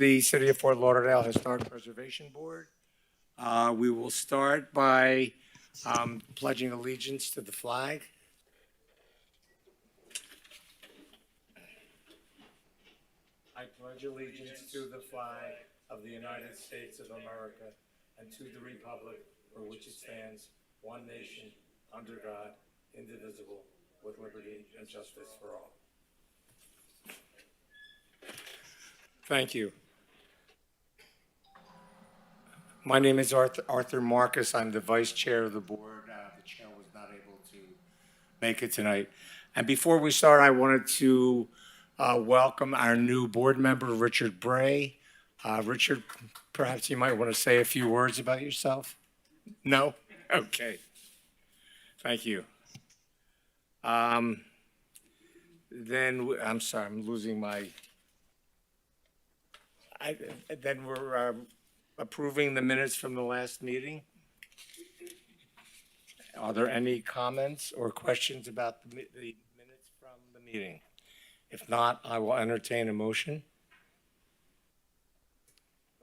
the City of Fort Lauderdale Historic Preservation Board. We will start by pledging allegiance to the flag. I pledge allegiance to the flag of the United States of America and to the republic for which it stands, one nation, under God, indivisible, with liberty and justice for all. Thank you. My name is Arthur Marcus. I'm the vice chair of the board. The chair was not able to make it tonight. And before we start, I wanted to welcome our new board member, Richard Bray. Richard, perhaps you might want to say a few words about yourself? No? Okay. Thank you. Then, I'm sorry, I'm losing my... Then we're approving the minutes from the last meeting. Are there any comments or questions about the minutes from the meeting? If not, I will entertain a motion.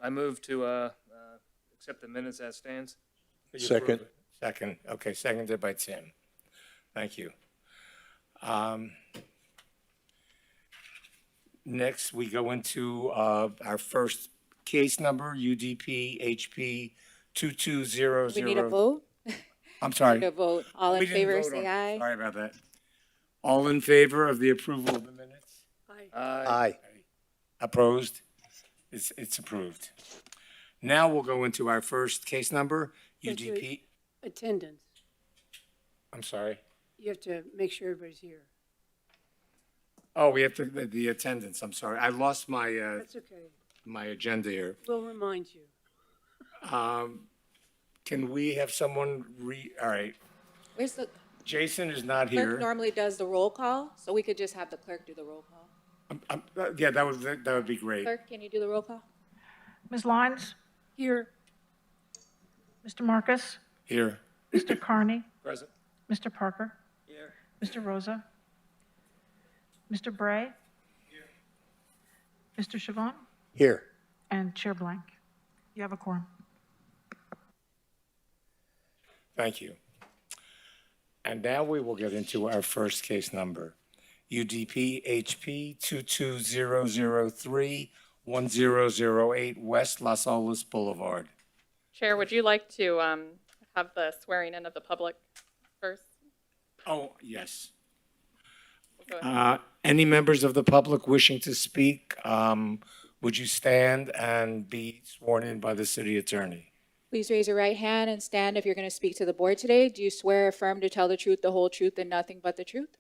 I move to accept the minutes as stands. Second. Second. Okay, seconded by Tim. Thank you. Next, we go into our first case number, UDP HP 2200. We need a vote? I'm sorry. We need a vote. All in We didn't favor, vote say on- aye. Sorry about that. All in favor of the approval of the minutes? Aye. Opposed? It's approved. Now we'll go into our first case number, Yes, you- UDP. Attendance. I'm sorry. You have to make sure everybody's here. Oh, we have to, the attendance, I'm sorry. I lost my, That's okay. my agenda here. We'll remind you. Can we have someone all right, Where's the Jason is not clerk? here. Normally does the roll call, so we could just have the clerk do the roll call. Yeah, that would be great. Clerk, can you do the roll call? Ms. Lyons, Here, Mr. Marcus, Here. Mr. Carney, Present. Mr. Parker, Here. Mr. Rosa, Mr. Bray, Mr. Chavon, Here. and Chair Blank. You have a quorum. Thank you. And now we will get into our first case number, UDP HP 22003-1008 West Las Olas Boulevard. Chair, would you like to have the swearing in of the public first? Oh, yes. Go ahead. Any members of the public wishing to speak, would you stand and be sworn in by the city attorney? Please raise your right hand and stand if you're going to speak to the board today. Do you swear or affirm to tell the truth, the whole truth, and nothing but the truth?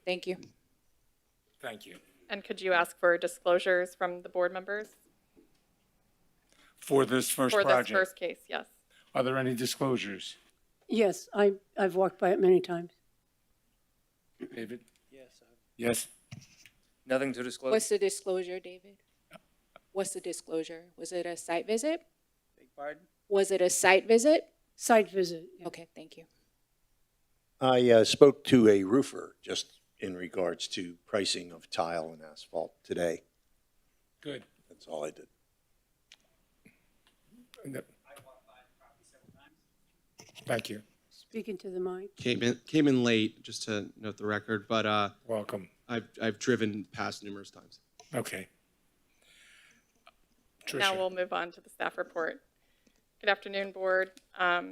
Thank you. Thank you. And could you ask for disclosures from the board members? For this first For project? this first case, yes. Are there any disclosures? yes, I've walked by it many times. David? Yes. Yes? Nothing to disclose. What's the disclosure, David? What's the disclosure? Was it a site visit? Beg pardon? Was it a site visit? Site visit. yeah. Okay, thank you. I spoke to a roofer just in regards to pricing of tile and asphalt today. Good. That's all I did. Thank you. Speaking to the mic. Came in late, just to note the record, but Welcome. I've driven past numerous times. Okay. Now Tricia? we'll move on to the staff report. Good afternoon, board,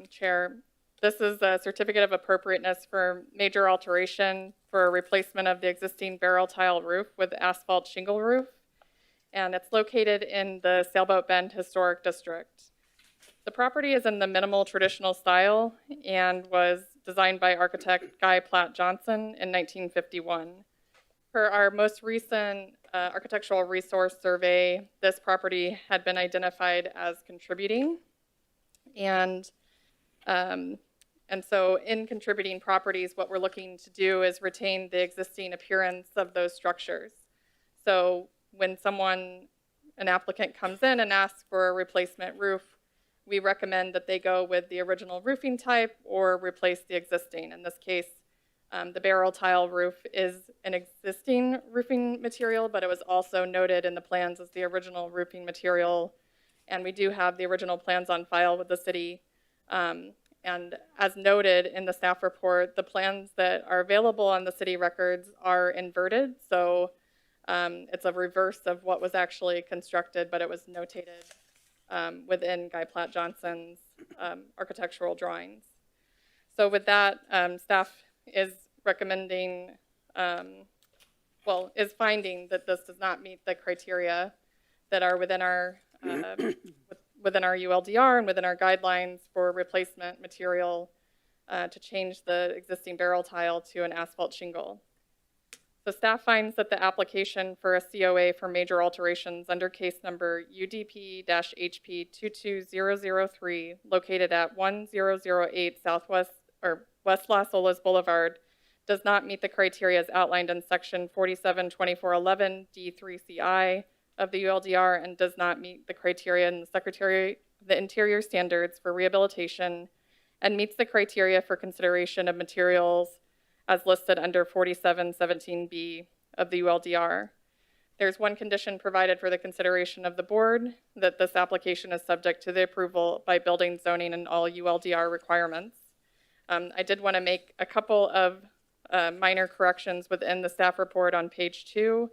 chair. This is a certificate of appropriateness for major alteration for a replacement of the existing barrel tile roof with asphalt shingle roof. And it's located in the Sailboat Bend Historic District. The property is in the minimal traditional style and was designed by architect Guy Platt Johnson in 1951. Per our most recent architectural resource survey, this property had been identified as contributing. And so in contributing properties, what we're looking to do is retain the existing appearance of those structures. So when an applicant comes in and asks for a replacement roof, we recommend that they go with the original roofing type or replace the existing. In this case, The barrel tile roof is an existing roofing material, but it was also noted in the plans as the original roofing material. And we do have the original plans on file with the city. And as noted in the staff report, the plans that are available on the city records are inverted. So it's a reverse of what was actually constructed, but it was notated within Guy Platt Johnson's architectural drawings. So with that, staff is recommending, is finding that this does not meet the criteria that are within our ULDR and within our guidelines for replacement material to change the existing barrel tile to an asphalt shingle. So staff finds that the application for a COA for major alterations under case number UDP-HP 22003, located at 1008 West Las Olas Boulevard, does not meet the criteria as outlined in section 472411 D3CI of the ULDR and does not meet the criteria in the Secretary of the Interior standards for rehabilitation and meets the criteria for consideration of materials as listed under 4717B of the ULDR. There's one condition provided for the consideration of the board, that this application is subject to the approval by building, zoning, and all ULDR requirements. I did want to make a couple of minor corrections within the staff report on page 2.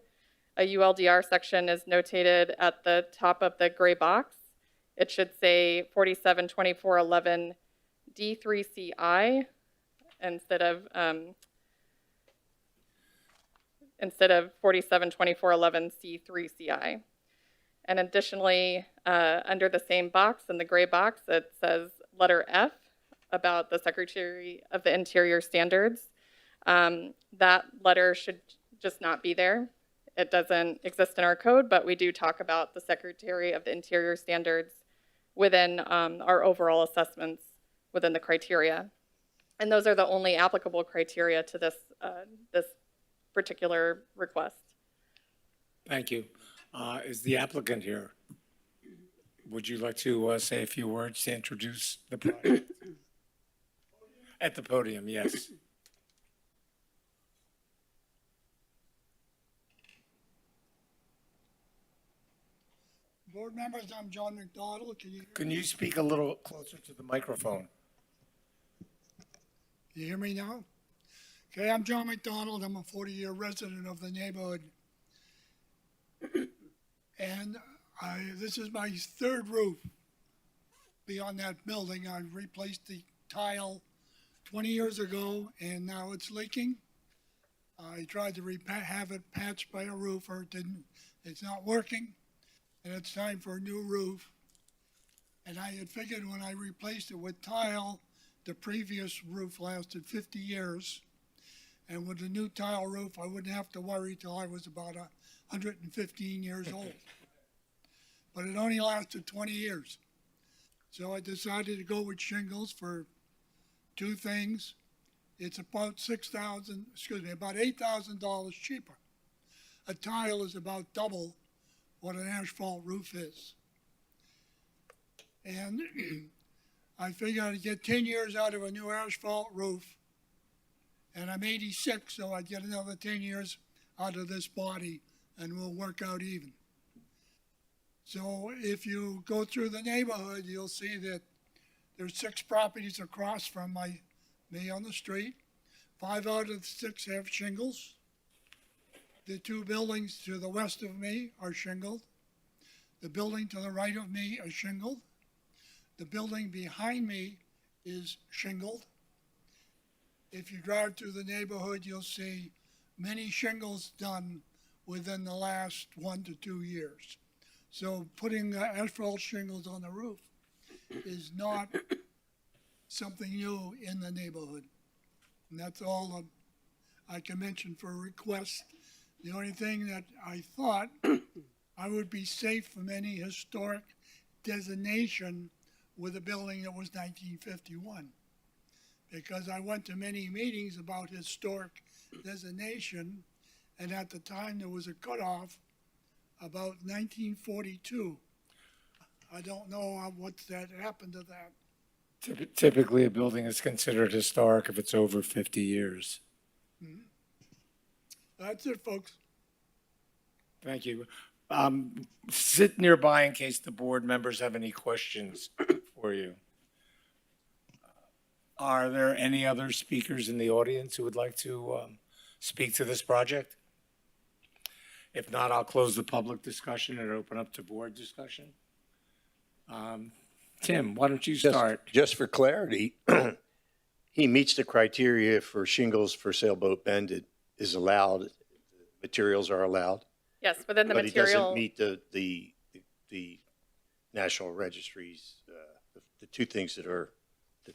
A ULDR section is notated at the top of the gray box. It should say 472411 D3CI instead of 472411 C3CI. And additionally, under the same box, in the gray box, it says letter F about the Secretary of the Interior standards. That letter should just not be there. It doesn't exist in our code, but we do talk about the Secretary of the Interior standards within our overall assessments within the criteria. And those are the only applicable criteria to this particular request. Thank you. Is the applicant here? Would you like to say a few words to introduce the project? At the podium, yes. Board members, I'm John McDonald. Can you speak a little closer to the microphone? You hear me now? Okay, I'm John McDonald. I'm a 40-year resident of the neighborhood. And this is my third roof beyond that building. I replaced the tile 20 years ago, and now it's leaking. I tried to have it patched by a roofer. It's not working, and it's time for a new roof. And I had figured when I replaced it with tile, the previous roof lasted 50 years. And with the new tile roof, I wouldn't have to worry till I was about 115 years old. But it only lasted 20 years. So I decided to go with shingles for two things. It's about about $8,000 cheaper. A tile is about double what an asphalt roof is. And I figured I'd get 10 years out of a new asphalt roof. And I'm 86, so I'd get another 10 years out of this body, and we'll work out even. So if you go through the neighborhood, you'll see that there's 6 properties across from me on the street. 5 out of the 6 have shingles. The 2 buildings to the west of me are shingled. The building to the right of me is shingled. The building behind me is shingled. If you drive through the neighborhood, you'll see many shingles done within the last 1 to 2 years. So putting asphalt shingles on the roof is not something new in the neighborhood. And that's all I can mention for requests. The only thing that I thought I would be safe from any historic designation with a building that was 1951. Because I went to many meetings about historic designation, and at the time there was a cutoff about 1942. I don't know what's that happened to that. Typically, a building is considered historic if it's over 50 years. That's it, folks. Thank you. Sit nearby in case the board members have any questions for you. Are there any other speakers in the audience who would like to speak to this project? If not, I'll close the public discussion and open up to board discussion. Tim, why don't you start? Just for clarity, he meets the criteria for shingles for sailboat bend. It is allowed, materials are allowed. Yes, within the But he doesn't material, meet the National Registry's, the two things that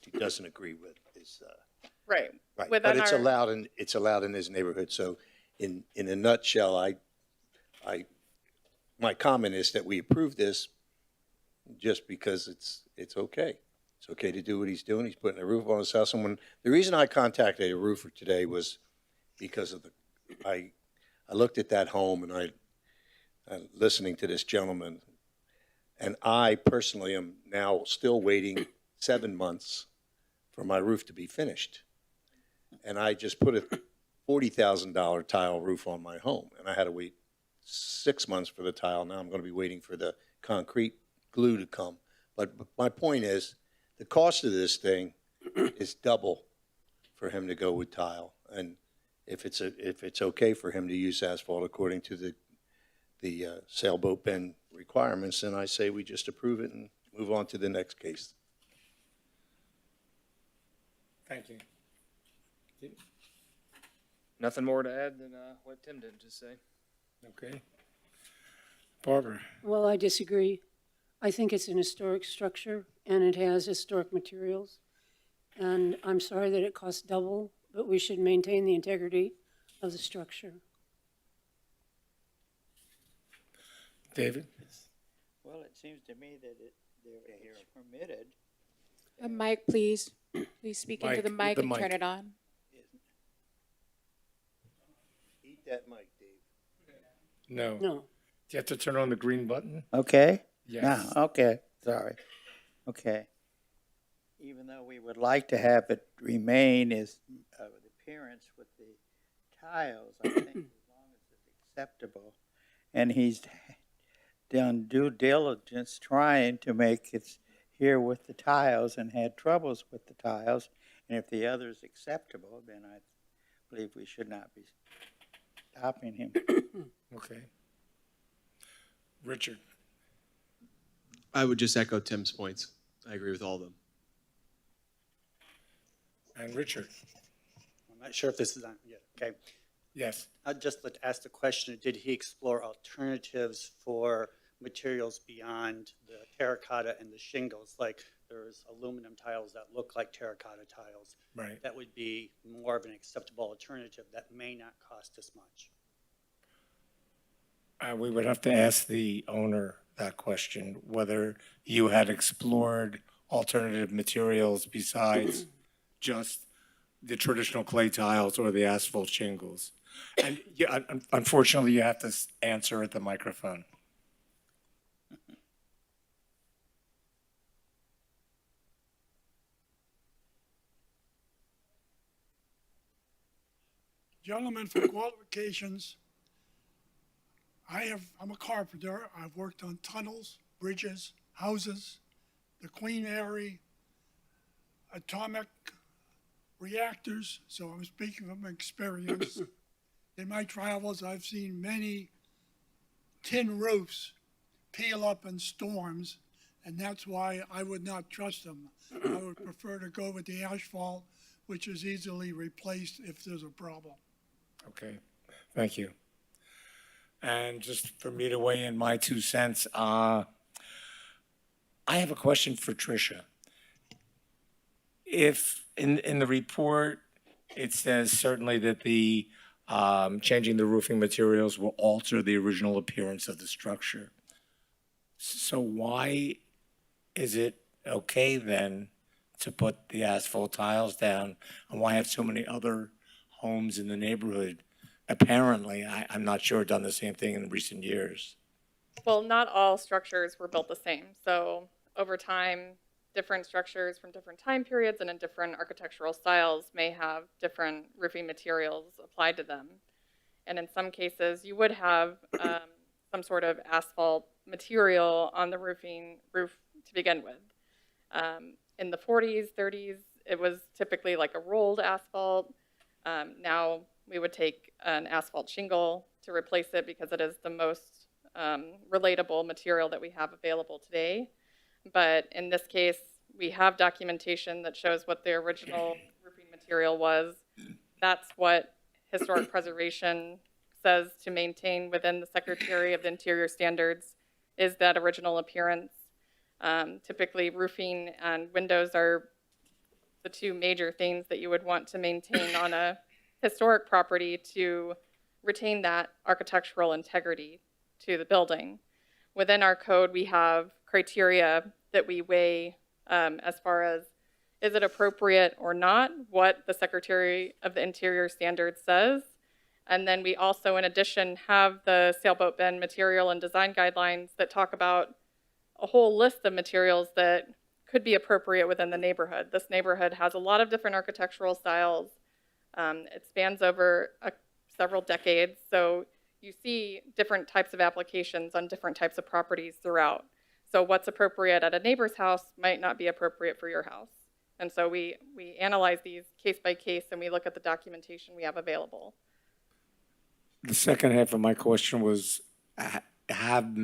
he doesn't agree with is, right. right. Within But it's our- allowed in his neighborhood. So in a nutshell, my comment is that we approve this just because it's okay. It's okay to do what he's doing. He's putting a roof on his house. And the reason I contacted a roofer today was because of I looked at that home and I listening to this gentleman, and I personally am now still waiting 7 months for my roof to be finished. And I just put a $40,000 tile roof on my home, and I had to wait 6 months for the tile. Now I'm going to be waiting for the concrete glue to come. But my point is, the cost of this thing is double for him to go with tile. And if it's okay for him to use asphalt according to the sailboat bend requirements, then I say we just approve it and move on to the next case. Thank you. Nothing more to add than what Tim did just say. Okay. Barbara? Well, I disagree. I think it's an historic structure, and it has historic materials. And I'm sorry that it costs double, but we should maintain the integrity of the structure. David? Well, it seems to me that it's permitted. A mic, please. Please speak into the mic and turn it on. Eat that mic, Dave. No. No. Do you have to turn on the green button? Okay? Yes. Now, okay, sorry. Okay. Even though we would like to have it remain as the appearance with the tiles, I think as long as it's acceptable. And he's done due diligence trying to make it here with the tiles and had troubles with the tiles. And if the other's acceptable, then I believe we should not be stopping him. Okay. Richard? I would just echo Tim's points. I agree with all of them. And Richard? I'm not sure if this is on yet. Okay. Yes. I'd just like to ask the question, did he explore alternatives for materials beyond the terracotta and the shingles? Like there's aluminum tiles that look like terracotta tiles. Right. That would be more of an acceptable alternative that may not cost as much. We would have to ask the owner that question, whether you had explored alternative materials besides just the traditional clay tiles or the asphalt shingles. And yeah, unfortunately, you have to answer at the microphone. Gentlemen, for qualifications, I'm a carpenter. I've worked on tunnels, bridges, houses, the Queen Mary, atomic reactors, so I'm speaking from experience. In my travels, I've seen many tin roofs peel up in storms, and that's why I would not trust them. I would prefer to go with the asphalt, which is easily replaced if there's a problem. Okay, thank you. And just for me to weigh in my 2 cents, I have a question for Tricia. If in the report, it says certainly that the changing the roofing materials will alter the original appearance of the structure. So why is it okay then to put the asphalt tiles down? And why have so many other homes in the neighborhood, apparently, I'm not sure, done the same thing in recent years? Well, not all structures were built the same. So over time, different structures from different time periods and in different architectural styles may have different roofing materials applied to them. And in some cases, you would have some sort of asphalt material on the roof to begin with. In the 40s, 30s, it was typically like a rolled asphalt. Now we would take an asphalt shingle to replace it because it is the most relatable material that we have available today. But in this case, we have documentation that shows what the original roofing material was. That's what historic preservation says to maintain within the Secretary of the Interior standards, is that original appearance. Typically roofing and windows are the two major things that you would want to maintain on a historic property to retain that architectural integrity to the building. Within our code, we have criteria that we weigh as far as is it appropriate or not, what the Secretary of the Interior standard says. And then we also, in addition, have the sailboat bend material and design guidelines that talk about a whole list of materials that could be appropriate within the neighborhood. This neighborhood has a lot of different architectural styles. It spans over several decades, so you see different types of applications on different types of properties throughout. So what's appropriate at a neighbor's house might not be appropriate for your house. And so we analyze these case by case and we look at the documentation we have available. The second half of my question was, have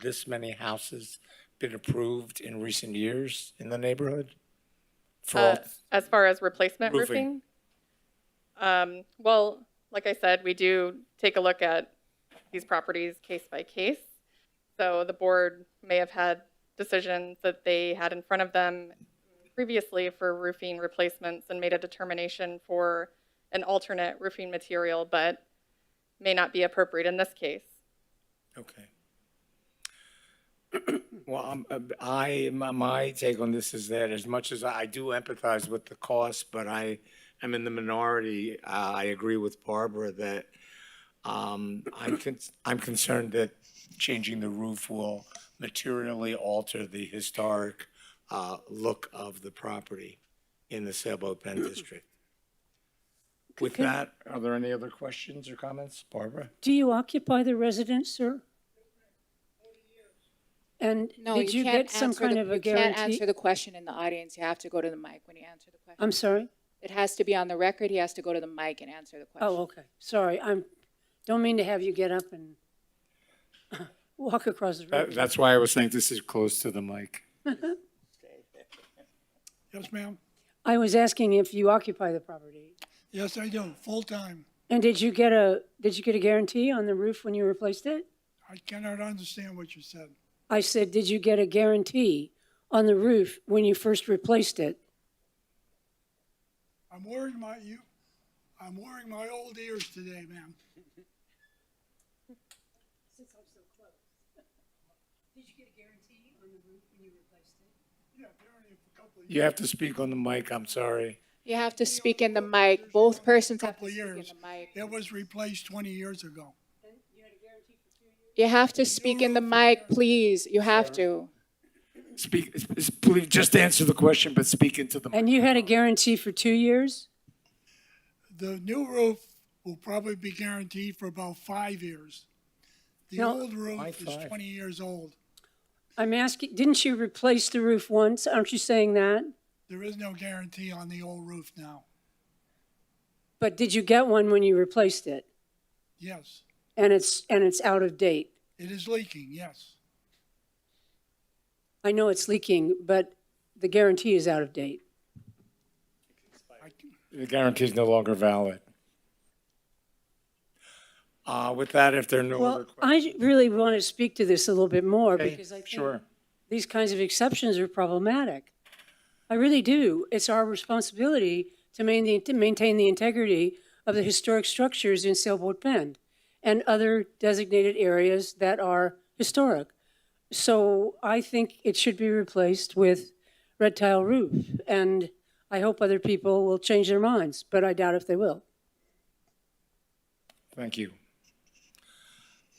this many houses been approved in recent years in the neighborhood? As far as replacement Roofing. roofing? Well, like I said, we do take a look at these properties case by case. So the board may have had decisions that they had in front of them previously for roofing replacements and made a determination for an alternate roofing material, but may not be appropriate in this case. Okay. Well, my take on this is that as much as I do empathize with the cost, but I am in the minority. I agree with Barbara that I'm concerned that changing the roof will materially alter the historic look of the property in the Sailboat Bend district. With that, are there any other questions or comments? Barbara? Do you occupy the residence, sir? And No, did you can't get some answer kind the- of a You can't guarantee? answer the question in the audience. You have to go to the mic when you answer the question. I'm sorry? It has to be on the record. He has to go to the mic and answer the question. Oh, okay. Sorry, don't mean to have you get up and walk across the room. That's why I was saying this is close to the mic. Yes, ma'am. I was asking if you occupy the property. Yes, I do, full-time. And did you get a guarantee on the roof when you replaced it? I cannot understand what you said. I said, did you get a guarantee on the roof when you first replaced it? I'm wearing my old ears today, ma'am. Since I'm so close. Did you get a guarantee on the roof when you replaced it? Yeah, apparently for a couple of You have to speak on the mic, I'm sorry. You have to speak in the mic. Both persons have to Couple of speak in years. the mic. It was replaced 20 years ago. And you had a guarantee for 2 years? You have to speak in the mic, please. You have to. Speak, please, just answer the question, but speak into the mic. And you had a guarantee for 2 years? The new roof will probably be guaranteed for about 5 years. The No. old roof Why is 5? 20 years old. I'm asking, didn't you replace the roof once? Aren't you saying that? There is no guarantee on the old roof now. But did you get one when you replaced it? Yes, And it's out of date? it is leaking, yes. I know it's leaking, but the guarantee is out of date. The guarantee is no longer valid. With that, if there are no other Well, questions. I really want to speak to this a little bit more Okay, because I think sure. these kinds of exceptions are problematic. I really do. It's our responsibility to maintain the integrity of the historic structures in Sailboat Bend and other designated areas that are historic. So I think it should be replaced with red tile roof. And I hope other people will change their minds, but I doubt if they will. Thank you.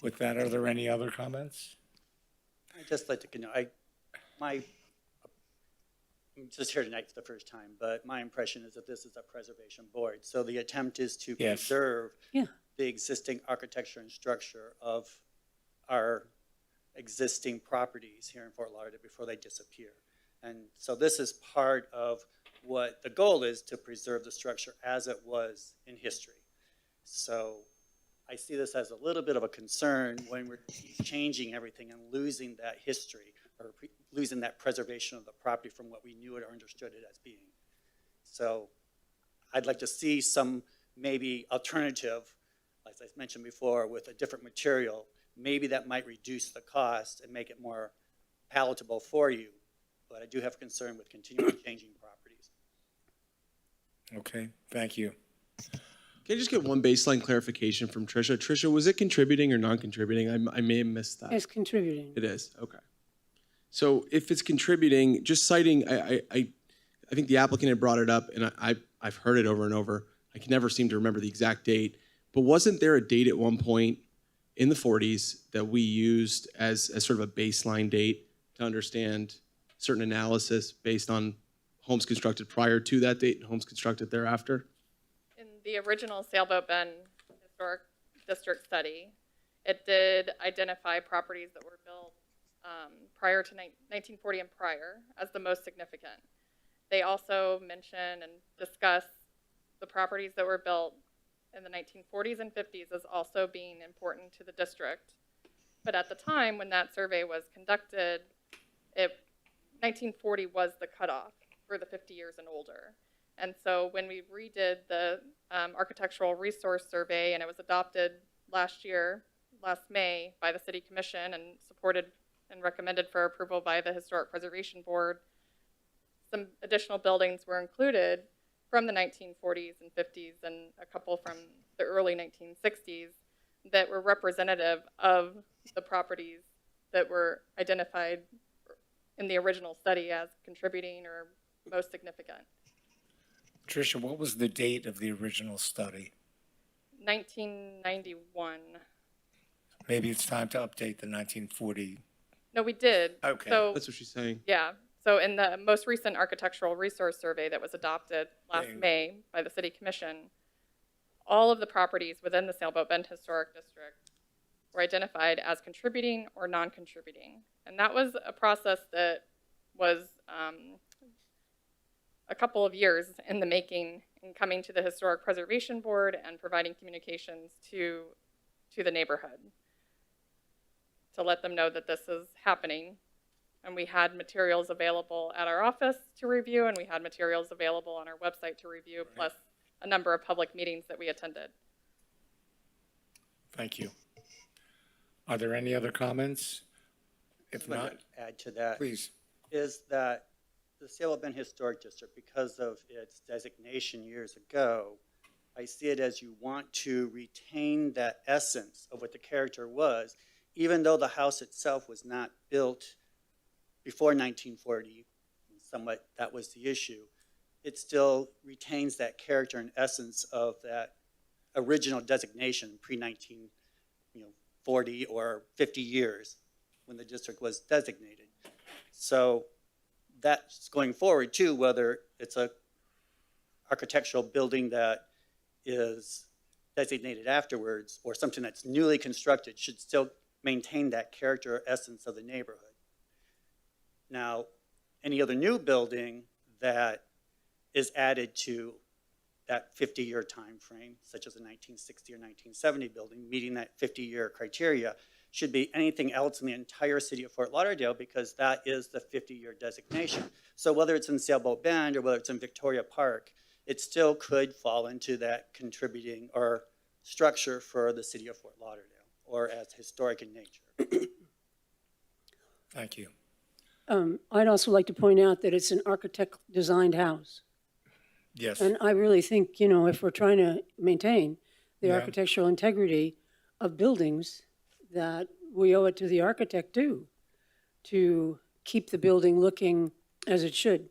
With that, are there any other comments? I'd just like to, I'm just here tonight for the first time, but my impression is that this is a preservation board. So the attempt is to Yes. preserve Yeah. the existing architecture and structure of our existing properties here in Fort Lauderdale before they disappear. And so this is part of what the goal is, to preserve the structure as it was in history. So I see this as a little bit of a concern when we're changing everything and losing that history, or losing that preservation of the property from what we knew it or understood it as being. So I'd like to see some maybe alternative, as I mentioned before, with a different material. Maybe that might reduce the cost and make it more palatable for you. But I do have concern with continuing changing properties. Okay, thank you. Can I just get one baseline clarification from Tricia? Tricia, was it contributing or non-contributing? I may have missed that. It's contributing. It is, okay. So if it's contributing, just citing, I think the applicant had brought it up, and I've heard it over and over. I can never seem to remember the exact date, but wasn't there a date at one point in the 40s that we used as sort of a baseline date to understand certain analysis based on homes constructed prior to that date and homes constructed thereafter? In the original Sailboat Bend Historic District study, it did identify properties that were built prior to 1940 and prior as the most significant. They also mention and discuss the properties that were built in the 1940s and 50s as also being important to the district. But at the time when that survey was conducted, 1940 was the cutoff for the 50 years and older. And so when we redid the architectural resource survey, and it was adopted last May, by the City Commission and supported and recommended for approval by the Historic Preservation Board, some additional buildings were included from the 1940s and 50s and a couple from the early 1960s that were representative of the properties that were identified in the original study as contributing or most significant. Tricia, what was the date of the original study? 1991. Maybe it's time to update the 1940. No, we did. Okay. So, That's what she's saying. yeah. So in the most recent architectural resource survey that was adopted last May by the City Commission, all of the properties within the Sailboat Bend Historic District were identified as contributing or non-contributing. And that was a process that was a couple of years in the making in coming to the Historic Preservation Board and providing communications to the neighborhood to let them know that this is happening. And we had materials available at our office to review, and we had materials available on our website to review, plus a number of public meetings that we attended. Thank you. Are there any other comments? If What not, I'd add to that please. is that the Sailboat Bend Historic District, because of its designation years ago, I see it as you want to retain that essence of what the character was, even though the house itself was not built before 1940, somewhat that was the issue. It still retains that character and essence of that original designation pre-1940 or 50 years when the district was designated. So that's going forward too, whether it's a architectural building that is designated afterwards or something that's newly constructed, should still maintain that character or essence of the neighborhood. Now, any other new building that is added to that 50-year time frame, such as a 1960 or 1970 building, meeting that 50-year criteria, should be anything else in the entire city of Fort Lauderdale, because that is the 50-year designation. So whether it's in Sailboat Bend or whether it's in Victoria Park, it still could fall into that contributing or structure for the city of Fort Lauderdale, or as historic in nature. Thank you. I'd also like to point out that it's an architect-designed house. Yes. And I really think, if we're trying to maintain the Yeah. architectural integrity of buildings, that we owe it to the architect too, to keep the building looking as it should.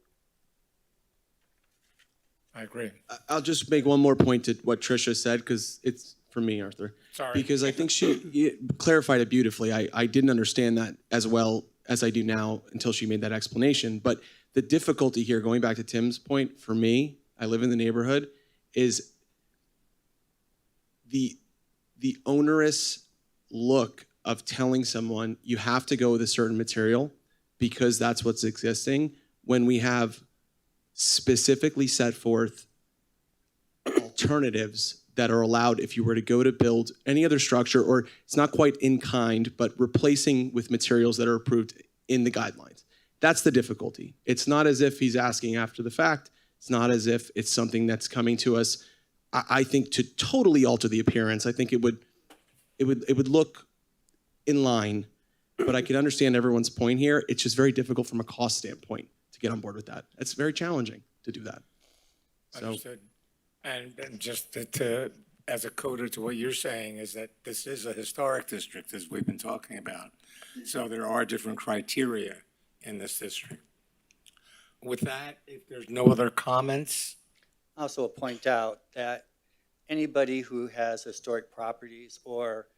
I agree. I'll just make one more point to what Tricia said, because it's for me, Arthur. Sorry. Because I think she clarified it beautifully. I didn't understand that as well as I do now until she made that explanation. But the difficulty here, going back to Tim's point, for me, I live in the neighborhood, is the onerous look of telling someone you have to go with a certain material because that's what's existing, when we have specifically set forth alternatives that are allowed if you were to go to build any other structure, or it's not quite in kind, but replacing with materials that are approved in the guidelines. That's the difficulty. It's not as if he's asking after the fact. It's not as if it's something that's coming to us, I think, to totally alter the appearance. I think it would look in line, but I can understand everyone's point here. It's just very difficult from a cost standpoint to get on board with that. It's very challenging to do that. So, Understood. And just as a coda to what you're saying is that this is a historic district, as we've been talking about. So there are different criteria in this district. With that, if there's no other comments, Also point out that anybody who has historic properties or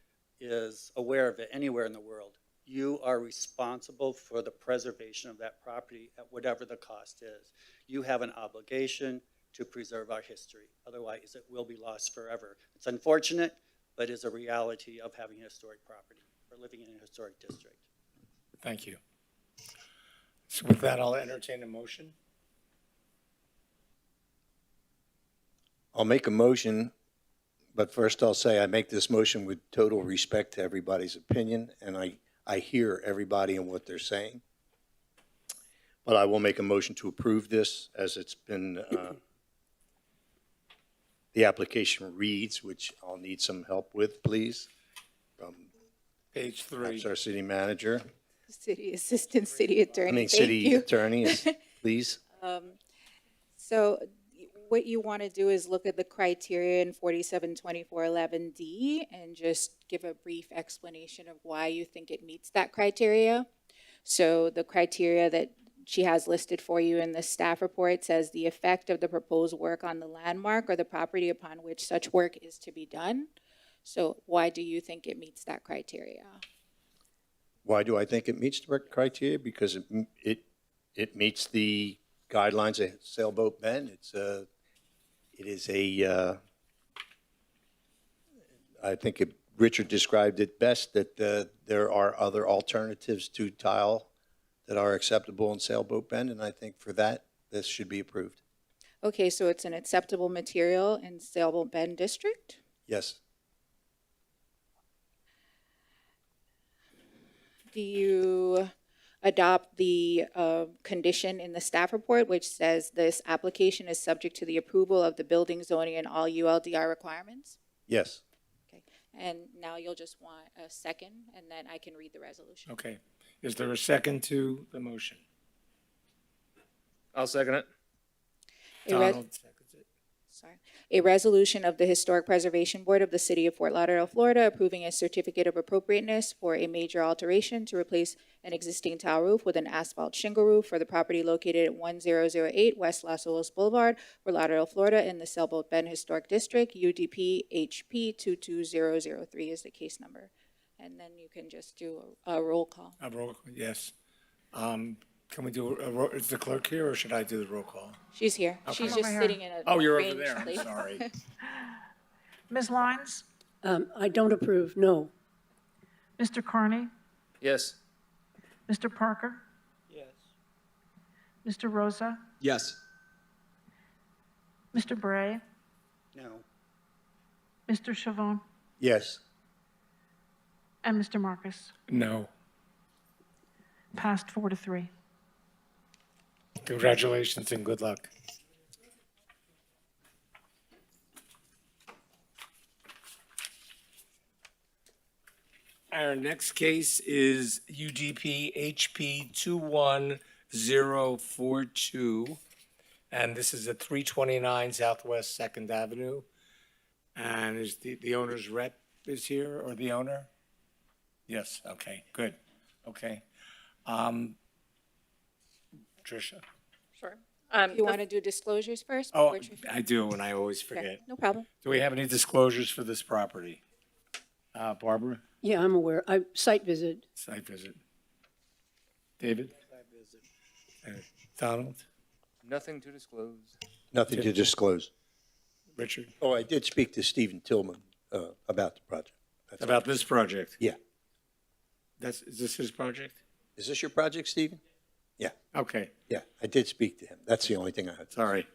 is aware of it anywhere in the world, you are responsible for the preservation of that property at whatever the cost is. You have an obligation to preserve our history. Otherwise, it will be lost forever. It's unfortunate, but is a reality of having a historic property or living in a historic district. thank you. So with that, I'll entertain a motion. I'll make a motion, but first I'll say I make this motion with total respect to everybody's opinion, and I hear everybody and what they're saying. But I will make a motion to approve this as it's been, the application reads, which I'll need some help with, please, from Page 3. perhaps our city manager. City Assistant City Attorney, I mean, thank city you. attorney, please. So what you want to do is look at the criteria in 472411D and just give a brief explanation of why you think it meets that criteria. So the criteria that she has listed for you in the staff report says the effect of the proposed work on the landmark or the property upon which such work is to be done. So why do you think it meets that criteria? Why do I think it meets the criteria? Because it meets the guidelines of Sailboat Bend. It is a, I think Richard described it best, that there are other alternatives to tile that are acceptable in Sailboat Bend, and I think for that, this should be approved. Okay, so it's an acceptable material in Sailboat Bend District? Yes. Do you adopt the condition in the staff report, which says this application is subject to the approval of the building, zoning, and all ULDR requirements? Yes. Okay, and now you'll just want a second, and then I can read the resolution. Okay. Is there a second to the motion? I'll second it. A res- Donald seconds it. Sorry. A resolution of the Historic Preservation Board of the City of Fort Lauderdale, Florida, approving a certificate of appropriateness for a major alteration to replace an existing tile roof with an asphalt shingle roof for the property located at 1008 West Los Olos Boulevard, Fort Lauderdale, Florida, in the Sailboat Bend Historic District. UDP HP 22003 is the case number. And then you can just do a roll call. A roll call, yes. Can we do, is the clerk here, or should I do the roll call? She's here. Okay. She's I'm just over here. sitting in a Oh, you're over ranged there, I'm place. sorry. Ms. Lyons, I don't approve, no. Mr. Carney, Yes. Mr. Parker, Yes. Mr. Rosa, yes. Mr. Bray, No. Mr. Chavon, Yes. and Mr. Marcus. No. Passed 4-3. Congratulations and good luck. Our next case is UDP HP 21042, and this is at 329 Southwest Second Avenue. And is the owner's rep is here, or the owner? Yes, okay, good, okay. Tricia? Sure. You want to do disclosures first? Oh, before Tricia? I do, and I always Okay, forget. no problem. Do we have any disclosures for this property? Barbara, Yeah, I'm aware. Site visit. site visit. David? Donald? Nothing to disclose. Nothing to disclose. Richard? Oh, I did speak to Stephen Tillman about the project. That's all. About this project? Yeah. Is this his project? Is this your project, Stephen? Okay, Yeah, I did speak to him. That's the only thing I had. sorry.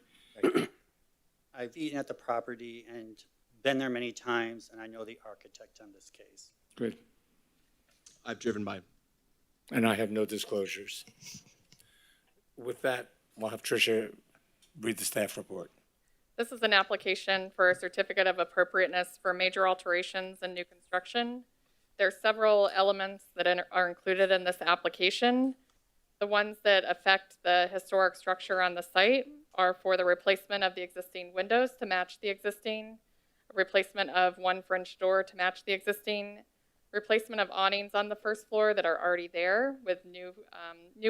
I've eaten at the property and been there many times, and I know the architect on this case. Good. I've driven by. And I have no disclosures. With that, we'll have Tricia read the staff report. This is an application for a certificate of appropriateness for major alterations and new construction. There are several elements that are included in this application. The ones that affect the historic structure on the site are for the replacement of the existing windows to match the existing, replacement of one French door to match the existing, replacement of awnings on the first floor that are already there with new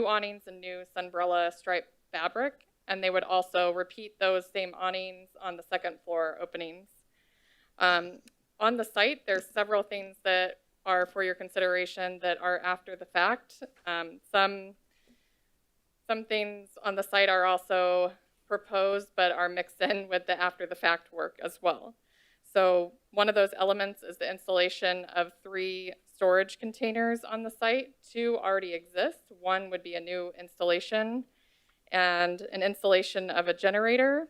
awnings and new sunbrella striped fabric. And they would also repeat those same awnings on the second floor openings. On the site, there's several things that are for your consideration that are after the fact. Some things on the site are also proposed but are mixed in with the after the fact work as well. So one of those elements is the installation of 3 storage containers on the site. 2 already exist. 1 would be a new installation, and an installation of a generator,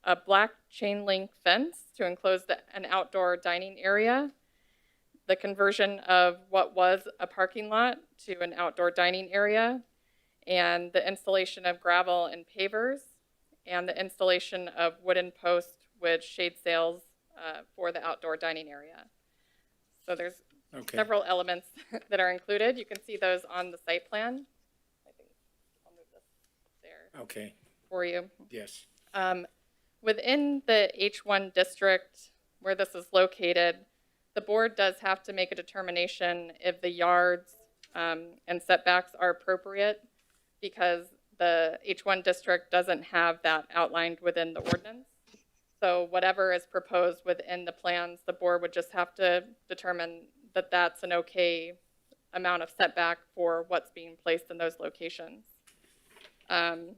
a black chain link fence to enclose an outdoor dining area, the conversion of what was a parking lot to an outdoor dining area, and the installation of gravel and pavers, and the installation of wooden posts with shade sails for the outdoor dining area. So there's several elements that are included. You can see those on the site plan. I think I'll move this there Okay, for you. yes. Within the H1 district where this is located, the board does have to make a determination if the yards and setbacks are appropriate, because the H1 district doesn't have that outlined within the ordinance. So whatever is proposed within the plans, the board would just have to determine that that's an okay amount of setback for what's being placed in those locations. The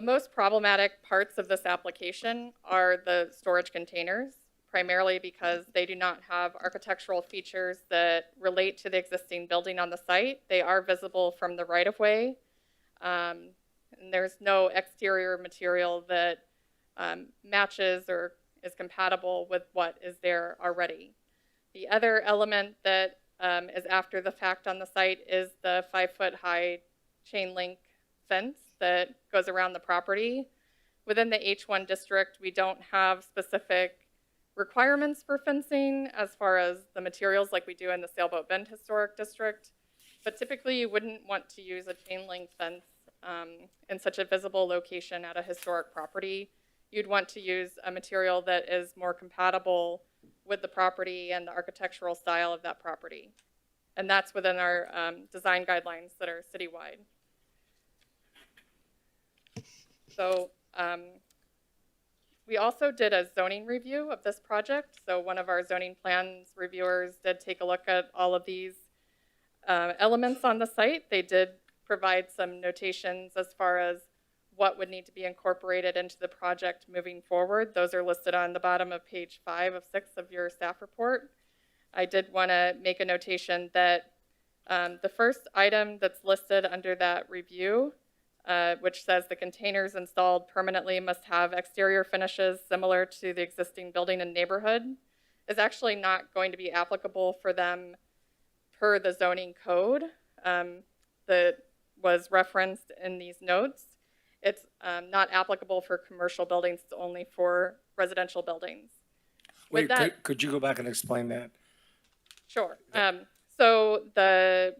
most problematic parts of this application are the storage containers, primarily because they do not have architectural features that relate to the existing building on the site. They are visible from the right-of-way, and there's no exterior material that matches or is compatible with what is there already. The other element that is after the fact on the site is the 5-foot-high chain link fence that goes around the property. Within the H1 district, we don't have specific requirements for fencing as far as the materials like we do in the Sailboat Bend Historic District, but typically you wouldn't want to use a chain link fence in such a visible location at a historic property. You'd want to use a material that is more compatible with the property and the architectural style of that property. And that's within our design guidelines that are citywide. So we also did a zoning review of this project. So one of our zoning plans reviewers did take a look at all of these elements on the site. They did provide some notations as far as what would need to be incorporated into the project moving forward. Those are listed on the bottom of page 5 of 6 of your staff report. I did want to make a notation that the first item that's listed under that review, which says the containers installed permanently must have exterior finishes similar to the existing building and neighborhood, is actually not going to be applicable for them per the zoning code that was referenced in these notes. It's not applicable for commercial buildings, it's only for residential buildings. Wait, could you go back and explain that? Sure. So the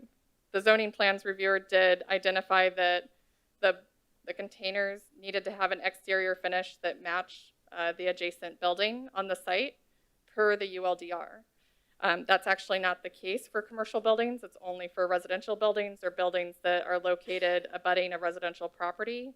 zoning plans reviewer did identify that the containers needed to have an exterior finish that matched the adjacent building on the site per the ULDR. That's actually not the case for commercial buildings. It's only for residential buildings or buildings that are located abutting a residential property.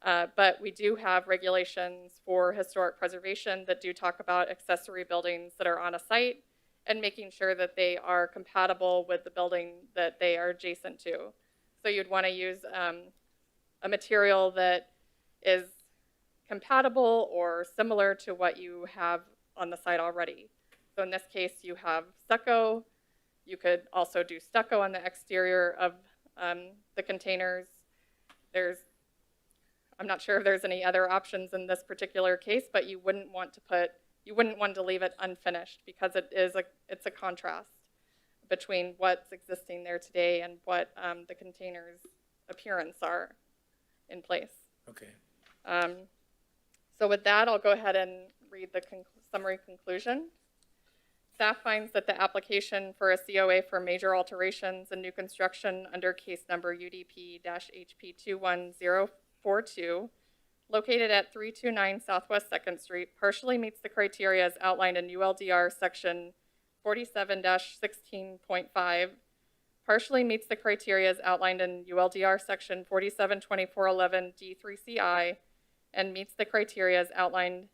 But we do have regulations for historic preservation that do talk about accessory buildings that are on a site and making sure that they are compatible with the building that they are adjacent to. So you'd want to use a material that is compatible or similar to what you have on the site already. So in this case, you have stucco. You could also do stucco on the exterior of the containers. I'm not sure if there's any other options in this particular case, but you wouldn't want to leave it unfinished because it's a contrast between what's existing there today and what the containers' appearance are in place. Okay. So with that, I'll go ahead and read the summary conclusion. Staff finds that the application for a COA for major alterations and new construction under case number UDP-HP 21042, located at 329 Southwest 2nd Street, partially meets the criteria as outlined in ULDR section 47-16.5, partially meets the criteria as outlined in ULDR section 472411 D3CI, and meets the criteria as outlined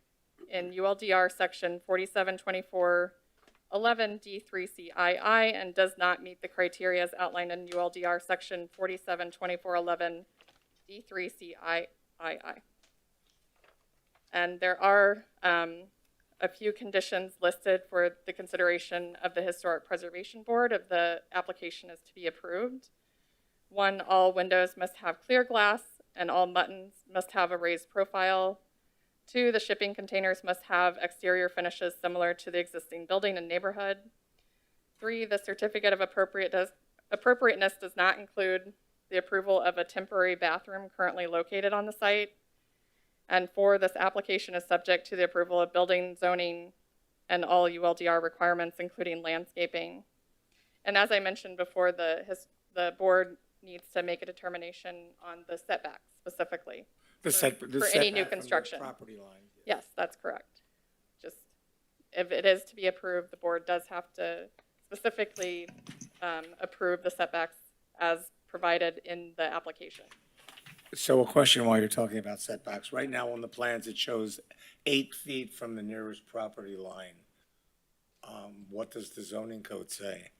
in ULDR section 472411 D3CII, and does not meet the criteria as outlined in ULDR section 472411 D3CII. And there are a few conditions listed for the consideration of the Historic Preservation Board if the application is to be approved. 1, all windows must have clear glass and all buttons must have a raised profile. 2, the shipping containers must have exterior finishes similar to the existing building and neighborhood. 3, the certificate of appropriateness does not include the approval of a temporary bathroom currently located on the site. And 4, this application is subject to the approval of building, zoning, and all ULDR requirements, including landscaping. And as I mentioned before, the board needs to make a determination on the setbacks specifically The for any new construction. Property line. Yes, that's correct. Just if it is to be approved, the board does have to specifically approve the setbacks as provided in the application. So a question while you're talking about setbacks. Right now on the plans, it shows 8 feet from the nearest property line. What does the zoning code say?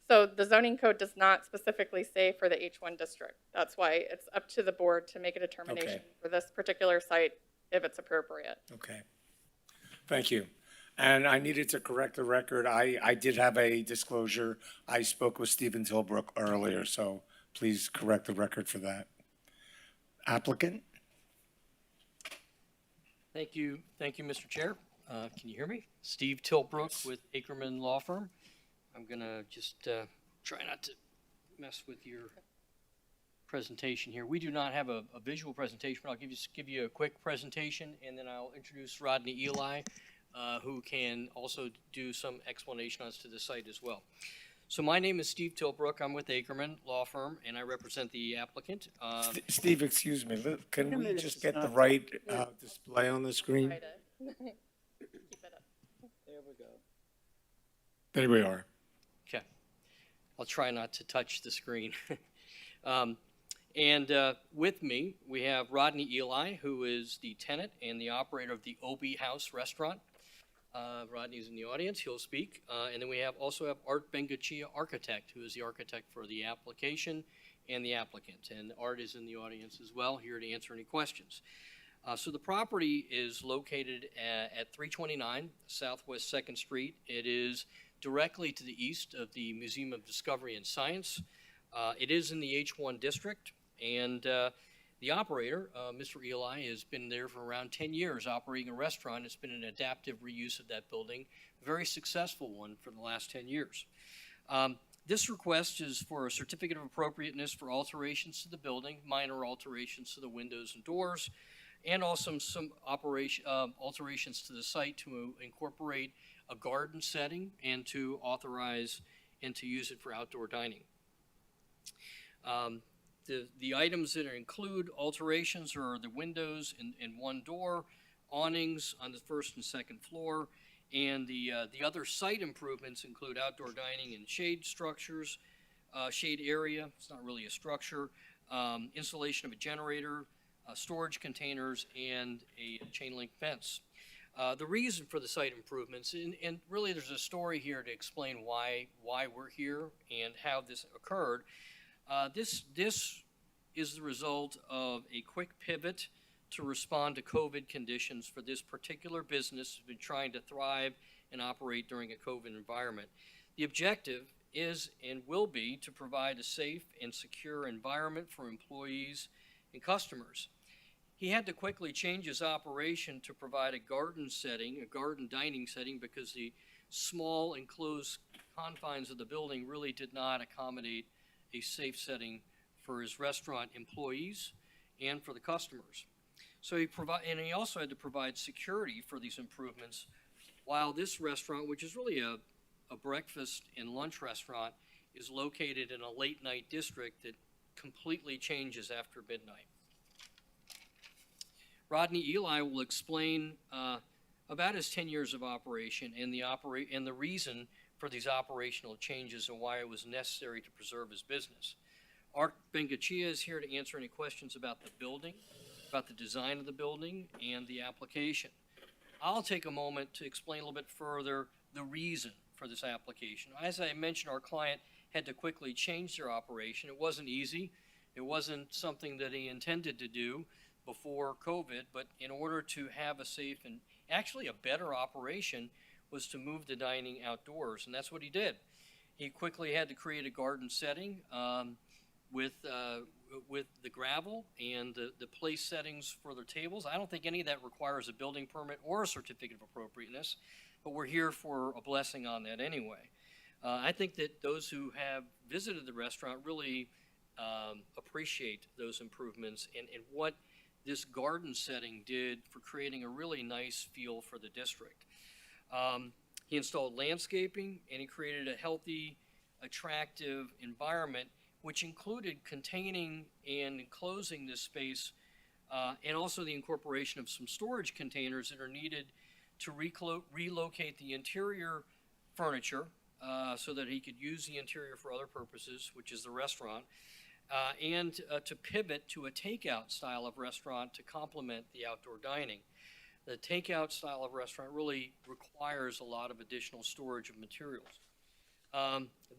So the zoning code does not specifically say for the H1 district. That's why it's up to the board to make a determination Okay. for this particular site if it's appropriate. Okay. Thank you. And I needed to correct the record. I did have a disclosure. I spoke with Stephen Tilbrook earlier, so please correct the record for that. Applicant? Thank you, Mr. Chair. Can you hear me? Steve Tilbrook with Ackerman Law Firm. I'm gonna just try not to mess with your presentation here. We do not have a visual presentation, but I'll give you a quick presentation, and then I'll introduce Rodney Eli, who can also do some explanation as to the site as well. So my name is Steve Tilbrook. I'm with Ackerman Law Firm, and I represent the applicant. Steve, excuse me. Can we minute, just it's get the not- right display on the screen? Try to keep it up. There we go. There we are. Okay. I'll try not to touch the screen. With me, we have Rodney Eli, who is the tenant and the operator of the OB House restaurant. Rodney's in the audience, he'll speak. And then we also have Art Bengachia, architect, who is the architect for the application and the applicant. And Art is in the audience as well, here to answer any questions. So the property is located at 329 Southwest 2nd Street. It is directly to the east of the Museum of Discovery and Science. It is in the H1 district, and the operator, Mr. Eli, has been there for around 10 years operating a restaurant. It's been an adaptive reuse of that building, a very successful one for the last 10 years. This request is for a certificate of appropriateness for alterations to the building, minor alterations to the windows and doors, and also some alterations to the site to incorporate a garden setting and to authorize and to use it for outdoor dining. The items that include alterations are the windows and one door, awnings on the first and second floor, and the other site improvements include outdoor dining and shade structures, shade area, it's not really a structure, installation of a generator, storage containers, and a chain link fence. The reason for the site improvements, and really there's a story here to explain why we're here and how this occurred. This is the result of a quick pivot to respond to COVID conditions for this particular business that's been trying to thrive and operate during a COVID environment. The objective is and will be to provide a safe and secure environment for employees and customers. He had to quickly change his operation to provide a garden setting, a garden dining setting, because the small enclosed confines of the building really did not accommodate a safe setting for his restaurant employees and for the customers. So he also had to provide security for these improvements, while this restaurant, which is really a breakfast and lunch restaurant, is located in a late night district that completely changes after midnight. Rodney Eli will explain about his 10 years of operation and the reason for these operational changes and why it was necessary to preserve his business. Art Bengachia is here to answer any questions about the building, about the design of the building, and the application. I'll take a moment to explain a little bit further the reason for this application. As I mentioned, our client had to quickly change their operation. It wasn't easy. It wasn't something that he intended to do before COVID, but in order to have a safe and actually a better operation was to move the dining outdoors, and that's what he did. He quickly had to create a garden setting with the gravel and the place settings for the tables. I don't think any of that requires a building permit or a certificate of appropriateness, but we're here for a blessing on that anyway. I think that those who have visited the restaurant really appreciate those improvements and what this garden setting did for creating a really nice feel for the district. He installed landscaping and he created a healthy, attractive environment, which included containing and enclosing this space and also the incorporation of some storage containers that are needed to relocate the interior furniture so that he could use the interior for other purposes, which is the restaurant, and to pivot to a takeout style of restaurant to complement the outdoor dining. The takeout style of restaurant really requires a lot of additional storage of materials.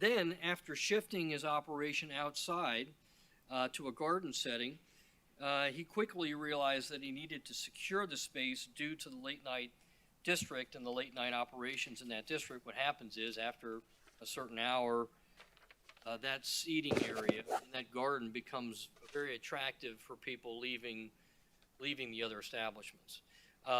Then, after shifting his operation outside to a garden setting, he quickly realized that he needed to secure the space due to the late night district and the late night operations in that district. What happens is, after a certain hour, that seating area in that garden becomes very attractive for people leaving the other establishments.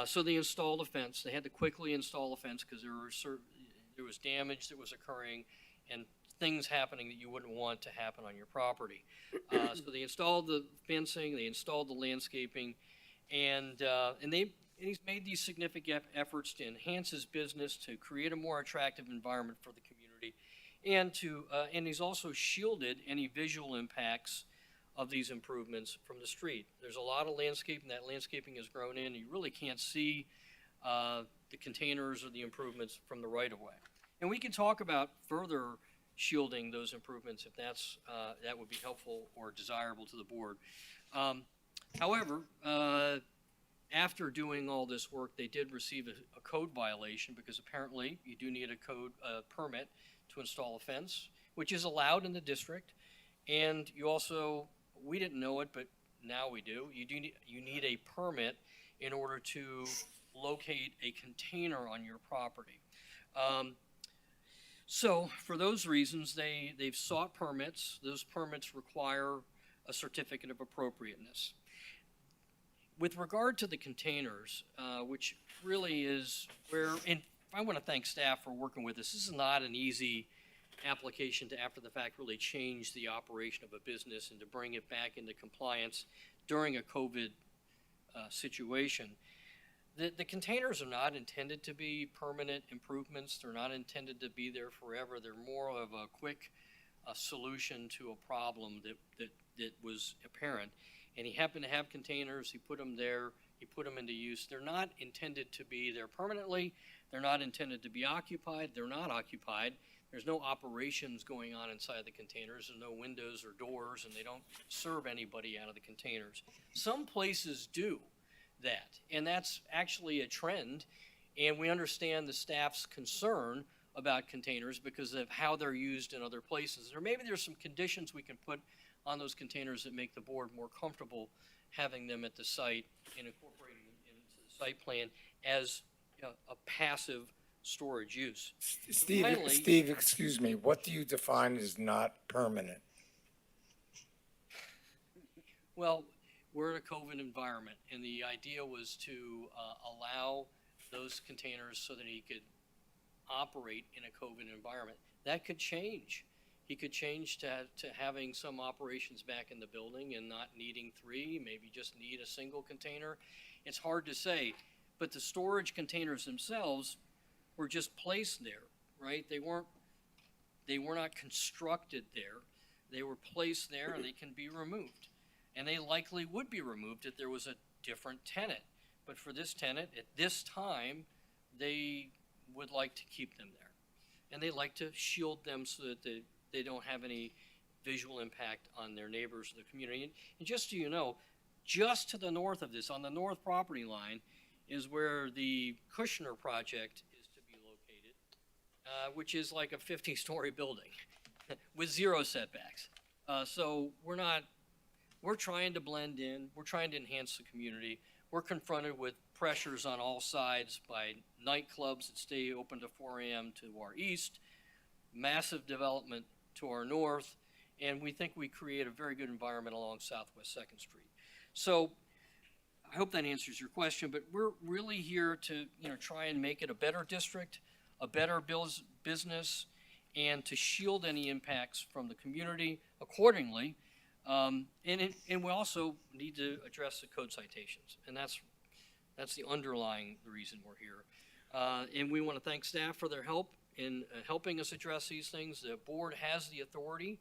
So they installed a fence. They had to quickly install a fence because there was damage that was occurring and things happening that you wouldn't want to happen on your property. So they installed the fencing, they installed the landscaping, and he's made these significant efforts to enhance his business, to create a more attractive environment for the community, and he's also shielded any visual impacts of these improvements from the street. There's a lot of landscaping. That landscaping has grown in. You really can't see the containers or the improvements from the right-of-way. And we can talk about further shielding those improvements if that would be helpful or desirable to the board. However, after doing all this work, they did receive a code violation because apparently you do need a code permit to install a fence, which is allowed in the district. And you also, we didn't know it, but now we do. You need a permit in order to locate a container on your property. So for those reasons, they've sought permits. Those permits require a certificate of appropriateness. With regard to the containers, which really is where, and I want to thank staff for working with this. This is not an easy application to, after the fact, really change the operation of a business and to bring it back into compliance during a COVID situation. The containers are not intended to be permanent improvements. They're not intended to be there forever. They're more of a quick solution to a problem that was apparent. And he happened to have containers. He put them there. He put them into use. They're not intended to be there permanently. They're not intended to be occupied. They're not occupied. There's no operations going on inside the containers. There's no windows or doors, and they don't serve anybody out of the containers. Some places do that, and that's actually a trend, and we understand the staff's concern about containers because of how they're used in other places. Or maybe there's some conditions we can put on those containers that make the board more comfortable having them at the site and incorporating them into the site plan as a passive storage use. Finally- Steve, excuse me, what do you define as not permanent? Well, we're in a COVID environment, and the idea was to allow those containers so that he could operate in a COVID environment. That could change. He could change to having some operations back in the building and not needing 3, maybe just need a single container. It's hard to say, but the storage containers themselves were just placed there, right? They were not constructed there. They were placed there, and they can be removed. And they likely would be removed if there was a different tenant. But for this tenant, at this time, they would like to keep them there. And they like to shield them so that they don't have any visual impact on their neighbors or the community. And just so you know, just to the north of this, on the north property line, is where the Kushner project is to be located, which is like a 50-story building with 0 setbacks. So we're trying to blend in, we're trying to enhance the community. We're confronted with pressures on all sides by nightclubs that stay open to 4 a.m. to our east, massive development to our north, and we think we create a very good environment along Southwest 2nd Street. So I hope that answers your question, but we're really here to try and make it a better district, a better business, and to shield any impacts from the community accordingly. And we also need to address the code citations, and that's the underlying reason we're here. And we want to thank staff for their help in helping us address these things. The board has the authority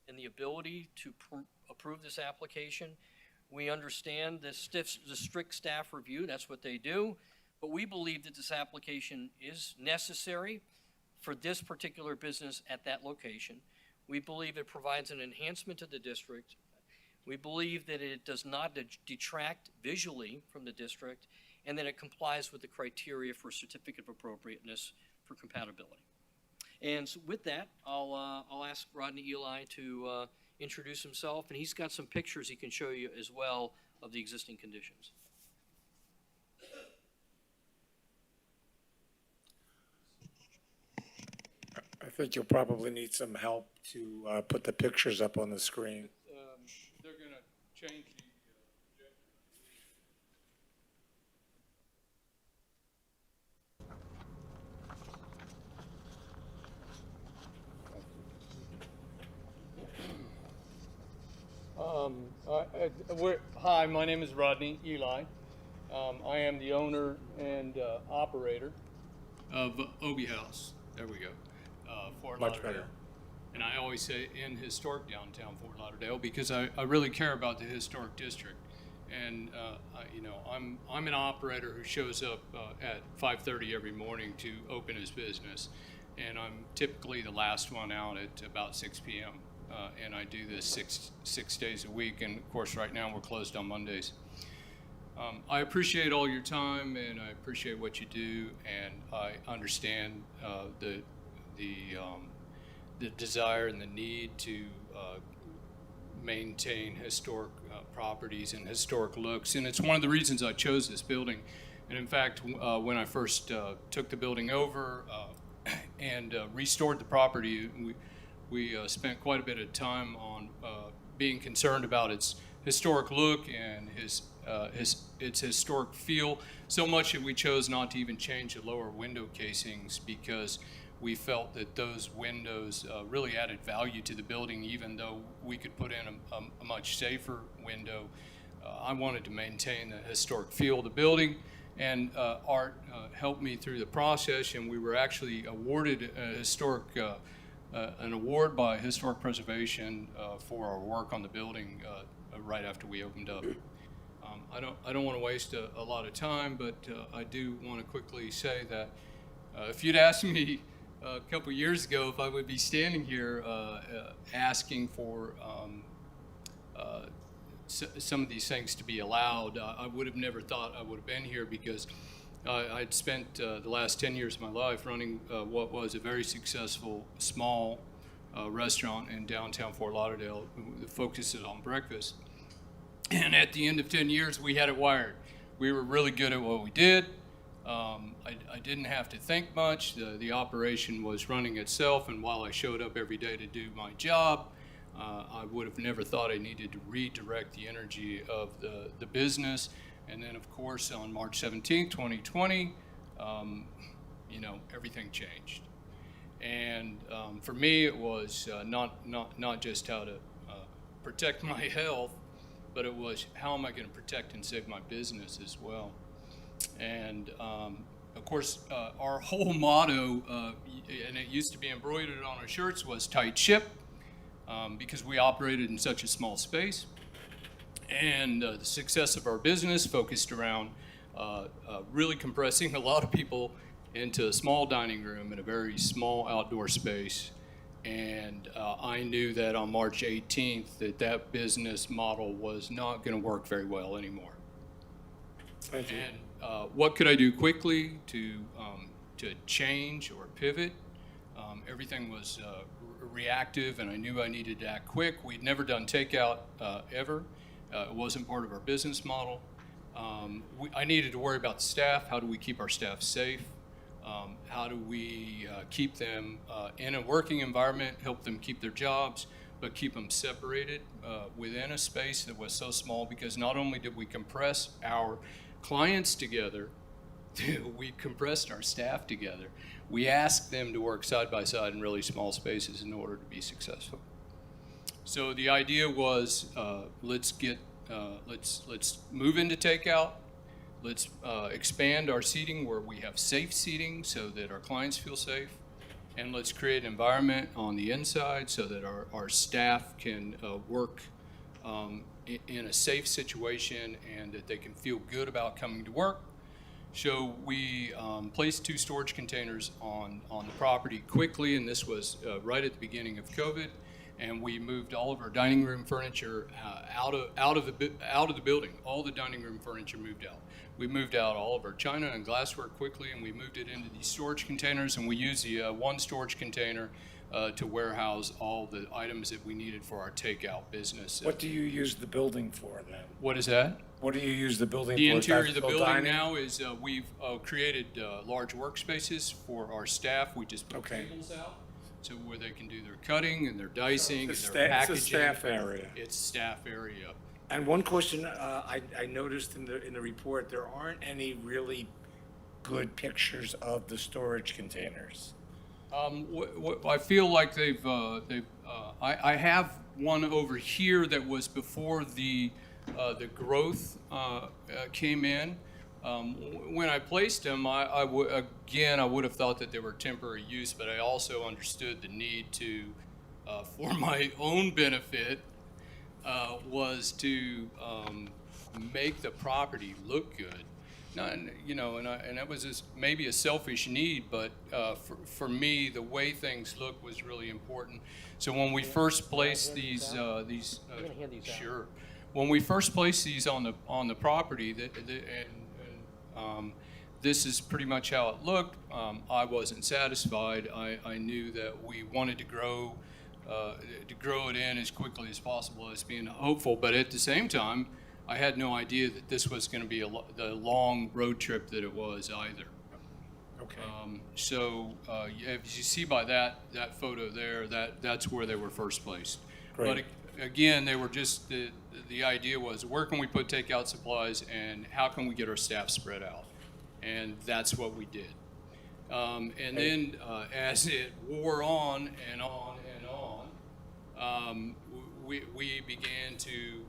and the ability to approve this application. We understand the strict staff review, that's what they do, but we believe that this application is necessary for this particular business at that location. We believe it provides an enhancement to the district. We believe that it does not detract visually from the district, and that it complies with the criteria for certificate of appropriateness for compatibility. And so with that, I'll ask Rodney Eli to introduce himself, and he's got some pictures he can show you as well of the existing conditions. I think you'll probably need some help to put the pictures up on the screen. They're going to change the Hi, my name is Rodney Eli. I am the owner and operator of Obie House. There we go. Fort Much Lauderdale. better. And I always say in historic downtown Fort Lauderdale because I really care about the historic district. And I'm an operator who shows up at 5:30 every morning to open his business, and I'm typically the last one out at about 6 p.m. And I do this six days a week, and of course right now we're closed on Mondays. I appreciate all your time, and I appreciate what you do, and I understand the desire and the need to maintain historic properties and historic looks, and it's one of the reasons I chose this building. And in fact, when I first took the building over and restored the property, we spent quite a bit of time on being concerned about its historic look and its historic feel, so much that we chose not to even change the lower window casings because we felt that those windows really added value to the building, even though we could put in a much safer window. I wanted to maintain the historic feel of the building, and Art helped me through the process, and we were actually awarded an award by Historic Preservation for our work on the building right after we opened up. I don't want to waste a lot of time, but I do want to quickly say that if you'd asked me a couple years ago if I would be standing here asking for some of these things to be allowed, I would have never thought I would have been here, because I'd spent the last 10 years of my life running what was a very successful small restaurant in downtown Fort Lauderdale that focuses on breakfast. And at the end of 10 years, we had it wired. We were really good at what we did. I didn't have to think much. The operation was running itself, and while I showed up every day to do my job, I would have never thought I needed to redirect the energy of the business. And then, of course, on March 17th, 2020, everything changed. And for me, it was not just how to protect my health, but it was how am I going to protect and save my business as well. And of course, our whole motto, and it used to be embroidered on our shirts, was tight ship, because we operated in such a small space. And the success of our business focused around really compressing a lot of people into a small dining room in a very small outdoor space. And I knew that on March 18th that business model was not going to work very well anymore. Thank you. And what could I do quickly to change or pivot? Everything was reactive, and I knew I needed to act quick. We'd never done takeout ever. It wasn't part of our business model. I needed to worry about the staff. How do we keep our staff safe? How do we keep them in a working environment, help them keep their jobs, but keep them separated within a space that was so small? Because not only did we compress our clients together, we compressed our staff together. We asked them to work side by side in really small spaces in order to be successful. So the idea was, let's move into takeout. Let's expand our seating where we have safe seating so that our clients feel safe. And let's create an environment on the inside so that our staff can work in a safe situation and that they can feel good about coming to work. So we placed 2 storage containers on the property quickly, and this was right at the beginning of COVID. And we moved all of our dining room furniture out of the building. All the dining room furniture moved out. We moved out all of our china and glassware quickly, and we moved it into these storage containers. And we used the one storage container to warehouse all the items that we needed for our takeout business. What do you use the building for then? What is that? What do you use the building The for? interior of the Still building dining? now is we've created large workspaces for our staff. We just put tables out. So where they can do their cutting and their dicing and their packaging. It's a staff area. It's staff area. And one question I noticed in the report, there aren't any really good pictures of the storage containers. I feel like I have one over here that was before the growth came in. When I placed them, I would have thought that they were temporary use, but I also understood the need to, for my own benefit, was to make the property look good. And that was just maybe a selfish need, but for me, the way things look was really important. So when we first placed these, sure. When we first placed these on the property, this is pretty much how it looked. I wasn't satisfied. I knew that we wanted to grow it in as quickly as possible, as being hopeful. But at the same time, I had no idea that this was going to be the long road trip that it was either. Okay. As you see by that photo there, that's where they were first placed. Great. But again, they were just the idea was where can we put takeout supplies and how can we get our staff spread out, and that's what we did. And then as it wore on and on and on, we began to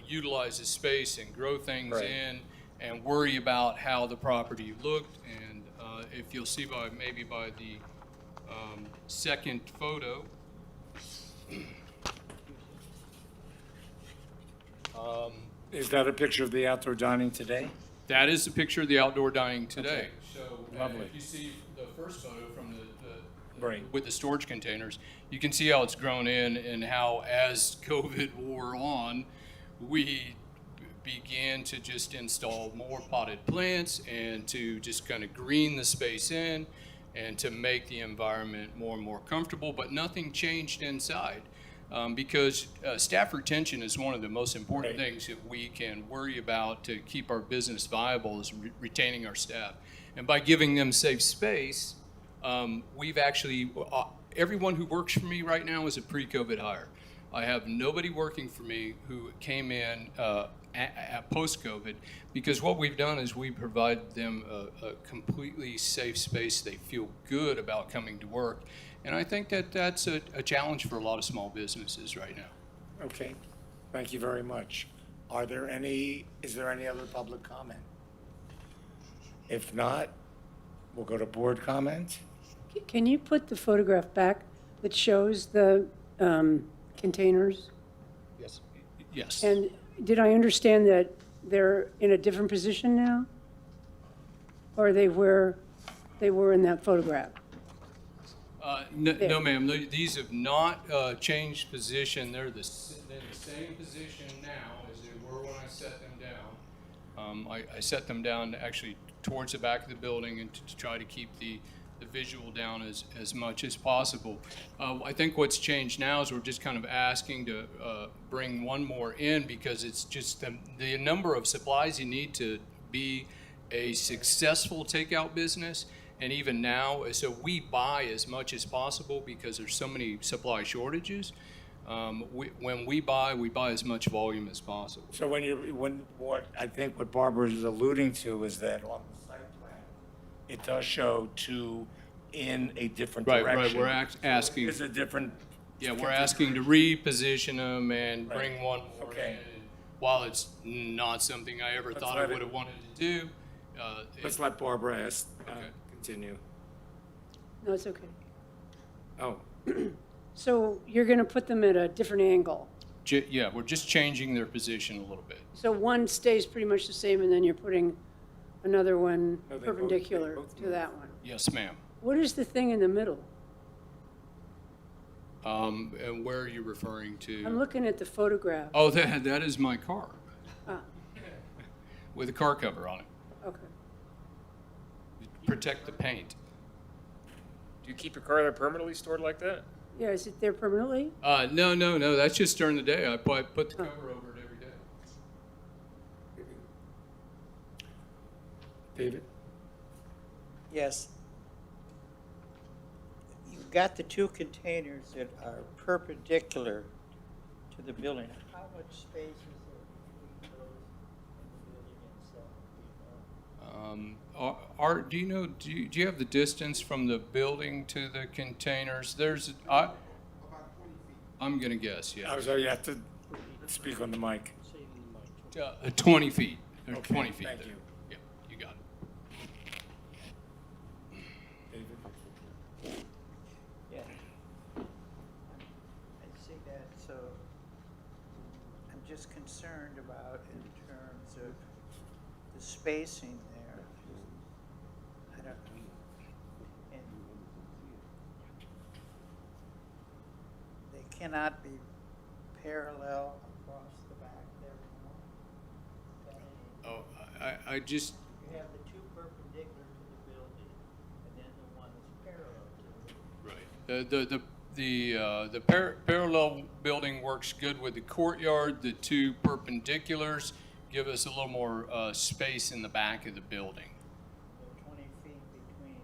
utilize the space and grow things in and worry about how the property looked. And if you'll see by the second photo, Is that a picture of the outdoor dining today? that is a picture of the outdoor dining today. So Lovely. if you see the first photo from Right. with the storage containers, you can see how it's grown in and how as COVID wore on, we began to just install more potted plants and to just kind of green the space in and to make the environment more and more comfortable, but nothing changed inside. because staff retention is one of the most important things that we can worry about to keep our business viable, is retaining our staff. And by giving them safe space, we've actually, everyone who works for me right now is a pre-COVID hire. I have nobody working for me who came in at post-COVID, because what we've done is we provide them a completely safe space. They feel good about coming to work. And I think that that's a challenge for a lot of small businesses right now. Okay, thank you very much. Is there any other public comment? If not, we'll go to board comment. Can you put the photograph back that shows the containers? Yes. Yes. And did I understand that they're in a different position now? Or they were in that photograph? No, ma'am. These have not changed position. They're in the same position now as they were when I set them down. I set them down actually towards the back of the building and to try to keep the visual down as much as possible. I think what's changed now is we're just kind of asking to bring one more in, because it's just the number of supplies you need to be a successful takeout business. And even now, so we buy as much as possible because there's so many supply shortages. When we buy as much volume as possible. So what I think what Barbara is alluding to is that on the site plan, it does show two in a different direction. Right, we're asking. It's a different. Yeah, we're asking to reposition them and bring one more Okay. in. And while it's not something I ever thought I would have wanted to do, Let's let Barbara ask, Okay. continue. No, it's okay. Oh, So you're going to put them at a different angle? yeah, we're just changing their position a little bit. So one stays pretty much the same, and then you're putting another one No, they perpendicular both to that one? Yes, ma'am. What is the thing in the middle? And where are you referring I'm to? looking at the photograph. Oh, that is my car Ah, with a car cover on it. okay. Protect the paint. Do you keep your car there permanently stored like that? Yeah, is it there permanently? No. That's just during the day. I put the cover over it every day. David? Yes. You've got the two containers that are perpendicular to the building. How much space is there between those and the building itself? Art, do you know? Do you have the distance from the building to the containers? I'm gonna guess, yeah. Oh, so you have to speak on the mic. 20 feet. Or Okay, 20 feet thank there. you. Yeah, you got it. David? Yeah. I see that, so I'm just concerned about in terms of the spacing there. I don't, and they cannot be parallel across the back there. Oh, I just, You have the two perpendicular to the building, and then the one that's parallel to it. right. The parallel building works good with the courtyard. The two perpendiculars give us a little more space in the back of the building. So 20 feet between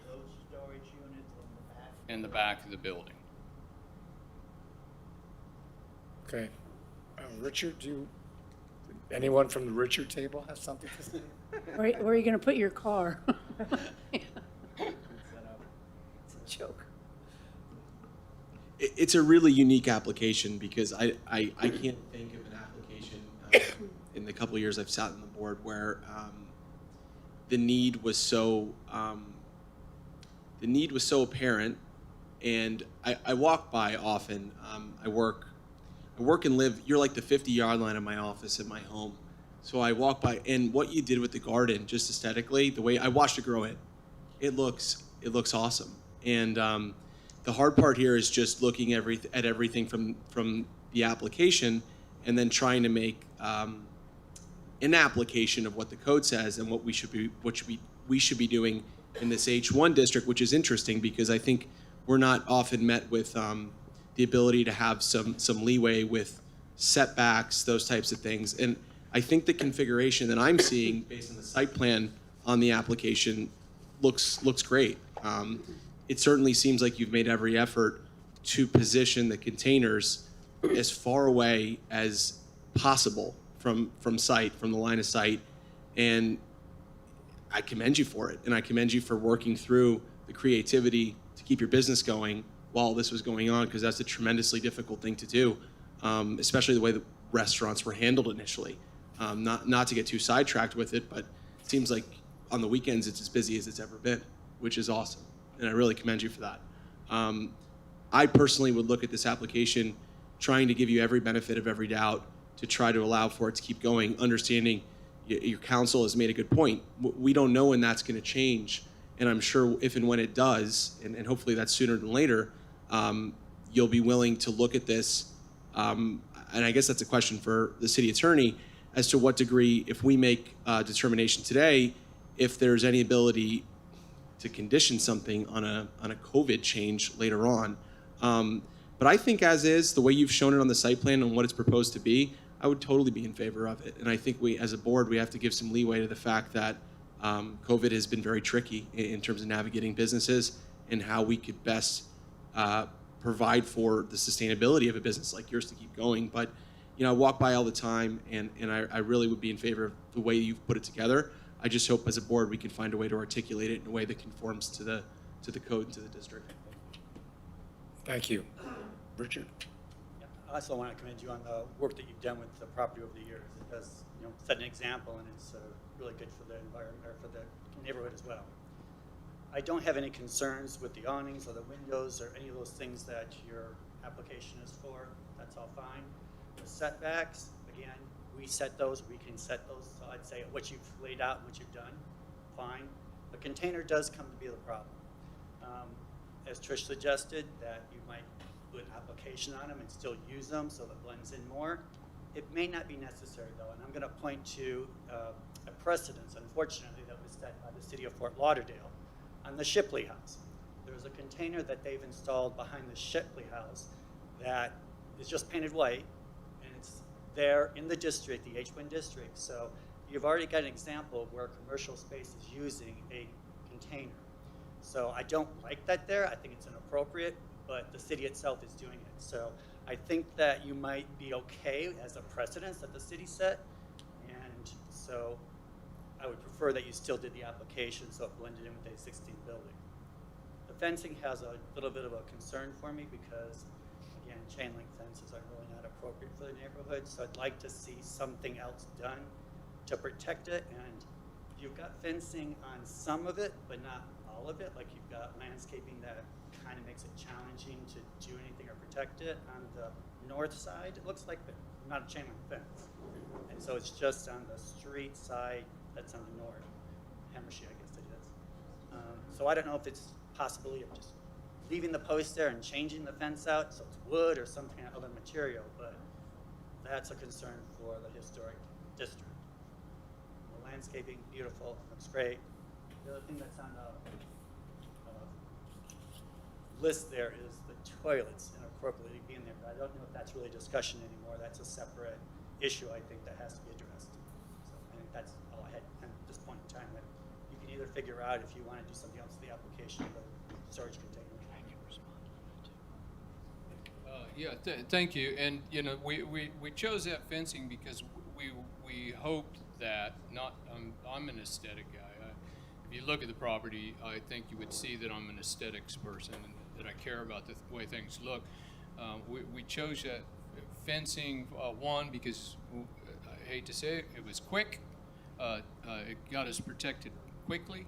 those storage units and the back. In the back of the building. Okay. Richard, anyone from the Richard table have something to say? Where are you going to put your car? It's a joke. It's a really unique application because I can't think of an application in the couple of years I've sat on the board where the need was so apparent, and I walk by often. I work and live. You're like the 50-yard line of my office at my home, so I walk by. And what you did with the garden, just aesthetically, the way I watched it grow, it looks awesome. And the hard part here is just looking at everything from the application, and then trying to make an application of what the code says and what we should be doing in this H1 district, which is interesting because I think we're not often met with the ability to have some leeway with setbacks, those types of things. And I think the configuration that I'm seeing based on the site plan on the application looks great. It certainly seems like you've made every effort to position the containers as far away as possible from sight, from the line of sight. And I commend you for it. And I commend you for working through the creativity to keep your business going while this was going on, because that's a tremendously difficult thing to do, especially the way the restaurants were handled initially. Not to get too sidetracked with it, but it seems like on the weekends it's as busy as it's ever been, which is awesome. And I really commend you for that. I personally would look at this application trying to give you every benefit of every doubt to try to allow for it to keep going, understanding your counsel has made a good point. We don't know when that's going to change, and I'm sure if and when it does, and hopefully that's sooner than later, you'll be willing to look at this. And I guess that's a question for the city attorney as to what degree, if we make a determination today, if there's any ability to condition something on a COVID change later on. But I think as is, the way you've shown it on the site plan and what it's proposed to be, I would totally be in favor of it. And I think we, as a board, we have to give some leeway to the fact that COVID has been very tricky in terms of navigating businesses and how we could best provide for the sustainability of a business like yours to keep going. But I walk by all the time, and I really would be in favor of the way you've put it together. I just hope as a board we can find a way to articulate it in a way that conforms to the code and to the district. Thank you. Richard? I also want to commend you on the work that you've done with the property over the years. It does, set an example, and it's really good for the environment, or for the neighborhood as well. I don't have any concerns with the awnings or the windows or any of those things that your application is for. That's all fine. The setbacks, again, we set those, we can set those. So I'd say what you've laid out and what you've done, fine. The container does come to be the problem. As Trish suggested, that you might put an application on them and still use them so that blends in more. It may not be necessary though, and I'm going to point to a precedence, unfortunately, that was set by the city of Fort Lauderdale on the Shipley House. There's a container that they've installed behind the Shipley House that is just painted white, and it's there in the district, the H-Win district. So you've already got an example of where commercial space is using a container. So I don't like that there. I think it's inappropriate, but the city itself is doing it. So I think that you might be okay as a precedence that the city set. And so I would prefer that you still did the application so it blended in with the 16 building. The fencing has a little bit of a concern for me because, again, chain link fences are really not appropriate for the neighborhood. So I'd like to see something else done to protect it. And you've got fencing on some of it, but not all of it. Like you've got landscaping that kind of makes it challenging to do anything or protect it. On the north side, it looks like not a chain link fence. And so it's just on the street side that's on the north. Hammershey, I guess it is. So I don't know if it's possibility of just leaving the post there and changing the fence out so it's wood or some kind of other material, but that's a concern for the historic district. The landscaping, beautiful, looks great. The other thing that's on the list there is the toilets inappropriately being there, but I don't know if that's really discussion anymore. That's a separate issue, I think, that has to be addressed. So I think that's all I had at this point in time. That you can either figure out if you want to do something else with the application or the storage container. Thank you. And we chose that fencing because we hoped that I'm an aesthetic guy. If you look at the property, I think you would see that I'm an aesthetics person and that I care about the way things look. We chose that fencing, one, because I hate to say it, it was quick. It got us protected quickly.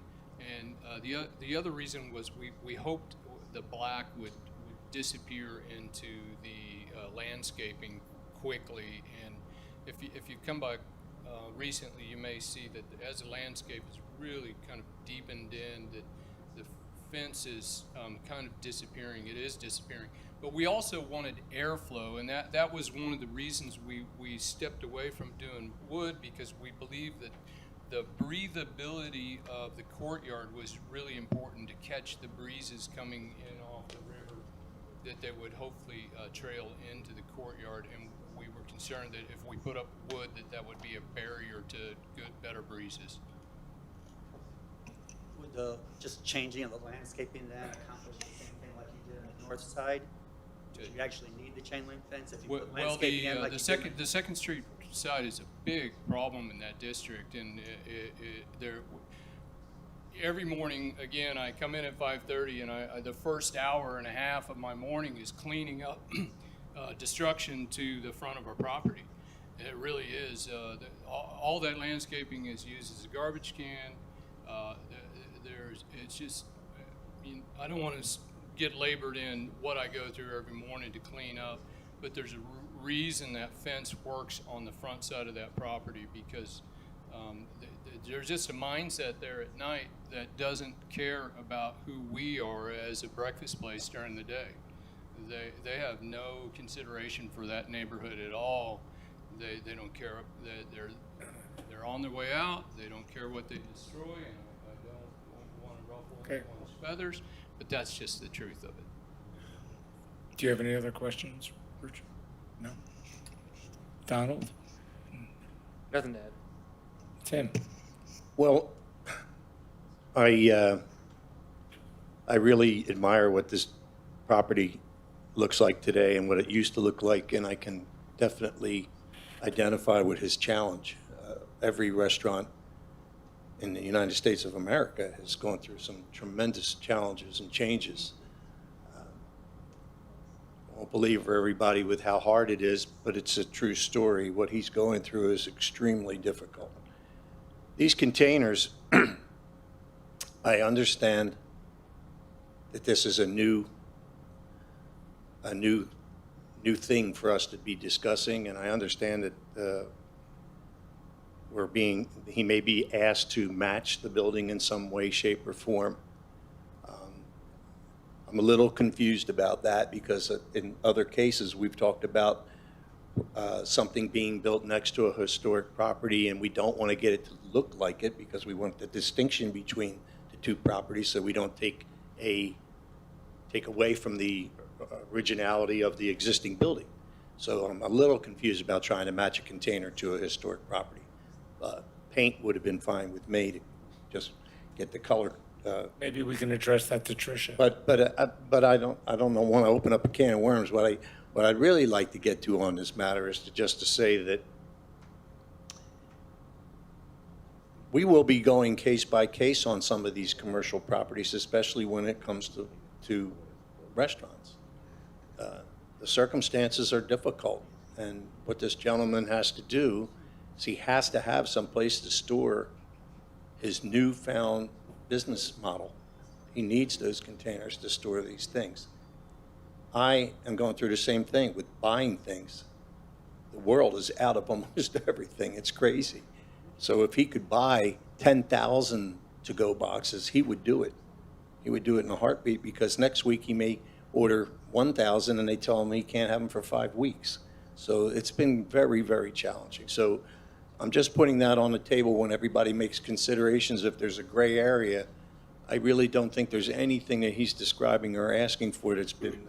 And the other reason was we hoped the black would disappear into the landscaping quickly. And if you come by recently, you may see that as the landscape is really kind of deepened in, that the fence is kind of disappearing. It is disappearing. But we also wanted airflow, and that was one of the reasons we stepped away from doing wood, because we believed that the breathability of the courtyard was really important to catch the breezes coming in off the river that they would hopefully trail into the courtyard, and we were concerned that if we put up wood, that would be a barrier to better breezes. Would the, just changing of the landscaping then accomplish the same thing like you did on the north side? Do you actually need the chain link fence if you put landscaping in like you did? The Second Street side is a big problem in that district, and every morning, again, I come in at 5:30, and the first hour and a half of my morning is cleaning up destruction to the front of our property. It really is. All that landscaping is used as a garbage can. It's just, I don't want to get labored in what I go through every morning to clean up, but there's a reason that fence works on the front side of that property, because there's just a mindset there at night that doesn't care about who we are as a breakfast place during the day. They have no consideration for that neighborhood at all. They don't care. They're on their way out. They don't care what they destroy, and I don't want to ruffle anyone's feathers, but that's just the truth of it. Do you have any other questions, Richard? No? Donald? Nothing to add. Tim? Well, I really admire what this property looks like today and what it used to look like, and I can definitely identify with his challenge. Every restaurant in the United States of America has gone through some tremendous challenges and changes. I won't believe for everybody with how hard it is, but it's a true story. What he's going through is extremely difficult. These containers, I understand that this is a new thing for us to be discussing, and I understand that he may be asked to match the building in some way, shape, or form. I'm a little confused about that because in other cases we've talked about something being built next to a historic property, and we don't want to get it to look like it because we want the distinction between the two properties so we don't take away from the originality of the existing building. So I'm a little confused about trying to match a container to a historic property. Paint would have been fine with me to just get the color. Maybe we can address that to Tricia. But I don't want to open up a can of worms. What I'd really like to get to on this matter is to say that we will be going case by case on some of these commercial properties, especially when it comes to restaurants. The circumstances are difficult, and what this gentleman has to do is he has to have some place to store his newfound business model. He needs those containers to store these things. I am going through the same thing with buying things. The world is out of almost everything. It's crazy. So if he could buy 10,000 to-go boxes, he would do it. He would do it in a heartbeat, because next week he may order 1,000 and they tell him he can't have them for 5 weeks. So it's been very, very challenging. So I'm just putting that on the table when everybody makes considerations. If there's a gray area, I really don't think there's anything that he's describing or asking for that's been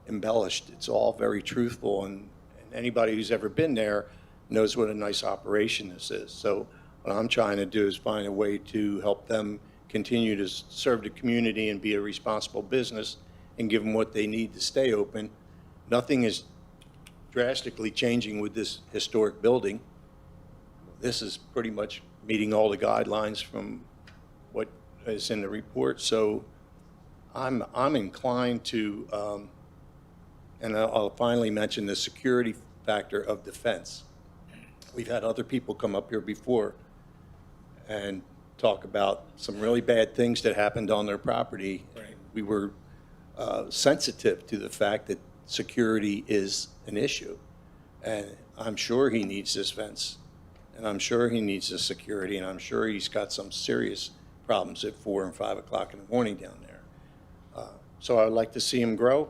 embellished. It's all very truthful, and anybody who's ever been there knows what a nice operation this is. So what I'm trying to do is find a way to help them continue to serve the community and be a responsible business and give them what they need to stay open. Nothing is drastically changing with this historic building. This is pretty much meeting all the guidelines from what is in the report. So I'm inclined to, and I'll finally mention the security factor of the fence. We've had other people come up here before and talk about some really bad things that happened on their property. Right. We were sensitive to the fact that security is an issue. And I'm sure he needs this fence, and I'm sure he needs the security, and I'm sure he's got some serious problems at 4 and 5 o'clock in the morning down there. So I'd like to see him grow,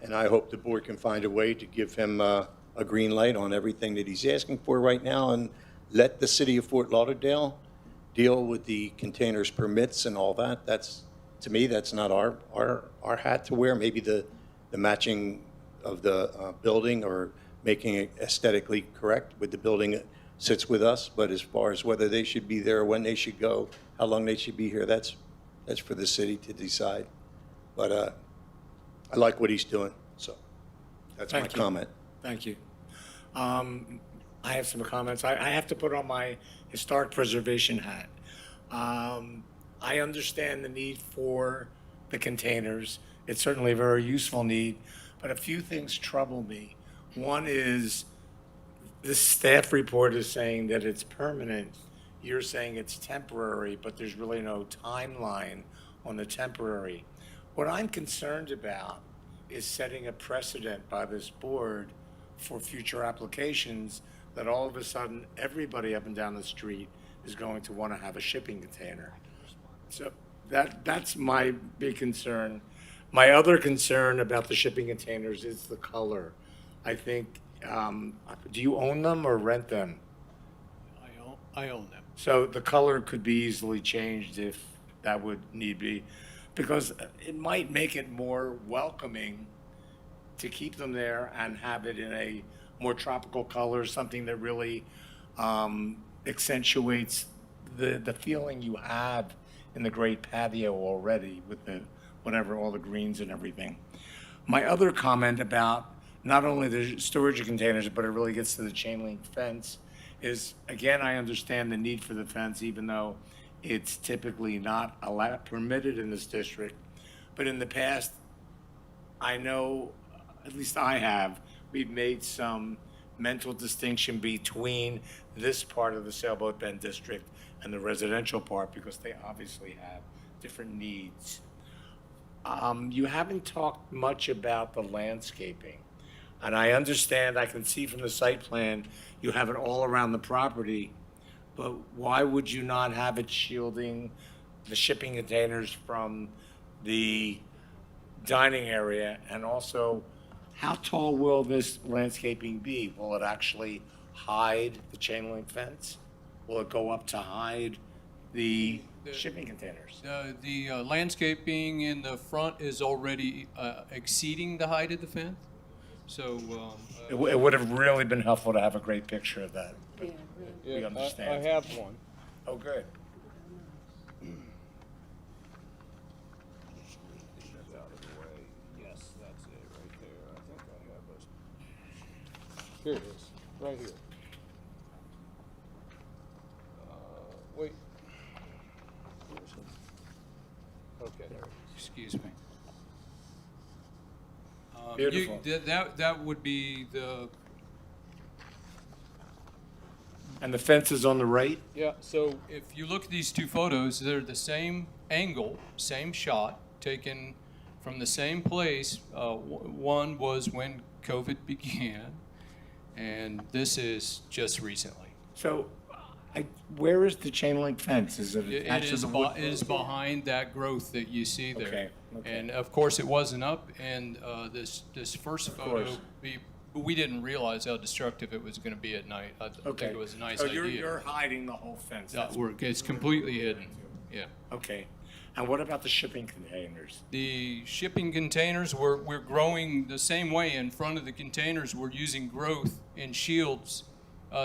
and I hope the board can find a way to give him a green light on everything that he's asking for right now, and let the city of Fort Lauderdale deal with the containers permits and all that. That's to me, that's not our hat to wear. Maybe the matching of the building or making it aesthetically correct with the building sits with us. But as far as whether they should be there, when they should go, how long they should be here, that's for the city to decide. But I like what he's doing, so that's my Thank you. comment. Thank you. I have some comments. I have to put on my historic preservation hat. I understand the need for the containers. It's certainly a very useful need, but a few things trouble me. One is this staff report is saying that it's permanent. You're saying it's temporary, but there's really no timeline on the temporary. What I'm concerned about is setting a precedent by this board for future applications that all of a sudden, everybody up and down the street is going to want to have a shipping container. So that's my big concern. My other concern about the shipping containers is the color. I think, do you own them or rent them? I own them. So the color could be easily changed if that would need be, because it might make it more welcoming to keep them there and have it in a more tropical color, something that really accentuates the feeling you have in the great patio already with the whatever, all the greens and everything. My other comment about not only the storage of containers, but it really gets to the chain link fence is, again, I understand the need for the fence, even though it's typically not allowed, permitted in this district. But in the past, I know, at least I have, we've made some mental distinction between this part of the Sailboat Bend district and the residential part because they obviously have different needs. You haven't talked much about the landscaping. And I understand, I can see from the site plan, you have it all around the property, but why would you not have it shielding the shipping containers from the dining area? And also, how tall will this landscaping be? Will it actually hide the chain link fence? Will it go up to hide the shipping containers? The landscaping in the front is already exceeding the height of the fence. So It would have really been helpful to have a great picture of that. But we understand. I have one. Oh, good. Yes, that's it right there. I think I have a. Here it is, right here. Wait. Where's it? Okay, there it is. excuse me. Beautiful. That would be the, And the fence is on the right? yeah, so if you look at these two photos, they're the same angle, same shot, taken from the same place. One was when COVID began, and this is just recently. So, where is the chain link fence? Is it It attached to is, the wood? it is behind that growth that you see there. Okay, okay. And of course, it wasn't up, and this first photo, course. we didn't realize how destructive it was going to be at night. I Okay. think it was a nice So idea. you're hiding the whole fence? That's- It's completely hidden, yeah. Okay. And what about the shipping containers? The shipping containers, we're growing the same way. In front of the containers, we're using growth in shields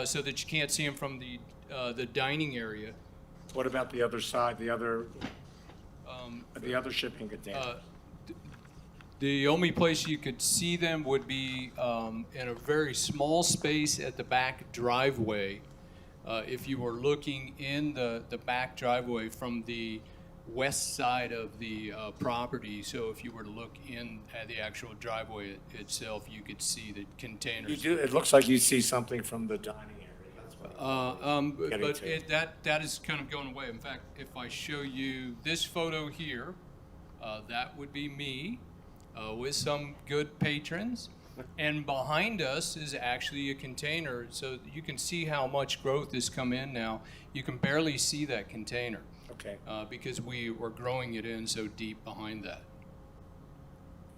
so that you can't see them from the dining area. What about the other side, the other shipping containers? The only place you could see them would be in a very small space at the back driveway. If you were looking in the back driveway from the west side of the property, so if you were to look in at the actual driveway itself, you could see the containers. You do, it looks like you see something from the dining area. That's what getting But to. that is kind of going away. In fact, if I show you this photo here, that would be me with some good patrons. And behind us is actually a container, so you can see how much growth has come in now. You can barely see that container. Okay, Because we were growing it in so deep behind that.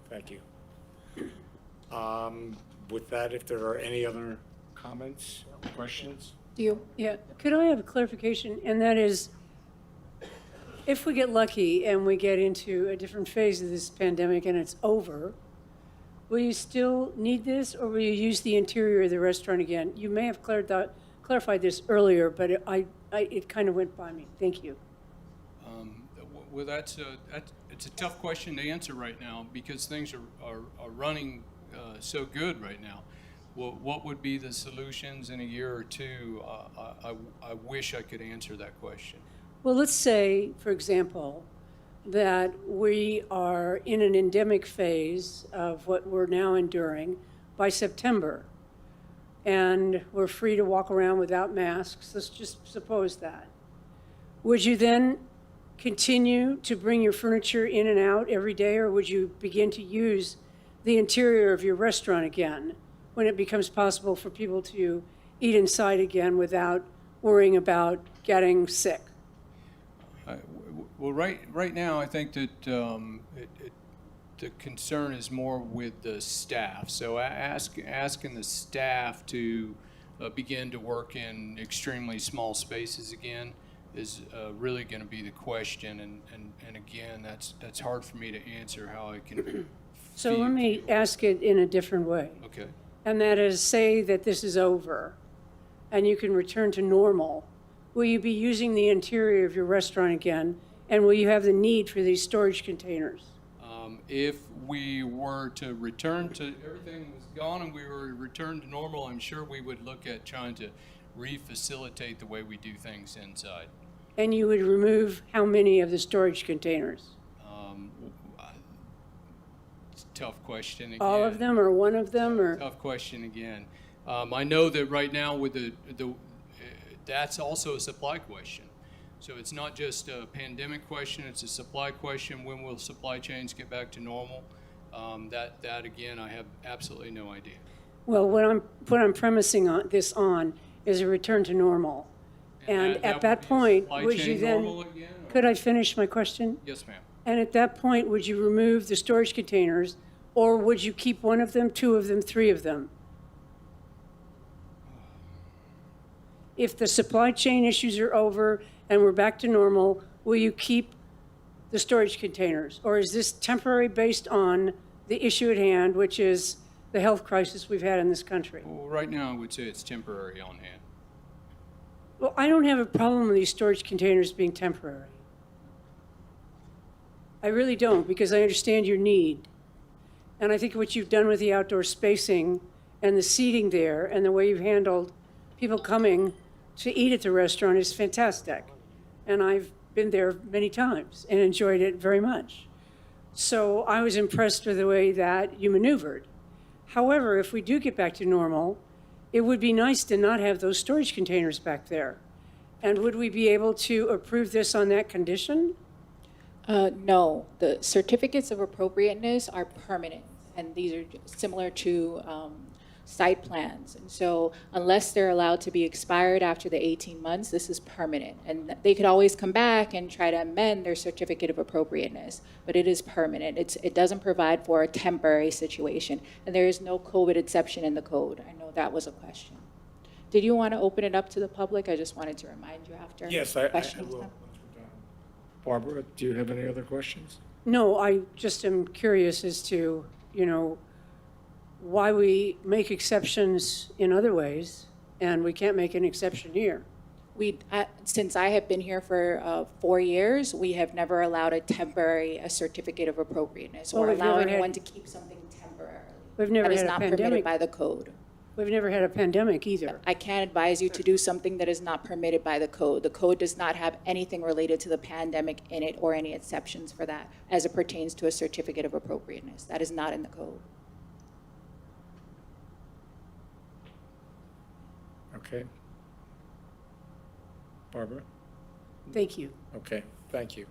thank you. With that, if there are any other comments, questions? Yeah, could I have a clarification? And that is, if we get lucky and we get into a different phase of this pandemic and it's over, will you still need this, or will you use the interior of the restaurant again? You may have clarified this earlier, but it kind of went by me. Thank you. Well, it's a tough question to answer right now because things are running so good right now. Well, what would be the solutions in a year or two? I wish I could answer that question. Well, let's say, for example, that we are in an endemic phase of what we're now enduring by September, and we're free to walk around without masks. Let's just suppose that. Would you then continue to bring your furniture in and out every day, or would you begin to use the interior of your restaurant again when it becomes possible for people to eat inside again without worrying about getting sick? Well, right now, I think that the concern is more with the staff. So asking the staff to begin to work in extremely small spaces again is really going to be the question. And again, that's hard for me to answer how I can. So let me ask it in a different way. Okay. And that is, say that this is over and you can return to normal. Will you be using the interior of your restaurant again? And will you have the need for these storage containers? If we were to return to, everything was gone and we were returned to normal, I'm sure we would look at trying to re-facilitate the way we do things inside. And you would remove how many of the storage containers? It's a tough question again. All of them, or one of them, or? Tough question again. I know that right now with that's also a supply question. So it's not just a pandemic question, it's a supply question. When will supply chains get back to normal? That again, I have absolutely no idea. Well, what I'm premising this on is a return to normal. And at that point, would you then, could I finish my question? Yes, ma'am. And at that point, would you remove the storage containers, or would you keep one of them, two of them, three of them? If the supply chain issues are over and we're back to normal, will you keep the storage containers? Or is this temporary based on the issue at hand, which is the health crisis we've had in this country? Well, right now, I would say it's temporary on hand. Well, I don't have a problem with these storage containers being temporary. I really don't, because I understand your need. And I think what you've done with the outdoor spacing and the seating there and the way you've handled people coming to eat at the restaurant is fantastic. And I've been there many times and enjoyed it very much. So I was impressed with the way that you maneuvered. However, if we do get back to normal, it would be nice to not have those storage containers back there. And would we be able to approve this on that condition? No, the certificates of appropriateness are permanent, and these are similar to site plans. And so unless they're allowed to be expired after the 18 months, this is permanent. And they could always come back and try to amend their certificate of appropriateness, but it is permanent. It doesn't provide for a temporary situation, and there is no COVID exception in the code. I know that was a question. Did you want to open it up to the public? I just wanted to remind you after. Yes, I questions. will. Barbara, do you have any other questions? No, I just am curious as to, why we make exceptions in other ways and we can't make an exception here. Since I have been here for 4 years, we have never allowed a certificate of appropriateness or allow anyone to keep something temporarily. We've never that had is a not pandemic. permitted by the code. We've never had a pandemic either. I can't advise you to do something that is not permitted by the code. The code does not have anything related to the pandemic in it or any exceptions for that as it pertains to a certificate of appropriateness. That is not in the code. Okay. Barbara? Thank you. Okay, thank you.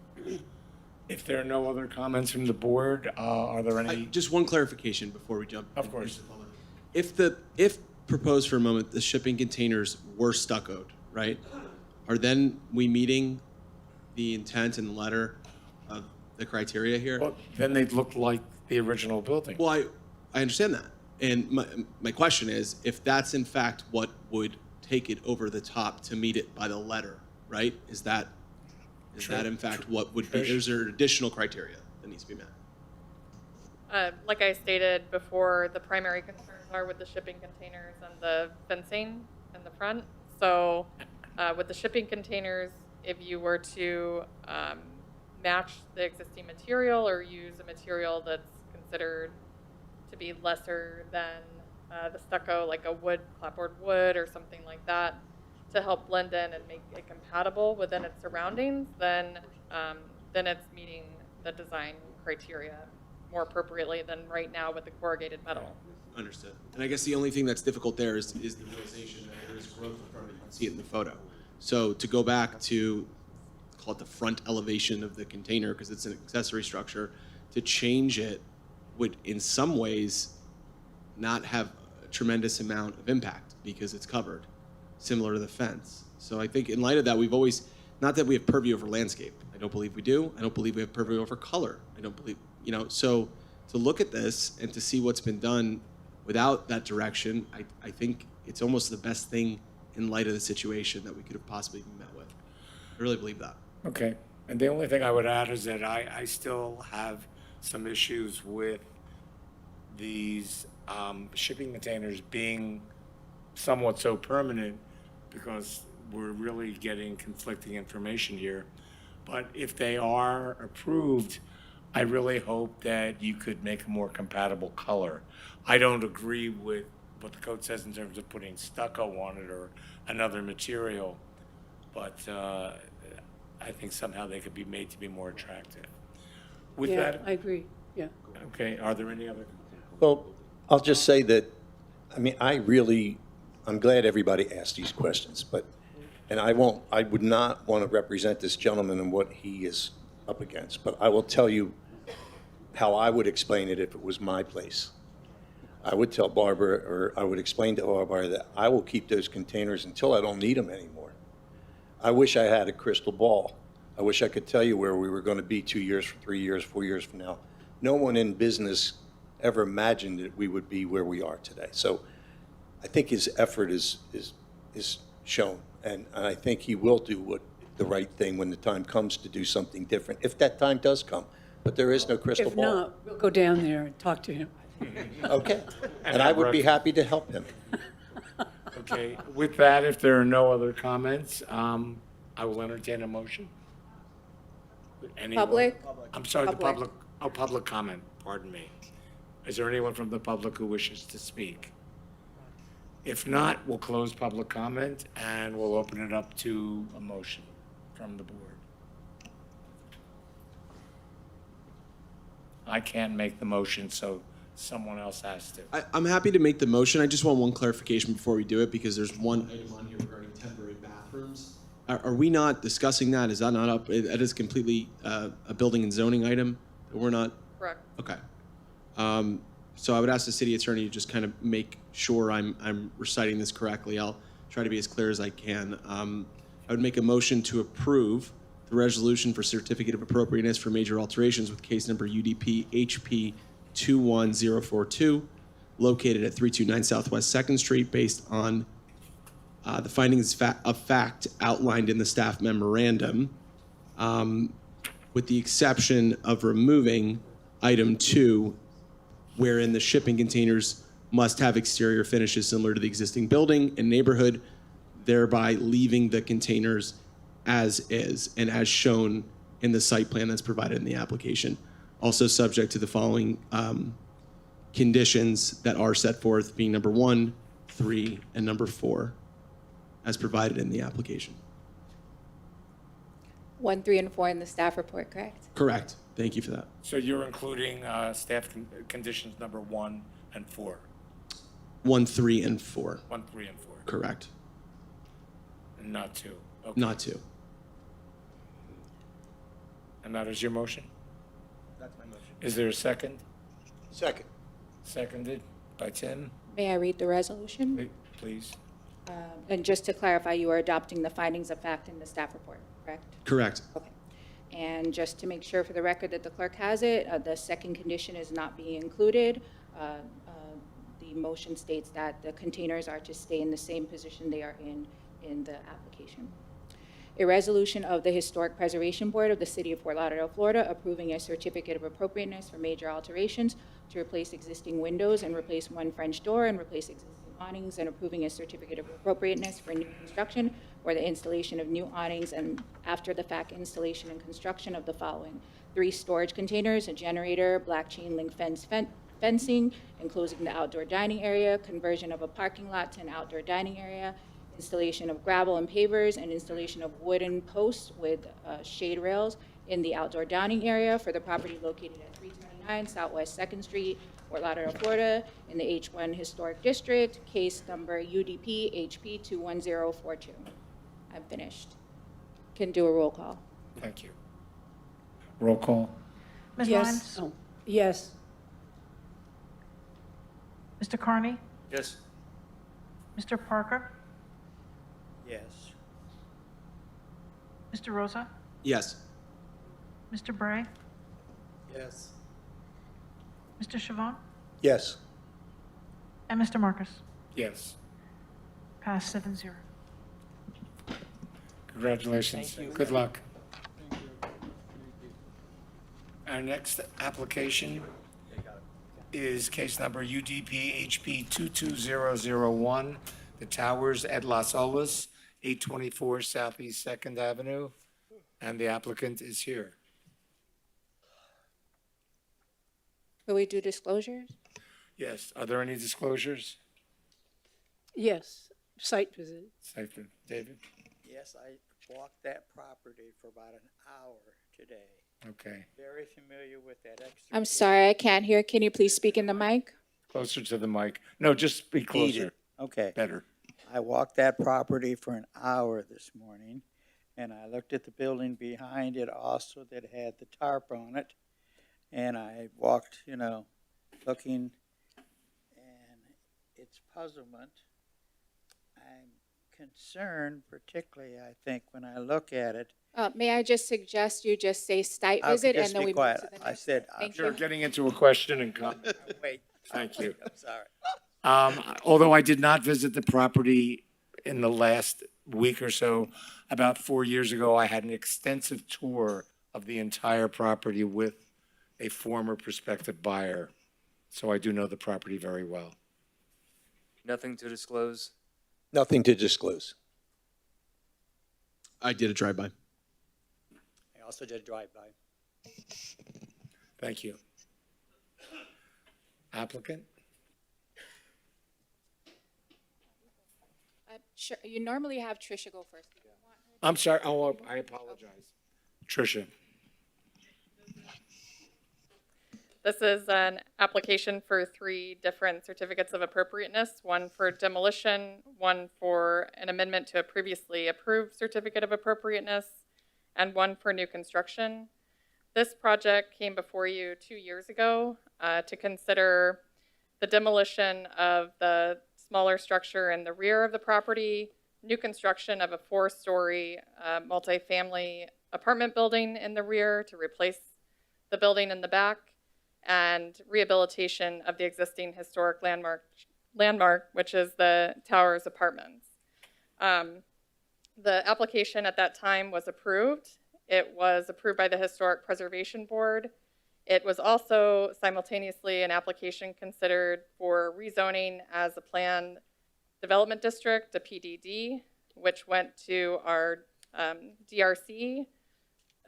If there are no other comments from the board, are there any? Just one clarification before we jump. Of course. If proposed for a moment, the shipping containers were stuccoed, right? Are then we meeting the intent and letter of the criteria here? Well, then they'd look like the original building. Well, I understand that. And my question is, if that's in fact what would take it over the top to meet it by the letter, right? Is that Is that in fact what would be, is there additional criteria that needs to be met? Like I stated before, the primary concerns are with the shipping containers and the fencing in the front. So with the shipping containers, if you were to match the existing material or use a material that's considered to be lesser than the stucco, like a wood, clapboard wood or something like that, to help blend in and make it compatible within its surroundings, then it's meeting the design criteria more appropriately than right now with the corrugated metal. Understood. And I guess the only thing that's difficult there is the realization that there is growth in front of it. You can see it in the photo. So to go back to, call it the front elevation of the container, because it's an accessory structure, to change it would in some ways not have a tremendous amount of impact because it's covered, similar to the fence. So I think in light of that, we've always, not that we have purview over landscape. I don't believe we do. I don't believe we have purview over color. I don't believe, so to look at this and to see what's been done without that direction, I think it's almost the best thing in light of the situation that we could have possibly been met with. I really believe that. Okay, and the only thing I would add is that I still have some issues with these shipping containers being somewhat so permanent because we're really getting conflicting information here. But if they are approved, I really hope that you could make a more compatible color. I don't agree with what the code says in terms of putting stucco on it or another material, but I think somehow they could be made to be more attractive. With Yeah, that, I agree, yeah. okay, are there any other? Well, I'll just say that, I'm glad everybody asked these questions, and I would not want to represent this gentleman and what he is up against, but I will tell you how I would explain it if it was my place. I would tell Barbara, or I would explain to Barbara that I will keep those containers until I don't need them anymore. I wish I had a crystal ball. I wish I could tell you where we were going to be 2 years, 3 years, 4 years from now. No one in business ever imagined that we would be where we are today. So I think his effort is shown, and I think he will do the right thing when the time comes to do something different, if that time does come. But there is no crystal If ball. not, we'll go down there and talk to him. Okay, and I would be happy to help him. Okay, with that, if there are no other comments, I will entertain a motion. Anyone? Public? I'm sorry, the Public. public comment, pardon me. Is there anyone from the public who wishes to speak? If not, we'll close public comment and we'll open it up to a motion from the board. I can't make the motion, so someone else has to. I'm happy to make the motion. I just want one clarification before we do it because there's one item on here regarding temporary bathrooms. Are we not discussing that? Is that not up? That is completely a building and zoning item that we're not? Correct. Okay. So I would ask the city attorney to just kind of make sure I'm reciting this correctly. I'll try to be as clear as I can. I would make a motion to approve the resolution for certificate of appropriateness for major alterations with case number UDP HP 21042, located at 329 Southwest 2nd Street, based on the findings of fact outlined in the staff memorandum, with the exception of removing item 2, wherein the shipping containers must have exterior finishes similar to the existing building and neighborhood, thereby leaving the containers as is and as shown in the site plan that's provided in the application. Also subject to the following conditions that are set forth, being number 1, 3, and number 4, as provided in the application. 1, 3, and 4 in the staff report, correct? Correct. Thank you for that. So you're including staff conditions number 1 and 4? 1, 3, and 4. 1, 3, and 4? Correct. And not 2? Okay. Not 2. And that is your motion? That's my motion. Is there a second? Second. Seconded by Tim? May I read the resolution? Please. And just to clarify, you are adopting the findings of fact in the staff report, correct? Correct. Okay. And just to make sure for the record that the clerk has it, the second condition is not being included. The motion states that the containers are to stay in the same position they are in the application. A resolution of the Historic Preservation Board of the City of Fort Lauderdale, Florida, approving a certificate of appropriateness for major alterations to replace existing windows and replace one French door and replace existing awnings, and approving a certificate of appropriateness for new construction or the installation of new awnings and after-the-fact installation and construction of the following: 3 storage containers, a generator, black chain link fencing, enclosing the outdoor dining area, conversion of a parking lot to an outdoor dining area, installation of gravel and pavers, and installation of wooden posts with shade rails in the outdoor dining area for the property located at 329 Southwest 2nd Street, Fort Lauderdale, Florida, in the H1 Historic District, case number UDP HP 21042. I'm finished. Can do a roll call. Thank you. Roll call. Ms. Yes. Lyons? Oh, yes. Mr. Carney? Yes. Mr. Parker? Yes. Mr. Rosa? Yes. Mr. Bray? Yes. Mr. Chavon? Yes. And Mr. Marcus? Yes. Pass 7-0. Congratulations. Good luck. Our next application is case number UDP HP 22001, The Towers at Las Olas, 824 Southeast 2nd Avenue, and the applicant is here. Will we do disclosures? Yes, are there any disclosures? Yes. Site visit. Cipher, David? Yes, I walked that property for about an hour today. Okay, Very familiar with that extra. I'm sorry, I can't hear. Can you please speak in the mic? closer to the mic. No, just be closer, Okay. better. I walked that property for an hour this morning, and I looked at the building behind it also that had the tarp on it. And I walked, looking, and it's puzzlement. I'm concerned, particularly, I think, when I look at it. May I just suggest you just say site I'll visit and just then be we move quiet. to the I next? said, Thank You're you. getting into a question and comment. wait. Thank you. I'm sorry. Although I did not visit the property in the last week or so, about 4 years ago, I had an extensive tour of the entire property with a former prospective buyer. So I do know the property very well. Nothing to disclose. Nothing to disclose. I did a drive-by. I also did a drive-by. Thank you. Applicant? Sure, you normally have Tricia go first. Do you want her? I'm sorry. Oh, I apologize. Tricia. This is an application for 3 different certificates of appropriateness, one for demolition, one for an amendment to a previously approved certificate of appropriateness, and one for new construction. This project came before you 2 years ago to consider the demolition of the smaller structure in the rear of the property, new construction of a 4-story multifamily apartment building in the rear to replace the building in the back, and rehabilitation of the existing historic landmark, which is the Towers Apartments. The application at that time was approved. It was approved by the Historic Preservation Board. It was also simultaneously an application considered for rezoning as a planned development district, a PDD, which went to our DRC,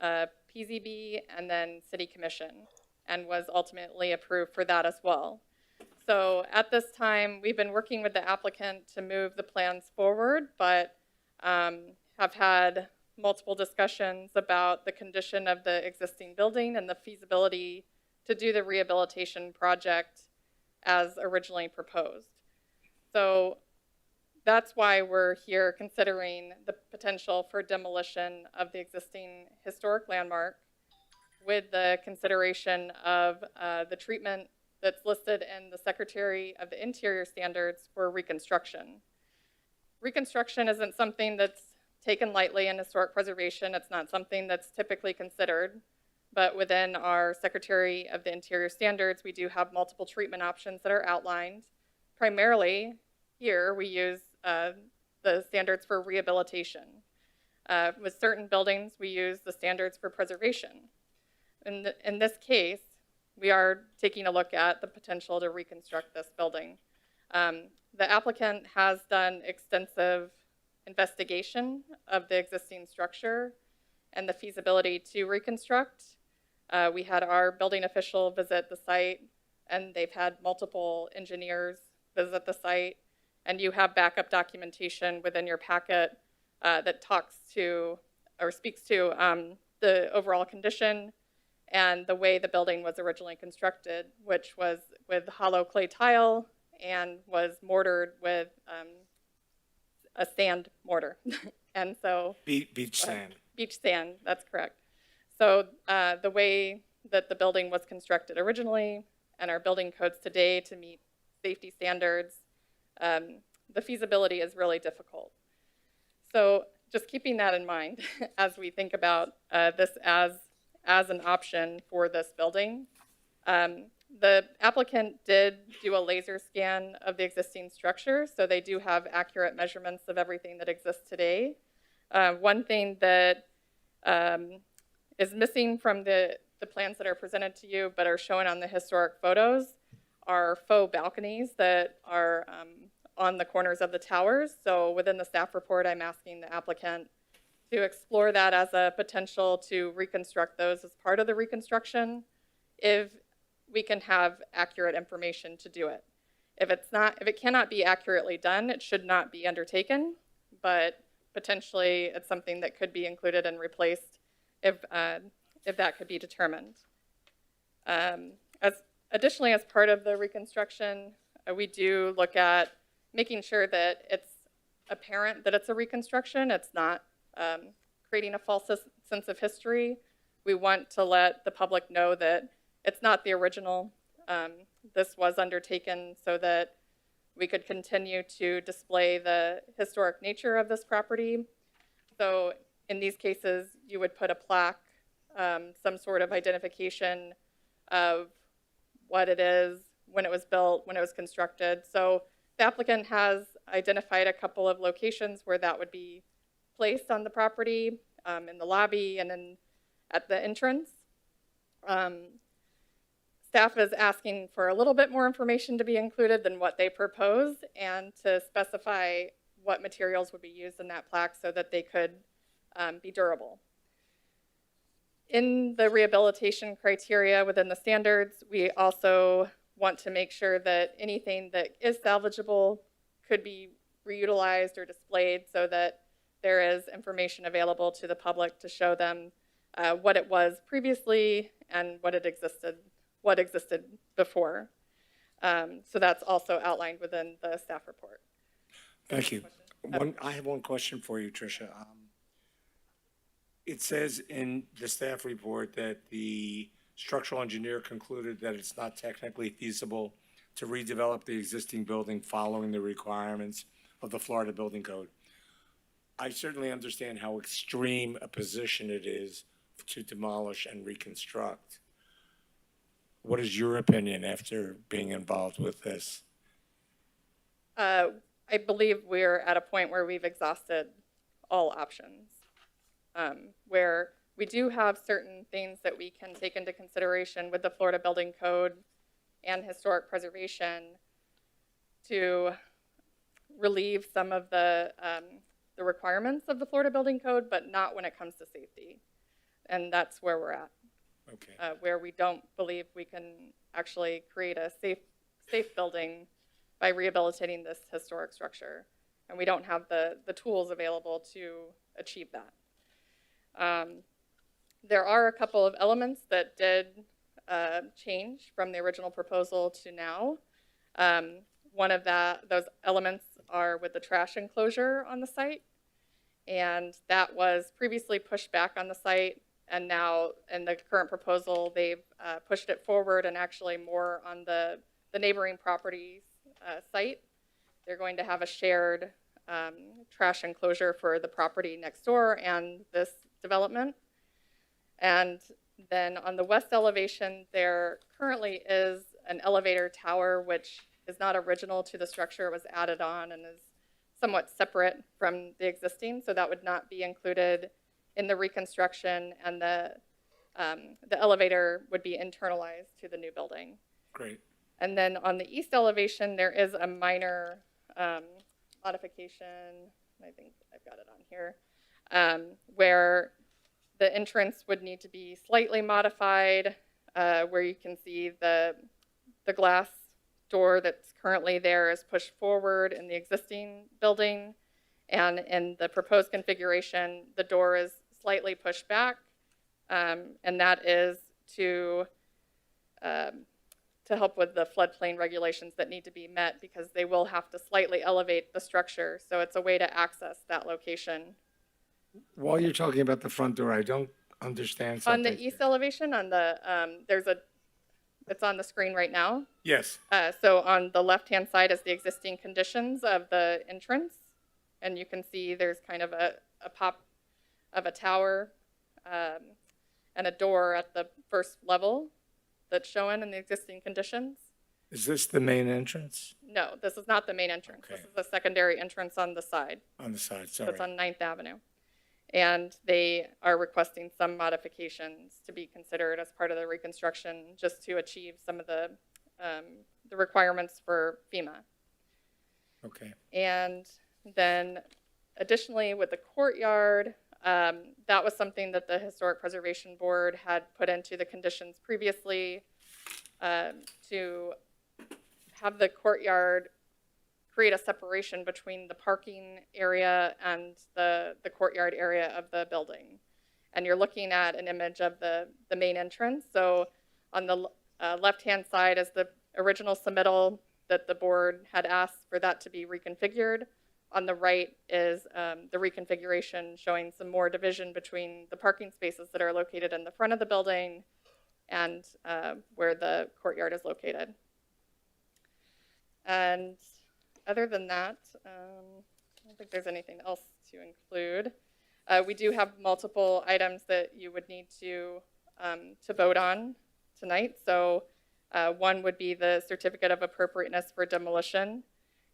PZB, and then City Commission, and was ultimately approved for that as well. So at this time, we've been working with the applicant to move the plans forward, but have had multiple discussions about the condition of the existing building and the feasibility to do the rehabilitation project as originally proposed. So that's why we're here considering the potential for demolition of the existing historic landmark with the consideration of the treatment that's listed in the Secretary of the Interior standards for reconstruction. Reconstruction isn't something that's taken lightly in historic preservation. It's not something that's typically considered, but within our Secretary of the Interior standards, we do have multiple treatment options that are outlined. Primarily, here we use the standards for rehabilitation. With certain buildings, we use the standards for preservation. In this case, we are taking a look at the potential to reconstruct this building. The applicant has done extensive investigation of the existing structure and the feasibility to reconstruct. We had our building official visit the site, and they've had multiple engineers visit the site, and you have backup documentation within your packet that talks to or speaks to the overall condition and the way the building was originally constructed, which was with hollow clay tile and was mortared with a sand mortar. And so Beach sand. beach sand, that's correct. So the way that the building was constructed originally and our building codes today to meet safety standards, the feasibility is really difficult. So just keeping that in mind as we think about this as an option for this building. The applicant did do a laser scan of the existing structure, so they do have accurate measurements of everything that exists today. One thing that is missing from the plans that are presented to you but are shown on the historic photos are faux balconies that are on the corners of the towers. So within the staff report, I'm asking the applicant to explore that as a potential to reconstruct those as part of the reconstruction if we can have accurate information to do it. If it cannot be accurately done, it should not be undertaken, but potentially it's something that could be included and replaced if that could be determined. Additionally, as part of the reconstruction, we do look at making sure that it's apparent that it's a reconstruction. It's not creating a false sense of history. We want to let the public know that it's not the original. This was undertaken so that we could continue to display the historic nature of this property. So in these cases, you would put a plaque, some sort of identification of what it is, when it was built, when it was constructed. So the applicant has identified a couple of locations where that would be placed on the property, in the lobby and then at the entrance. Staff is asking for a little bit more information to be included than what they proposed and to specify what materials would be used in that plaque so that they could be durable. In the rehabilitation criteria within the standards, we also want to make sure that anything that is salvageable could be reutilized or displayed so that there is information available to the public to show them what it was previously and what existed before. So that's also outlined within the staff report. Thank you. I have one question for you, Tricia. It says in the staff report that the structural engineer concluded that it's not technically feasible to redevelop the existing building following the requirements of the Florida Building Code. I certainly understand how extreme a position it is to demolish and reconstruct. What is your opinion after being involved with this? I believe we're at a point where we've exhausted all options, where we do have certain things that we can take into consideration with the Florida Building Code and historic preservation to relieve some of the requirements of the Florida Building Code, but not when it comes to safety. And that's where we're at. Okay. Where we don't believe we can actually create a safe building by rehabilitating this historic structure. And we don't have the tools available to achieve that. There are a couple of elements that did change from the original proposal to now. One of those elements are with the trash enclosure on the site. And that was previously pushed back on the site. And now in the current proposal, they've pushed it forward and actually more on the neighboring property's site. They're going to have a shared trash enclosure for the property next door and this development. And then on the west elevation, there currently is an elevator tower, which is not original to the structure. It was added on and is somewhat separate from the existing, so that would not be included in the reconstruction, and the elevator would be internalized to the new building. Great. And then on the east elevation, there is a minor modification, I think I've got it on here, where the entrance would need to be slightly modified, where you can see the glass door that's currently there is pushed forward in the existing building, and in the proposed configuration, the door is slightly pushed back, and that is to help with the floodplain regulations that need to be met, because they will have to slightly elevate the structure. So it's a way to access that location. While you're talking about the front door, I don't understand On something. the east elevation, on the it's on the screen right now. Yes. So on the left-hand side is the existing conditions of the entrance, and you can see there's kind of a pop of a tower and a door at the first level that's shown in the existing conditions. Is this the main entrance? No, this is not the main entrance. Okay. This is a secondary entrance on the side. On the side, So sorry. it's on 9th Avenue. And they are requesting some modifications to be considered as part of the reconstruction, just to achieve some of the requirements for FEMA. Okay. And then additionally with the courtyard, that was something that the Historic Preservation Board had put into the conditions previously, to have the courtyard create a separation between the parking area and the courtyard area of the building. And you're looking at an image of the main entrance. So on the left-hand side is the original submittal that the board had asked for that to be reconfigured. On the right is the reconfiguration showing some more division between the parking spaces that are located in the front of the building and where the courtyard is located. And other than that, I don't think there's anything else to include. We do have multiple items that you would need to vote on tonight. So one would be the certificate of appropriateness for demolition.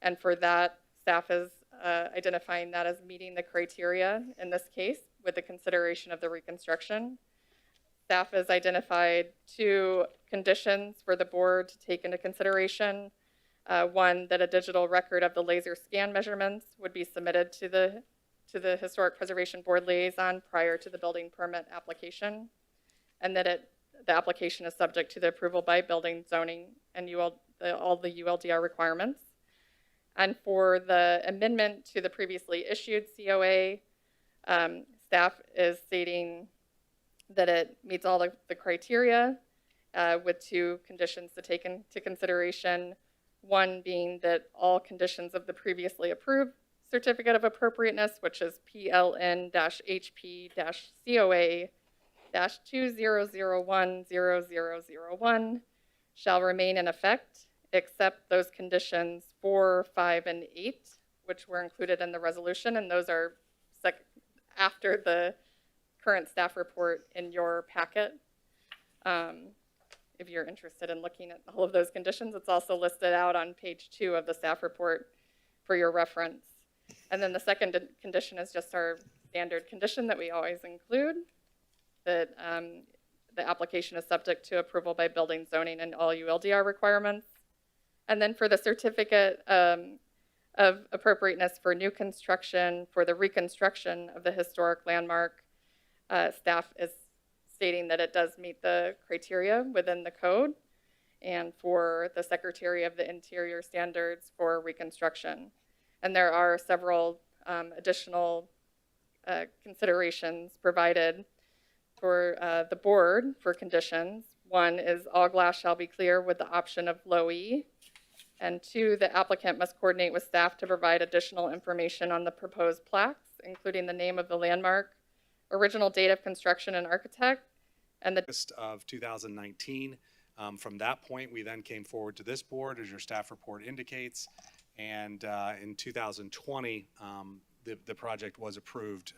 And for that, staff is identifying that as meeting the criteria in this case with the consideration of the reconstruction. Staff has identified 2 conditions for the board to take into consideration. One, that a digital record of the laser scan measurements would be submitted to the Historic Preservation Board liaison prior to the building permit application, and that the application is subject to the approval by building, zoning, and all the ULDR requirements. And for the amendment to the previously issued COA, staff is stating that it meets all the criteria with 2 conditions to take into consideration. One being that all conditions of the previously approved certificate of appropriateness, which is PLN-HP-COA-20010001, shall remain in effect, except those conditions 4, 5, and 8, which were included in the resolution, and those are after the current staff report in your packet. If you're interested in looking at all of those conditions, it's also listed out on page 2 of the staff report for your reference. And then the second condition is just our standard condition that we always include, that the application is subject to approval by building, zoning, and all ULDR requirements. And then for the certificate of appropriateness for new construction for the reconstruction of the historic landmark, staff is stating that it does meet the criteria within the code, and for the Secretary of the Interior standards for reconstruction. And there are several additional considerations provided for the board for conditions. One is all glass shall be clear with the option of low E. And 2, the applicant must coordinate with staff to provide additional information on the proposed plaques, including the name of the landmark, original date of construction and architect, and the August of 2019. From that point, we then came forward to this board, as your staff report indicates, and in 2020, the project was approved,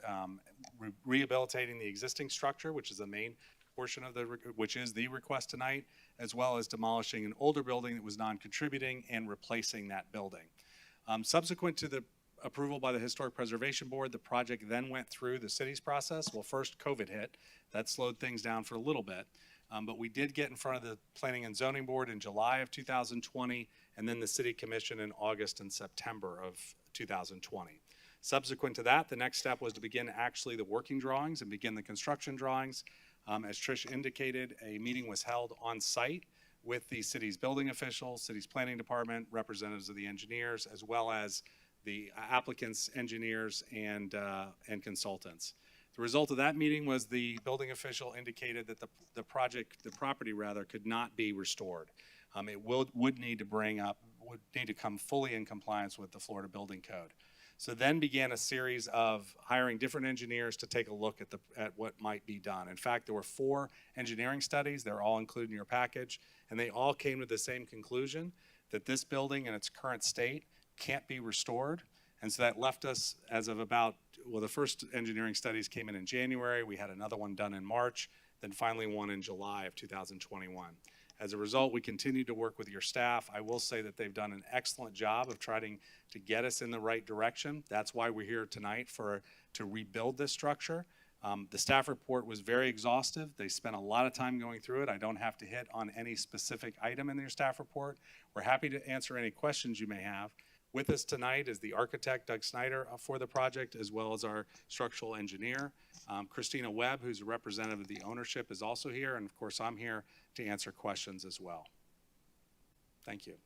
rehabilitating the existing structure, which is the main portion of which is the request tonight, as well as demolishing an older building that was non-contributing and replacing that building. Subsequent to the approval by the Historic Preservation Board. The project then went through the city's process. Well, first COVID hit. That slowed things down for a little bit. But we did get in front of the Planning and Zoning Board in July of 2020, and then the City Commission in August and September of 2020. Subsequent to that, the next step was to begin actually the working drawings and begin the construction drawings. As Trish indicated, a meeting was held on site with the city's building officials, city's planning department, representatives of the engineers, as well as the applicants, engineers, and consultants. The result of that meeting was the building official indicated that the property could not be restored. It would need to come fully in compliance with the Florida Building Code. So then began a series of hiring different engineers to take a look at what might be done. In fact, there were 4 engineering studies. They're all included in your package, and they all came to the same conclusion, that this building in its current state can't be restored. And so that left us as of the first engineering studies came in January. We had another one done in March, then finally one in July of 2021. As a result, we continue to work with your staff. I will say that they've done an excellent job of trying to get us in the right direction. That's why we're here tonight, to rebuild this structure. The staff report was very exhaustive. They spent a lot of time going through it. I don't have to hit on any specific item in your staff report. We're happy to answer any questions you may have. With us tonight is the architect, Doug Snyder, for the project, as well as our structural engineer. Christina Webb, who's a representative of the ownership, is also here. And of course, I'm here to answer questions as well. Thank you.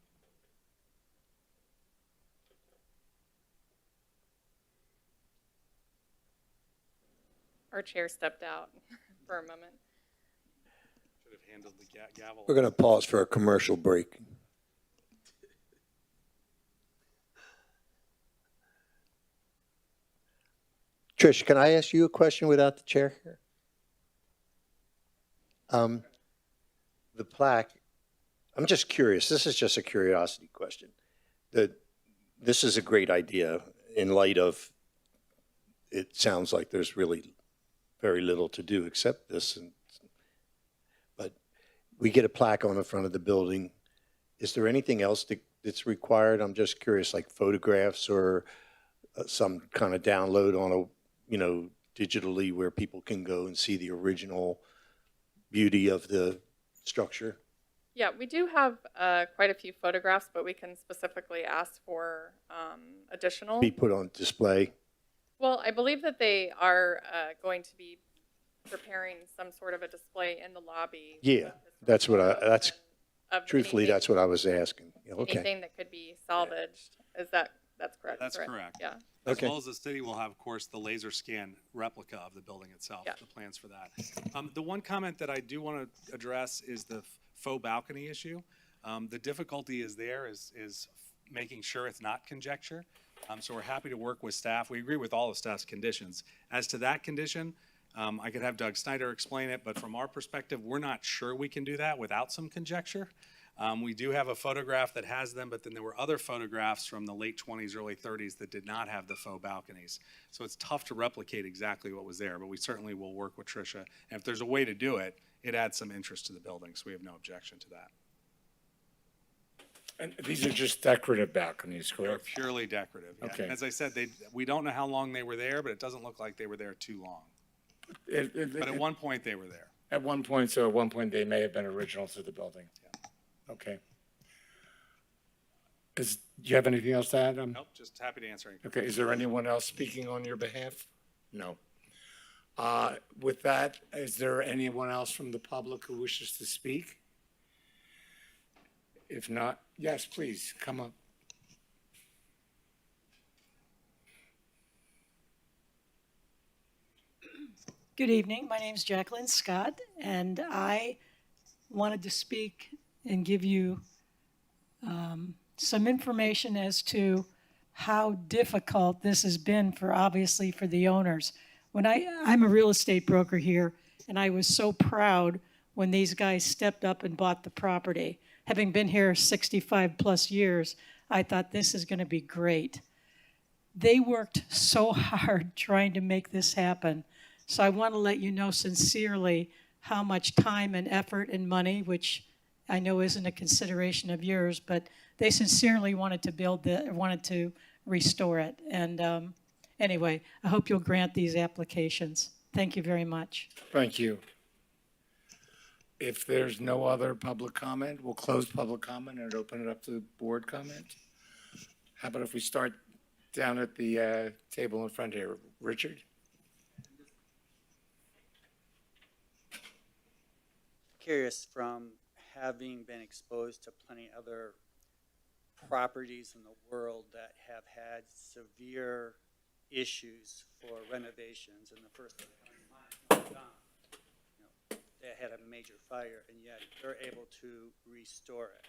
Our chair stepped out for a moment. Should have handled the gavel. We're going to pause for a commercial break. Trish, can I ask you a question without the chair here? The plaque, I'm just curious. This is just a curiosity question. This is a great idea in light of, it sounds like there's really very little to do except this. But we get a plaque on the front of the building. Is there anything else that's required? I'm just curious, like photographs or some kind of download on a, digitally where people can go and see the original beauty of the structure? Yeah, we do have quite a few photographs, but we can specifically ask for additional. Be put on display? Well, I believe that they are going to be preparing some sort of a display in the lobby. Yeah, that's truthfully, that's what I was asking. Okay. Anything that could be salvaged. That's correct? That's correct. Yeah. As well as the city will have, of course, the laser scan replica of the building itself, the plans for that. The one comment that I do want to address is the faux balcony issue. The difficulty is making sure it's not conjecture. So we're happy to work with staff. We agree with all of staff's conditions. As to that condition, I could have Doug Snyder explain it, but from our perspective, we're not sure we can do that without some conjecture. We do have a photograph that has them, but then there were other photographs from the late 20s, early 30s that did not have the faux balconies. So it's tough to replicate exactly what was there, but we certainly will work with Tricia. And if there's a way to do it, it adds some interest to the building, so we have no objection to that. And these are just decorative balconies, They're correct? purely decorative. Yeah. Okay. As I said, we don't know how long they were there, but it doesn't look like they were there too long. But at one point, they were there. At one point, they may have been original to the building. Yeah. Okay. Do you have anything else to add? Nope, just happy to answer any questions. Okay, is there anyone else speaking on your behalf? No. With that, is there anyone else from the public who wishes to speak? If not, yes, please, come up. Good evening. My name is Jacqueline Scott, and I wanted to speak and give you some information as to how difficult this has been obviously for the owners. I'm a real estate broker here, and I was so proud when these guys stepped up and bought the property. Having been here 65 plus years, I thought this is going to be great. They worked so hard trying to make this happen. So I want to let you know sincerely how much time and effort and money, which I know isn't a consideration of yours, but they sincerely wanted to restore it. And anyway, I hope you'll grant these applications. Thank you very much. Thank you. If there's no other public comment, we'll close public comment and open it up to board comment. How about if we start down at the table in front here? Richard? Curious, from having been exposed to plenty other properties in the world that have had severe issues for renovations, and the first one comes to mind, they had a major fire, and yet they're able to restore it.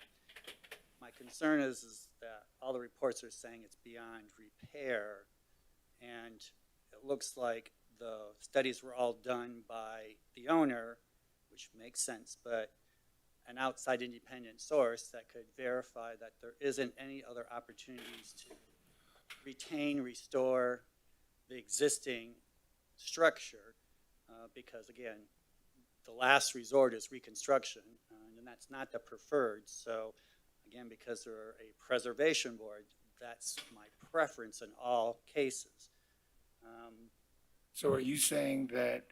My concern is that all the reports are saying it's beyond repair, and it looks like the studies were all done by the owner, which makes sense, but an outside independent source that could verify that there isn't any other opportunities to retain, restore the existing structure, because again, the last resort is reconstruction, and that's not the preferred. So again, because they're a preservation board, that's my preference in all cases. So are you saying that?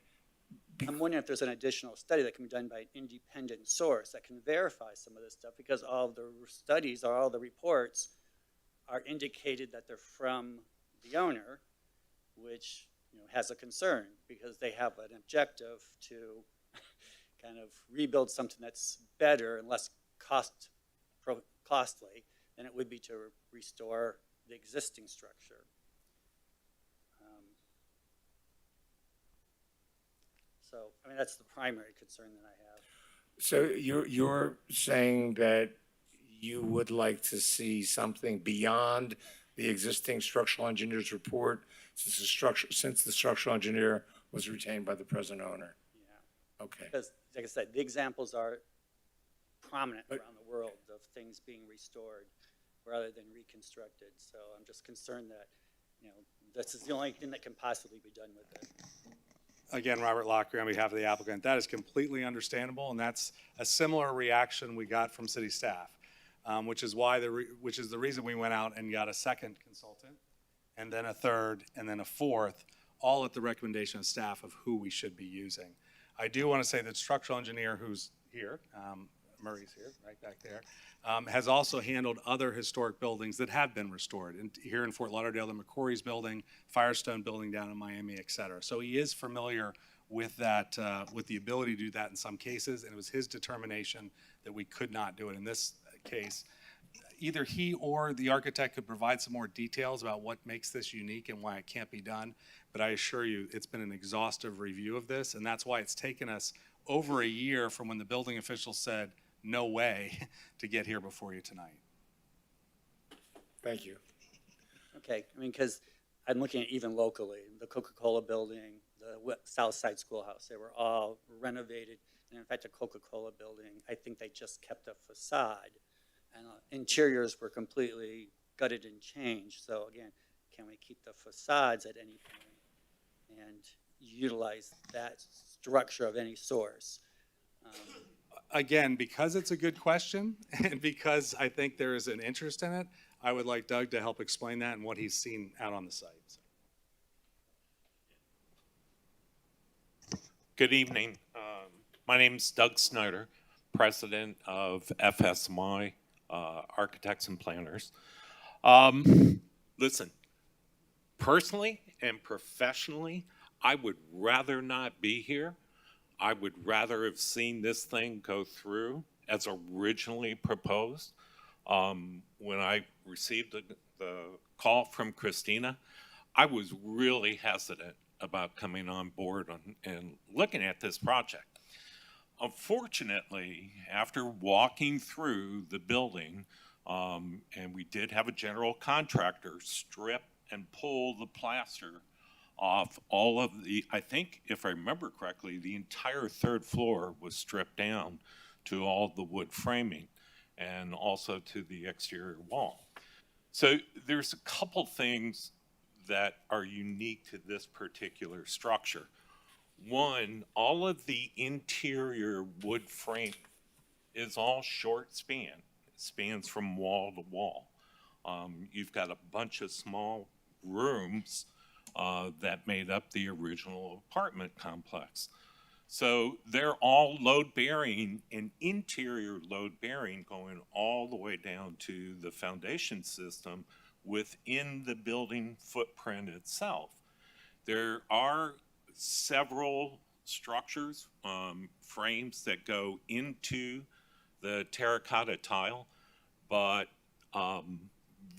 I'm wondering if there's an additional study that can be done by an independent source that can verify some of this stuff, because all the studies or all the reports are indicated that they're from the owner, which has a concern because they have an objective to kind of rebuild something that's better and less costly than it would be to restore the existing structure. So, I mean, that's the primary concern that I have. So you're saying that you would like to see something beyond the existing structural engineer's report, since the structural engineer was retained by the present owner? Yeah. Okay. Because, like I said, the examples are prominent around the world of things being restored rather than reconstructed. So I'm just concerned that, this is the only thing that can possibly be done with it. Again, Robert Lockry on behalf of the applicant. That is completely understandable, and that's a similar reaction we got from city staff, which is the reason we went out and got a second consultant, and then a third, and then a fourth, all at the recommendation of staff of who we should be using. I do want to say that structural engineer who's here, Murray's here, right back there, has also handled other historic buildings that have been restored. And here in Fort Lauderdale, the McCory's building, Firestone building down in Miami, et cetera. So he is familiar with that, with the ability to do that in some cases, and it was his determination that we could not do it in this case. Either he or the architect could provide some more details about what makes this unique and why it can't be done, but I assure you it's been an exhaustive review of this, and that's why it's taken us over a year from when the building official said, no way, to get here before you tonight. Thank you. Okay, I mean, because I'm looking at even locally, the Coca-Cola building, the South Side Schoolhouse, they were all renovated. And in fact, the Coca-Cola building, I think they just kept the facade. And interiors were completely gutted and changed. So again, can we keep the facades at any point and utilize that structure of any source? Again, because it's a good question, and because I think there is an interest in it, I would like Doug to help explain that and what he's seen out on the site. Good evening. My name's Doug Snyder, president of Fsmi, Architects and Planners. Listen, personally and professionally, I would rather not be here. I would rather have seen this thing go through as originally proposed. When I received the call from Christina, I was really hesitant about coming on board and looking at this project. Unfortunately, after walking through the building, and we did have a general contractor strip and pull the plaster off all of the, I think, if I remember correctly, the entire third floor was stripped down to all the wood framing and also to the exterior wall. So there's a couple things that are unique to this particular structure. One, all of the interior wood frame is all short span. It spans from wall to wall. You've got a bunch of small rooms that made up the original apartment complex. So they're all load bearing and interior load bearing going all the way down to the foundation system within the building footprint itself. There are several structures, frames that go into the terracotta tile, but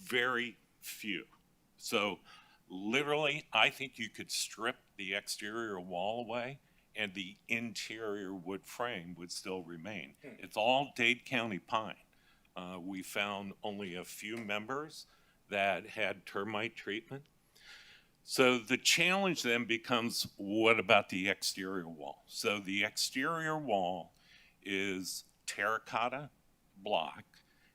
very few. So literally, I think you could strip the exterior wall away and the interior wood frame would still remain. It's all Dade County pine. We found only a few members that had termite treatment. So the challenge then becomes, what about the exterior wall? So the exterior wall is terracotta block,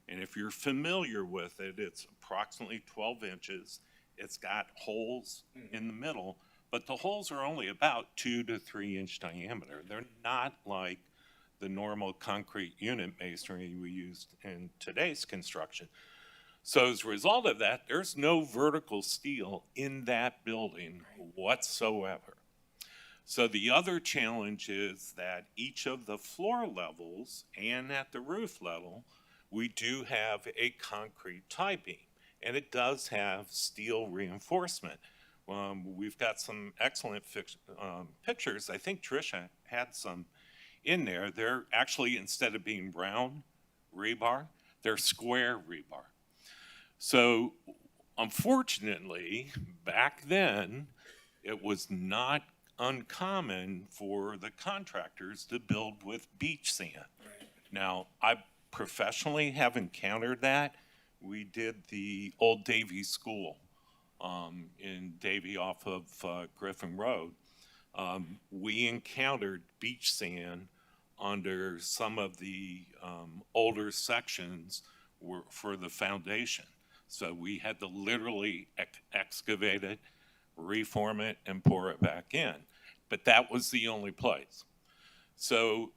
and if you're familiar with it, it's approximately 12 inches. It's got holes in the middle, but the holes are only about 2 to 3 inch diameter. They're not like the normal concrete unit masonry we used in today's construction. So as a result of that, there's no vertical steel in that building whatsoever. So the other challenge is that each of the floor levels and at the roof level, we do have a concrete tie beam, and it does have steel reinforcement. We've got some excellent pictures. I think Tricia had some in there. They're actually, instead of being round rebar, they're square rebar. So unfortunately, back then, it was not uncommon for the contractors to build with beach sand. Now, I professionally have encountered that. We did the old Davie School in Davie off of Griffin Road. We encountered beach sand under some of the older sections for the foundation. So we had to literally excavate it, reform it, and pour it back in. But that was the only place. So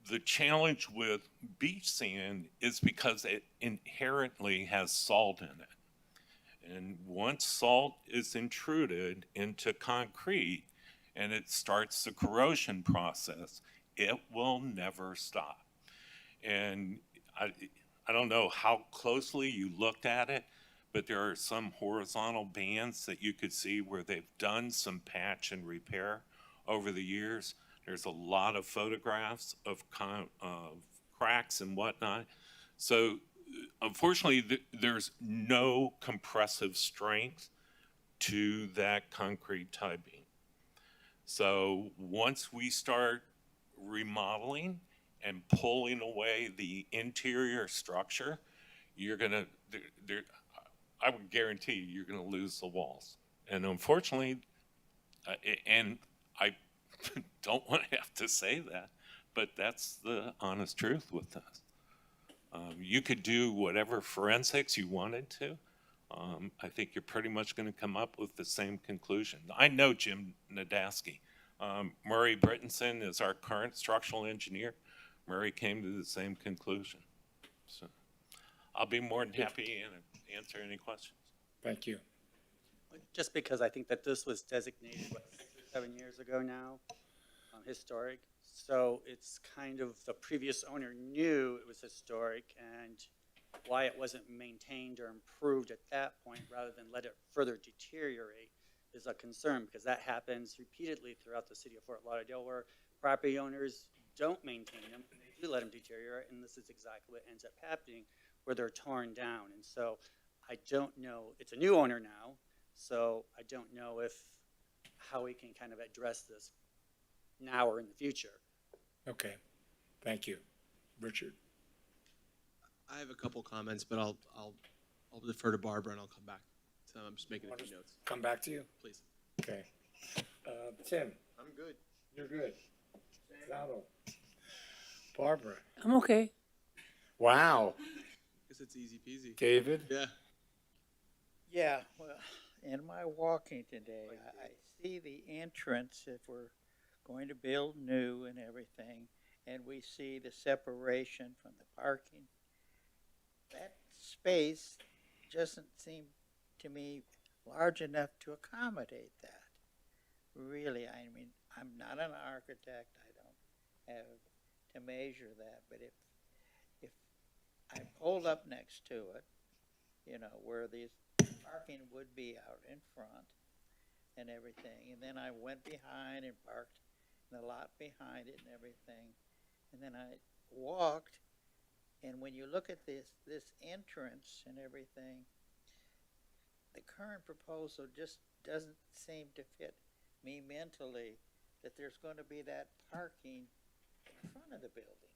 the challenge with beach sand is because it inherently has salt in it. And once salt is intruded into concrete and it starts the corrosion process, it will never stop. And I don't know how closely you looked at it, but there are some horizontal bands that you could see where they've done some patch and repair over the years. There's a lot of photographs of cracks and whatnot. So unfortunately, there's no compressive strength to that concrete tie beam. So once we start remodeling and pulling away the interior structure, you're gonna, I would guarantee you're gonna lose the walls. And unfortunately, and I don't want to have to say that, but that's the honest truth with this. You could do whatever forensics you wanted to. I think you're pretty much going to come up with the same conclusion. I know Jim Nadasky. Murray Brittenson is our current structural engineer. Murray came to the same conclusion. So I'll be more than happy to answer any questions. Thank you. Just because I think that this was designated, what, 6 or 7 years ago now, historic. So it's kind of, the previous owner knew it was historic, and why it wasn't maintained or improved at that point rather than let it further deteriorate is a concern, because that happens repeatedly throughout the city of Fort Lauderdale, where property owners don't maintain them, and they do let them deteriorate, and this is exactly what ends up happening, where they're torn down. And so I don't know, it's a new owner now, so I don't know how we can kind of address this now or in the future. Okay, thank you. Richard? I have a couple comments, but I'll defer to Barbara and I'll come back. So I'm just making a few notes. Come back to you? Please. Okay. Tim? I'm good. You're good. Donald? Barbara? I'm okay. Wow. Guess it's easy peasy. David? Yeah. Yeah, well, in my walking today, I see the entrance, if we're going to build new and everything, and we see the separation from the parking. That space doesn't seem to me large enough to accommodate that. Really, I mean, I'm not an architect, I don't have to measure that, but if I pulled up next to it, you know, where these parking would be out in front and everything, and then I went behind and parked in the lot behind it and everything, and then I walked, and when you look at this entrance and everything, the current proposal just doesn't seem to fit me mentally, that there's going to be that parking in front of the building.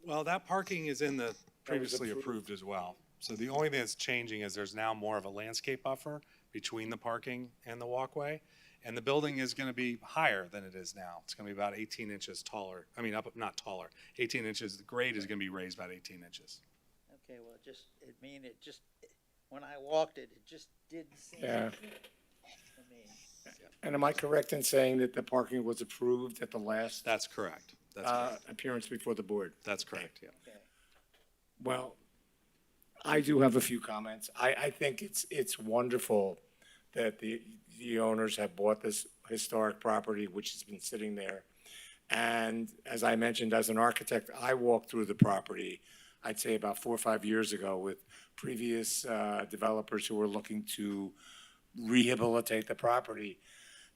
Well, that parking is in the previously approved as well. So the only thing that's changing is there's now more of a landscape buffer between the parking and the walkway. And the building is going to be higher than it is now. It's going to be about 18 inches taller. I mean, not taller, 18 inches. The grade is going to be raised about 18 inches. Okay, well, when I walked it, it just didn't seem Yeah. to fit to me. And am I correct in saying that the parking was approved at the last That's correct. That's correct. appearance before the board? That's correct, yeah. Okay. Well, I do have a few comments. I think it's wonderful that the owners have bought this historic property, which has been sitting there. And as I mentioned, as an architect, I walked through the property, I'd say about 4 or 5 years ago, with previous developers who were looking to rehabilitate the property.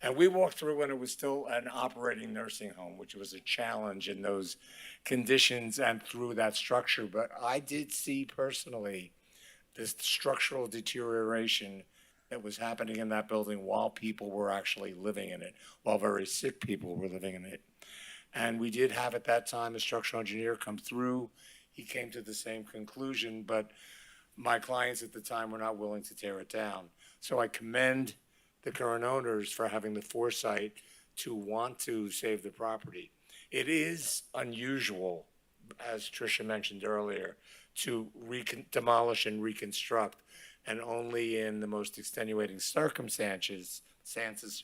And we walked through when it was still an operating nursing home, which was a challenge in those conditions and through that structure. But I did see personally this structural deterioration that was happening in that building while people were actually living in it, while very sick people were living in it. And we did have at that time a structural engineer come through. He came to the same conclusion, but my clients at the time were not willing to tear it down. So I commend the current owners for having the foresight to want to save the property. It is unusual, as Tricia mentioned earlier, to demolish and reconstruct, and only in the most extenuating circumstances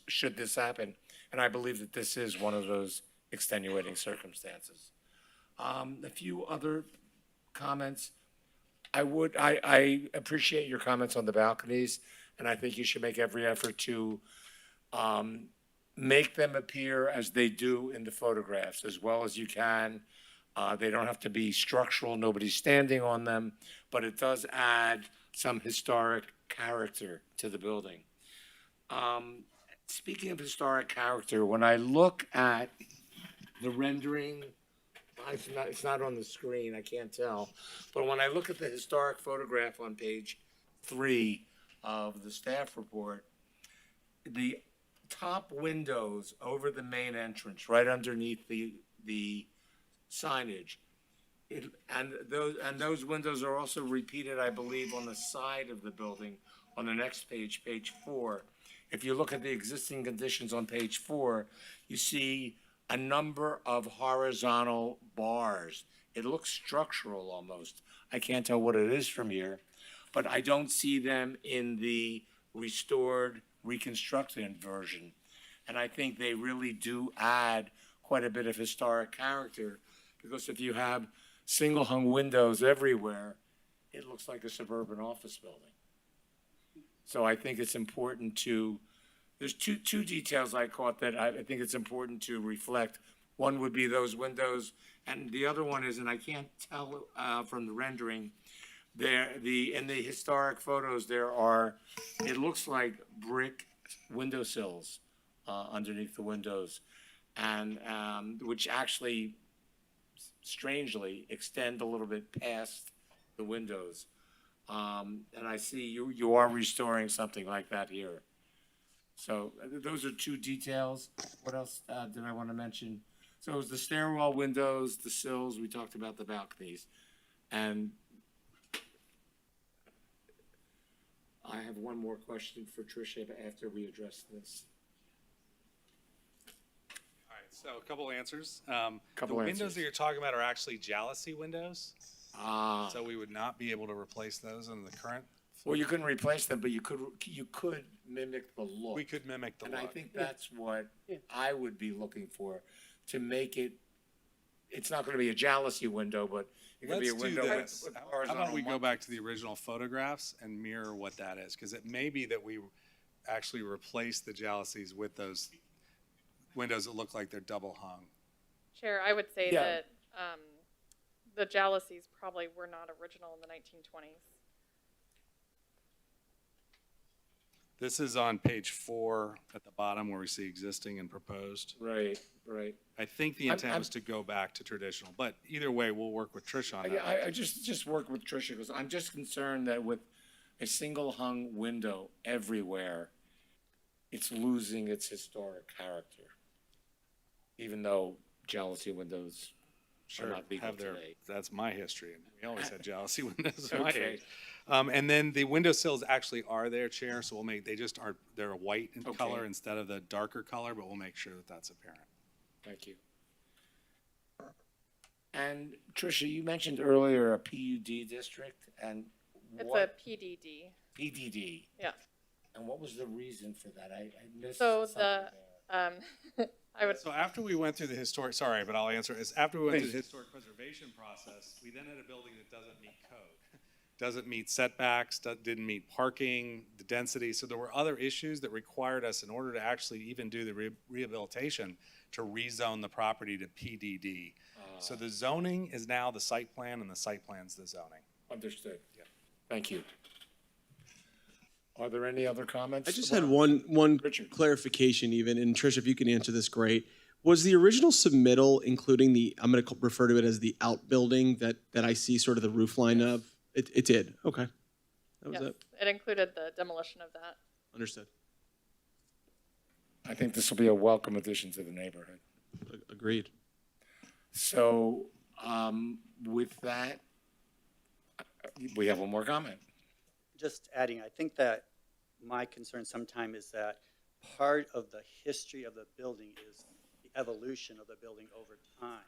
should this happen. And I believe that this is one of those extenuating circumstances. A few other comments. I appreciate your comments on the balconies, and I think you should make every effort to make them appear as they do in the photographs as well as you can. They don't have to be structural, nobody's standing on them, but it does add some historic character to the building. Speaking of historic character, when I look at the rendering, it's not on the screen, I can't tell, but when I look at the historic photograph on page 3 of the staff report, the top windows over the main entrance, right underneath the signage, and those windows are also repeated, I believe, on the side of the building on the next page, page 4. If you look at the existing conditions on page 4, you see a number of horizontal bars. It looks structural almost. I can't tell what it is from here, but I don't see them in the restored, reconstructed version. And I think they really do add quite a bit of historic character, because if you have single hung windows everywhere, it looks like a suburban office building. So I think it's important to, there's two details I caught that I think it's important to reflect. One would be those windows, and the other one is, and I can't tell from the rendering, in the historic photos, there are, it looks like brick windowsills underneath the windows, and which actually strangely extend a little bit past the windows. And I see you are restoring something like that here. So those are two details. What else did I want to mention? So it was the stairwell windows, the sills, we talked about the balconies. And I have one more question for Tricia after we address this. All right, so a couple answers. Couple the windows answers. that you're talking about are actually jalousie windows. Ah. So we would not be able to replace those in the current. Well, you couldn't replace them, but you could mimic the look. We could mimic the And look. I think that's what I would be looking for, to make it it's not gonna be a jalousie window, but it could be a Let's do window this. with How about horizontal we go markings. back to the original photographs and mirror what that is? Because it may be that we actually replace the jalousies with those windows that look like they're double hung. Chair, I would say Yeah. that the jalousies probably were not original in the 1920s. This is on page 4 at the bottom where we see existing and proposed. Right, right. I think the intent was to go back to traditional, but either way, we'll work with Trish on that. I just work with Tricia, because I'm just concerned that with a single hung window everywhere, it's losing its historic character. Even though jalousie windows are Sure, not legal have their, today. that's my history, and we always had jalousie windows in my Okay. age. And then the windowsills actually are there, Chair, so we'll make, they're white in Okay. color instead of the darker color, but we'll make sure that that's apparent. Thank you. And Tricia, you mentioned earlier a PUD district, and It's a what? PDD. PDD. Yeah. And what was the reason for that? I missed So something the, there. I would, So after we went through the historic, sorry, but I'll answer, is after we went through Please. the historic preservation process, we then had a building that doesn't meet code. Doesn't meet setbacks, didn't meet parking, the density, so there were other issues that required us, in order to actually even do the rehabilitation, to rezone the property to PDD. So the zoning is now the site plan, and the site plan's the zoning. Understood. Thank you. Are there any other comments? I just had one Richard. clarification even, and Trish, if you can answer this, great. Was the original submittal including the, I'm going to refer to it as the outbuilding that I see sort of the roof line of? It did, okay. That was yes, it, it included the demolition of that. understood. I think this will be a welcome addition to the neighborhood. Agreed. So, with that, we have one more comment. Just adding, I think that my concern sometime is that part of the history of the building is the evolution of the building over time.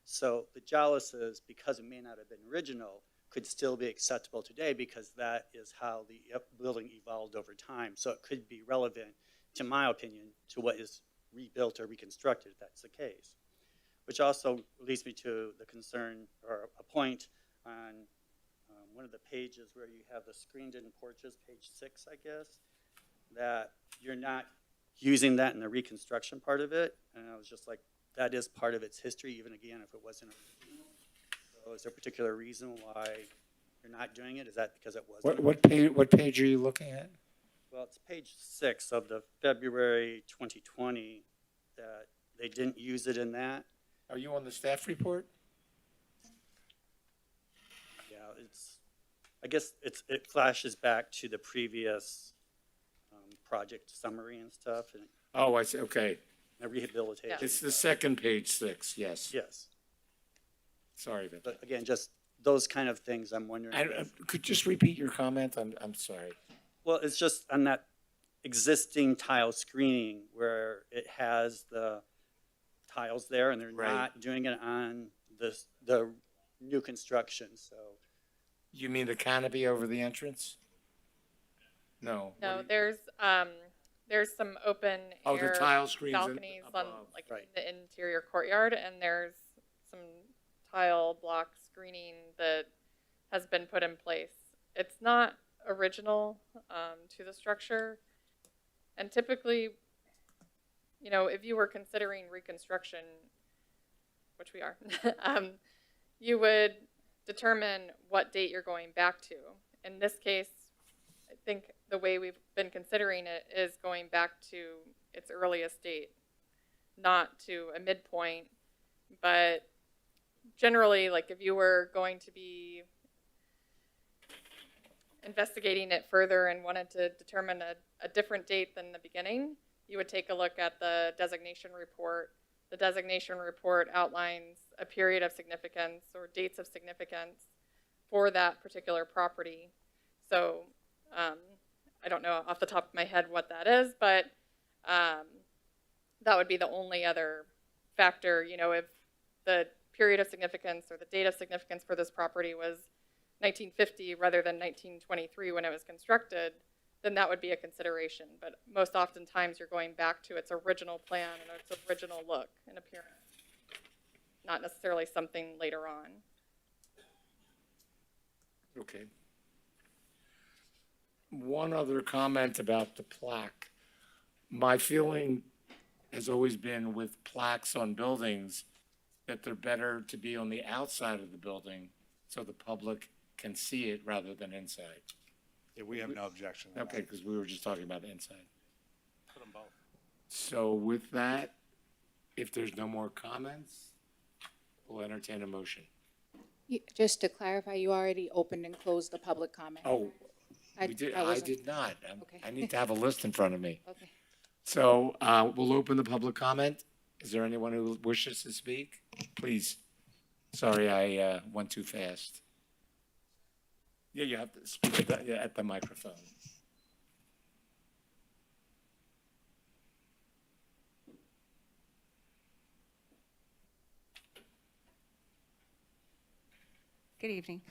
So the jalousies, because it may not have been original, could still be acceptable today because that is how the building evolved over time. So it could be relevant, to my opinion, to what is rebuilt or reconstructed, if that's the case. Which also leads me to the concern, or a point on one of the pages where you have the screened-in porches, page 6, I guess, that you're not using that in the reconstruction part of it. And I was just like, that is part of its history, even again, if it wasn't original. So is there a particular reason why you're not doing it? Is that because it wasn't? What page are you looking at? Well, it's page 6 of the February 2020 that they didn't use it in that. Are you on the staff report? Yeah, I guess it flashes back to the previous project summary and stuff and Oh, I see, okay. the rehabilitation. It's the second page 6, yes. Yes, Sorry about that. but again, just those kind of things I'm wondering. And could you just repeat your comment? I'm sorry. Well, it's just on that existing tile screening where it has the tiles there and they're Right. not doing it on the new construction, so. You mean the canopy over the entrance? No. No, there's some open Oh, the air tile screens in- balconies on, above. like, Right. in the interior courtyard, and there's some tile block screening that has been put in place. It's not original to the structure, and typically, you know, if you were considering reconstruction, which we are, you would determine what date you're going back to. In this case, I think the way we've been considering it is going back to its earliest date, not to a midpoint, but generally, like if you were going to be investigating it further and wanted to determine a different date than the beginning, you would take a look at the designation report. The designation report outlines a period of significance or dates of significance for that particular property. So I don't know off the top of my head what that is, but that would be the only other factor. You know, if the period of significance or the date of significance for this property was 1950 rather than 1923 when it was constructed, then that would be a consideration. But most oftentimes you're going back to its original plan and its original look and appearance, not necessarily something later on. Okay. One other comment about the plaque. My feeling has always been with plaques on buildings that they're better to be on the outside of the building so the public can see it rather than inside. Yeah, we have no objection to that. Okay, because we were just talking about the inside. Put them both. So with that, if there's no more comments, we'll entertain a motion. Just to clarify, you already opened and closed the public comment. Oh, I wasn't- did not. Okay. I need to have a list in front of me. Okay. So we'll open the public comment. Is there anyone who wishes to speak? Please. Sorry, I went too fast. Yeah, you have to speak at the microphone. Good evening.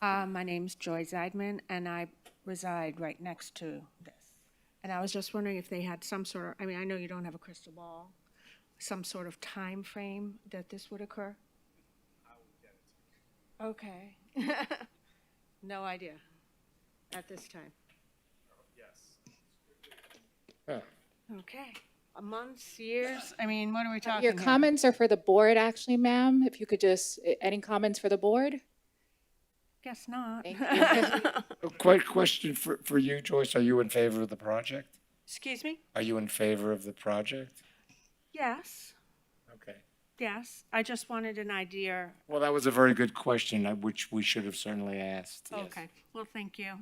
My name's Joy Zeidman, and I reside right next to this. And I was just wondering if they had some sort of, I mean, I know you don't have a crystal ball, some sort of time frame that this would occur? Okay. No idea at this time. Yeah. Okay. Months, years? I mean, what are we talking Your here? comments are for the board, actually, ma'am. If you could just, any comments for the board? Guess not. Thank you. A quick question for you, Joyce. Are you in favor of the project? Excuse me? Are you in favor of the project? Yes, Okay. yes. I just wanted an idea. Well, that was a very good question, which we should have certainly asked. Yes. Okay, well, thank you.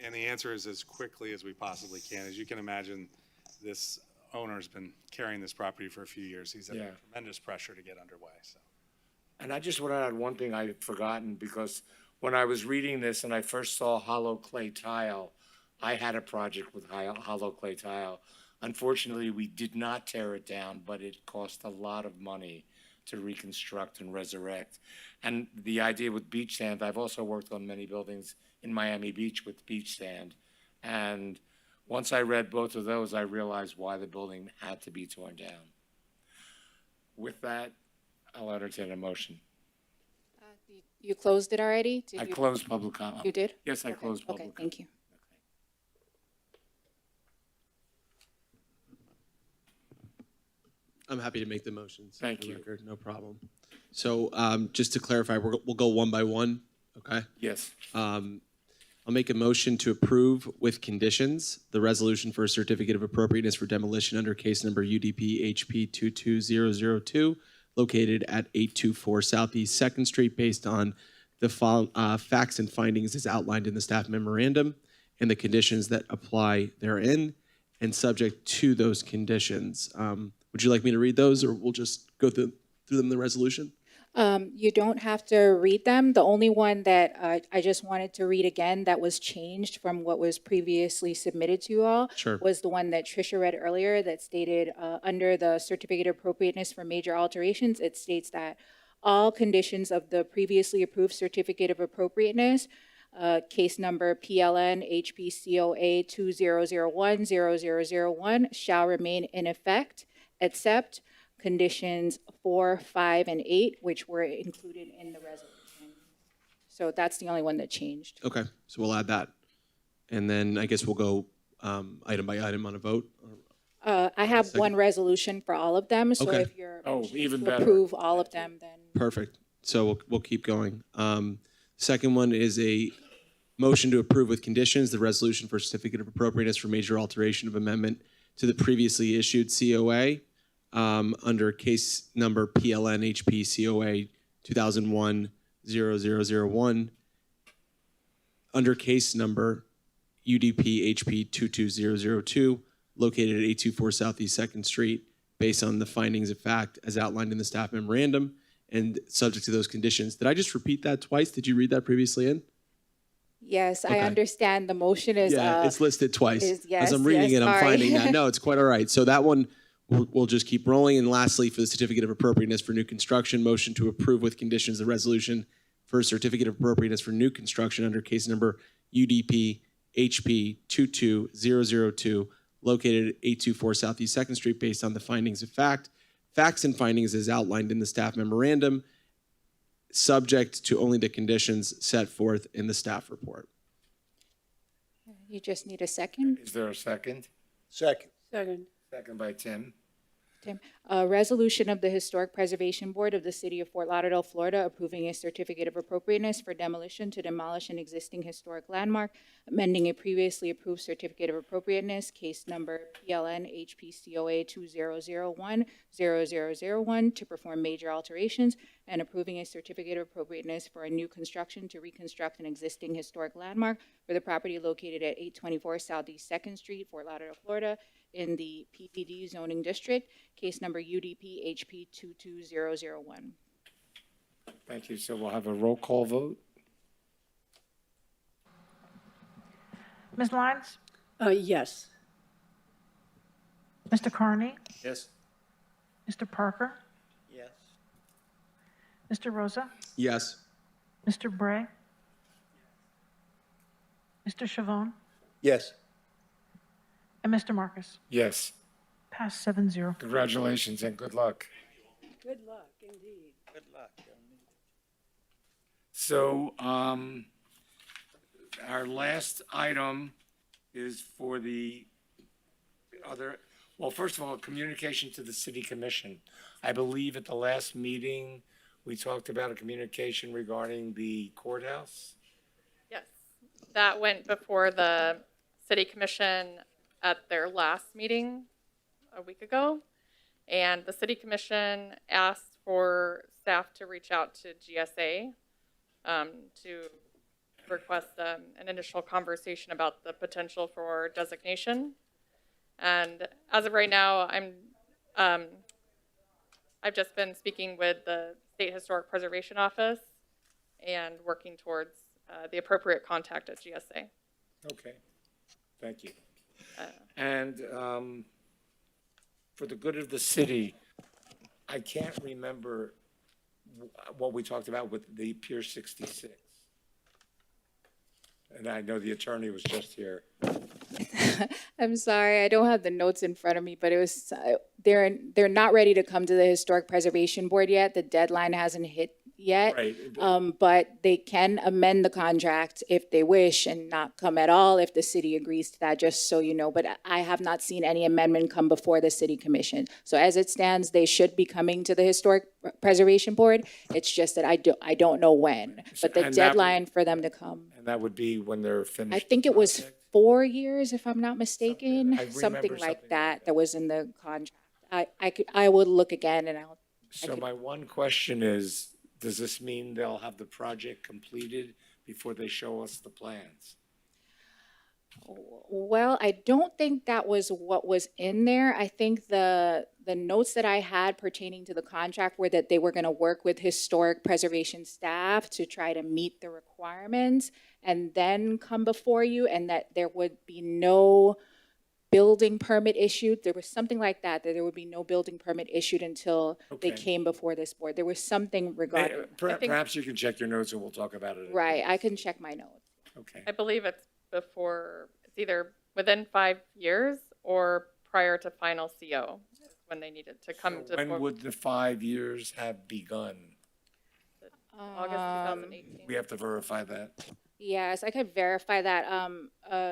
And the answer is as quickly as we possibly can. As you can imagine, this owner's been carrying this property for a few years. He's under Yeah. tremendous pressure to get underway, so. And I just want to add one thing I had forgotten, because when I was reading this and I first saw hollow clay tile, I had a project with hollow clay tile. Unfortunately, we did not tear it down, but it cost a lot of money to reconstruct and resurrect. And the idea with beach sand, I've also worked on many buildings in Miami Beach with beach sand. And once I read both of those, I realized why the building had to be torn down. With that, I'll entertain a motion. You closed it already? Did I you- closed public comment. You did? Yes, I Okay, closed public Okay, comment. thank you. I'm happy to make the motions. Thank for the you. record, no problem. So just to clarify, we'll go one by one, okay? Yes. I'll make a motion to approve with conditions the resolution for a certificate of appropriateness for demolition under case number UDP HP 22002, located at 824 Southeast 2nd Street, based on the facts and findings as outlined in the staff memorandum and the conditions that apply therein, and subject to those conditions. Would you like me to read those, or we'll just go through them in the resolution? You don't have to read them. The only one that I just wanted to read again that was changed from what was previously submitted to you all Sure. was the one that Tricia read earlier that stated under the certificate of appropriateness for major alterations, it states that all conditions of the previously approved certificate of appropriateness, case number PLN HPCOA 2001-0001, shall remain in effect, except conditions 4, 5, and 8, which were included in the resolution. So that's the only one that changed. Okay, so we'll add that. And then I guess we'll go item by item on a vote. I have Second. one resolution for all of them, so Okay. if you're Even to better. approve all of them, then Perfect. So we'll keep going. Second one is a motion to approve with conditions the resolution for certificate of appropriateness for major alteration of amendment to the previously issued COA under case number PLN HP COA 2001-0001, under case number UDP HP 22002, located at 824 Southeast 2nd Street, based on the findings of fact as outlined in the staff memorandum and subject to those conditions. Did I just repeat that twice? Did you read that previously in? yes, Okay. I understand the motion is. Yeah, it's listed twice. yes, As I'm reading yes, it, I'm sorry. finding that. No, it's quite all right. So that one, we'll just keep rolling. And lastly, for the certificate of appropriateness for new construction, motion to approve with conditions the resolution for a certificate of appropriateness for new construction under case number UDP HP 22002, located at 824 Southeast 2nd Street based on the findings of fact. Facts and findings as outlined in the staff memorandum, subject to only the conditions set forth in the staff report. You just need a second. Is there a second? Second. Second. Second by Tim. Tim, a resolution of the Historic Preservation Board of the City of Fort Lauderdale, Florida, approving a certificate of appropriateness for demolition to demolish an existing historic landmark, amending a previously approved certificate of appropriateness, case number PLN HPCOA 2001-0001, to perform major alterations, and approving a certificate of appropriateness for a new construction to reconstruct an existing historic landmark for the property located at 824 Southeast 2nd Street, Fort Lauderdale, Florida, in the PPD zoning district, case number UDP HP 22001. Thank you. So we'll have a roll call vote. Ms. Lyons? Yes. Mr. Carney? Yes. Mr. Parker? Yes. Mr. Rosa? Yes. Mr. Bray? Mr. Chavon? Yes. And Mr. Marcus? Yes. Pass 7-0. Congratulations and good luck. Good luck, indeed. Good luck. So, our last item is for the other, well, first of all, communication to the city commission. I believe at the last meeting, we talked about a communication regarding the courthouse. Yes, that went before the city commission at their last meeting a week ago. And the city commission asked for staff to reach out to GSA to request an initial conversation about the potential for designation. And as of right now, I've just been speaking with the State Historic Preservation Office and working towards the appropriate contact at GSA. Okay, thank you. And for the good of the city, I can't remember what we talked about with the Pier 66. And I know the attorney was just here. I'm sorry, I don't have the notes in front of me, but it was, they're not ready to come to the Historic Preservation Board yet. The deadline hasn't hit yet. Right. But they can amend the contract if they wish and not come at all if the city agrees to that, just so you know. But I have not seen any amendment come before the city commission. So as it stands, they should be coming to the Historic Preservation Board. It's just that I don't know when. But the And that deadline for them to come, And that would be when they're finished. I think it was 4 years, if I'm not mistaken, I remember something like something like that, that was in the contract. I would look again and I'll. So my one question is, does this mean they'll have the project completed before they show us the plans? Well, I don't think that was what was in there. I think the notes that I had pertaining to the contract were that they were going to work with historic preservation staff to try to meet the requirements and then come before you, and that there would be no building permit issued. There was something like that there would be no building permit issued until they Okay. came before this board. There was something regarding, Perhaps you can check your notes and we'll talk about it. right, I can check my notes. Okay. I believe it's either within 5 years or prior to final CO is when they needed to come to. When would the 5 years have begun? August 2018. We have to verify that. Yes, I could verify that.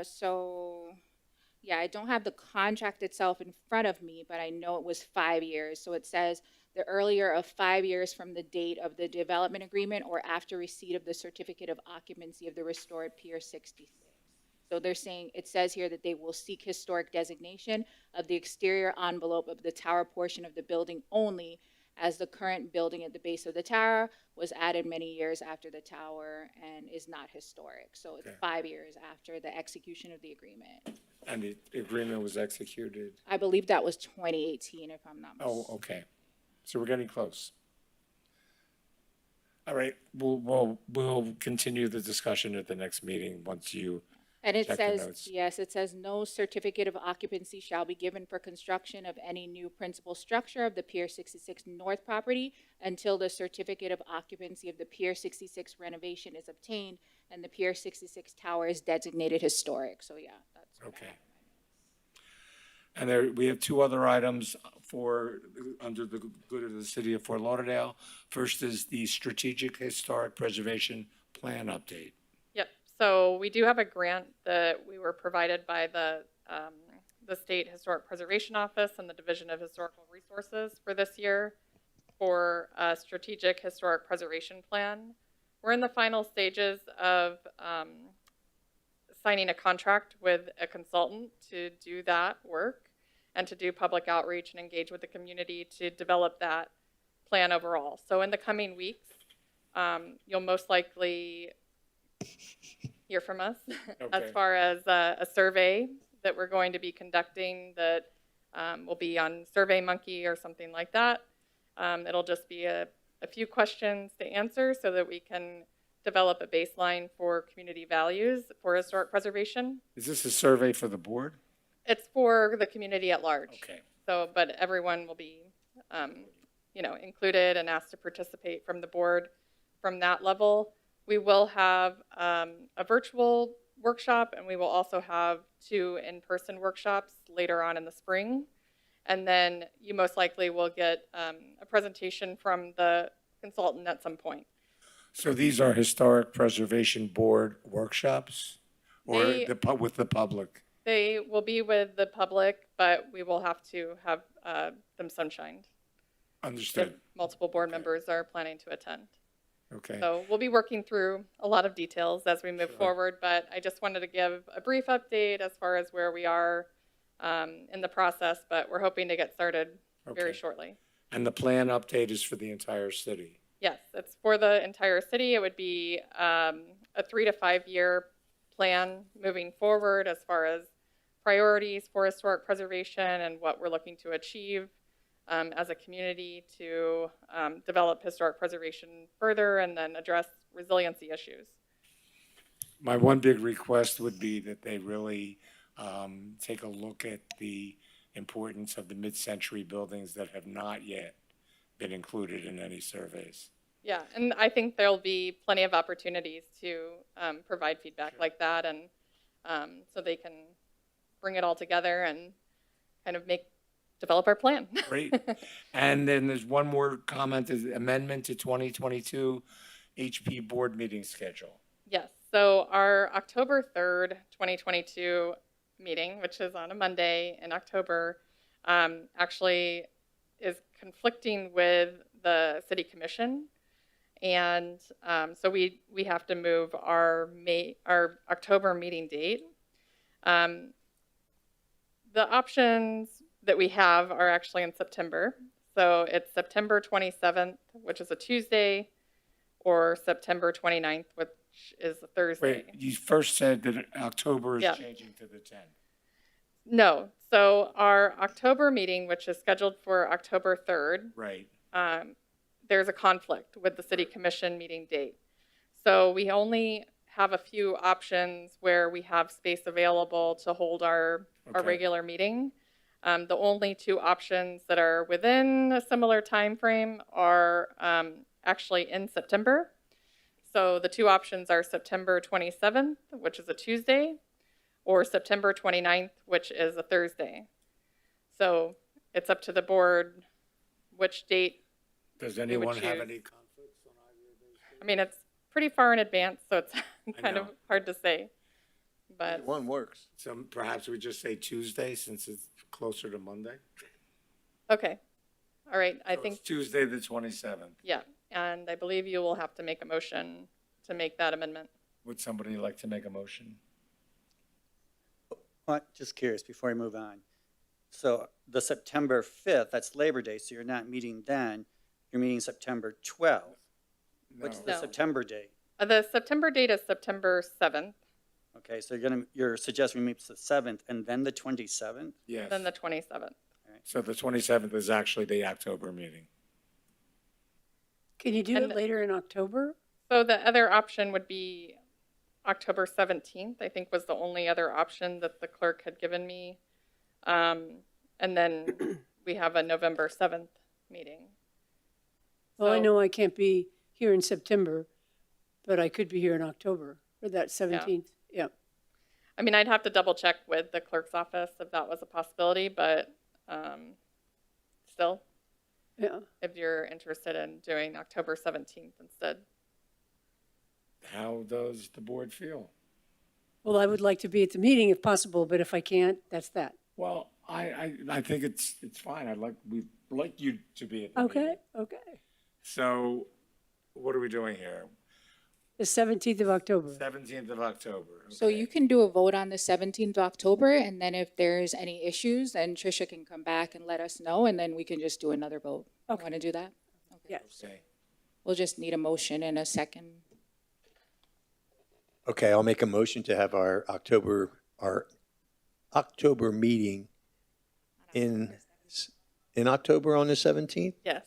So, yeah, I don't have the contract itself in front of me, but I know it was 5 years. So it says the earlier of 5 years from the date of the development agreement or after receipt of the certificate of occupancy of the restored Pier 66. So they're saying, it says here that they will seek historic designation of the exterior envelope of the tower portion of the building only, as the current building at the base of the tower was added many years after the tower and is not historic. So it's Okay. 5 years after the execution of the agreement. And the agreement was executed? I believe that was 2018, if I'm not Oh, mistaken. okay. So we're getting close. All right, we'll continue the discussion at the next meeting once you And it check the says, notes. yes, it says no certificate of occupancy shall be given for construction of any new principal structure of the Pier 66 North property until the certificate of occupancy of the Pier 66 renovation is obtained and the Pier 66 tower is designated historic. So yeah, that's what I Okay. have. And we have two other items under the good of the city of Fort Lauderdale. First is the Strategic Historic Preservation Plan update. Yep, so we do have a grant that we were provided by the State Historic Preservation Office and the Division of Historical Resources for this year for a Strategic Historic Preservation Plan. We're in the final stages of signing a contract with a consultant to do that work and to do public outreach and engage with the community to develop that plan overall. So in the coming weeks, you'll most likely hear from us as far as a survey that we're going to be conducting that will be on SurveyMonkey or something like that. It'll just be a few questions to answer so that we can develop a baseline for community values for historic preservation. Is this a survey for the board? It's for the community at large. Okay. So, but everyone will be, included and asked to participate from the board from that level. We will have a virtual workshop, and we will also have 2 in-person workshops later on in the spring. And then you most likely will get a presentation from the consultant at some point. So these are Historic Preservation Board workshops or with the public? They will be with the public, but we will have to have them sunshined. Understood. If multiple board members are planning to attend. Okay. So we'll be working through a lot of details as we move forward, but I just wanted to give a brief update as far as where we are in the process, but we're hoping to get started very shortly. And the plan update is for the entire city? Yes, it's for the entire city. It would be a 3 to 5 year plan moving forward as far as priorities for historic preservation and what we're looking to achieve as a community to develop historic preservation further and then address resiliency issues. My one big request would be that they really take a look at the importance of the mid-century buildings that have not yet been included in any surveys. Yeah, and I think there'll be plenty of opportunities to provide feedback like that, and so they can bring it all together and kind of develop our plan. Great. And then there's one more comment, is amendment to 2022 HP board meeting schedule. Yes, so our October 3rd, 2022 meeting, which is on a Monday in October, actually is conflicting with the city commission. And so we have to move our October meeting date. The options that we have are actually in September. So it's September 27th, which is a Tuesday, or September 29th, which is a Thursday. Wait, you first said that October is changing to the 10th. No, so our October meeting, which is scheduled for October 3rd, Right. There's a conflict with the city commission meeting date. So we only have a few options where we have space available to hold our regular meeting. The only 2 options that are within a similar time frame are actually in September. So the 2 options are September 27th, which is a Tuesday, or September 29th, which is a Thursday. So it's up to the board which date. Does anyone have any conflicts on either of those days? I mean, it's pretty far in advance, so it's kind of hard to say. But One works. So perhaps we just say Tuesday since it's closer to Monday? okay, all right. I So think it's Tuesday, the 27th. yeah, and I believe you will have to make a motion to make that amendment. Would somebody like to make a motion? Just curious before I move on. So the September 5th, that's Labor Day, so you're not meeting then. You're meeting September 12th. What's the No. September date? The September date is September 7th, Okay, so you're suggesting we meet the 7th and then the 27th? Yes. then the 27th. So the 27th is actually the October meeting. Can you do And it the- later in October? So the other option would be October 17th, I think was the only other option that the clerk had given me. And then we have a November 7th meeting. Well, I So- know I can't be here in September, but I could be here in October for that 17th. Yeah. I mean, I'd have to double check with the clerk's office if that was a possibility, but still, Yeah. if you're interested in doing October 17th instead. How does the board feel? Well, I would like to be at the meeting if possible, but if I can't, that's that. Well, I think it's fine. We'd like you to be at the Okay, meeting. okay. So what are we doing here? The 17th of October. 17th of October. So okay. you can do a vote on the 17th of October, and then if there's any issues, then Tricia can come back and let us know, and then we can just do another vote. Okay. Want to do that? Yes. Okay. We'll just need a motion and a second. Okay, I'll make a motion to have our October meeting in October on the 17th, Yes.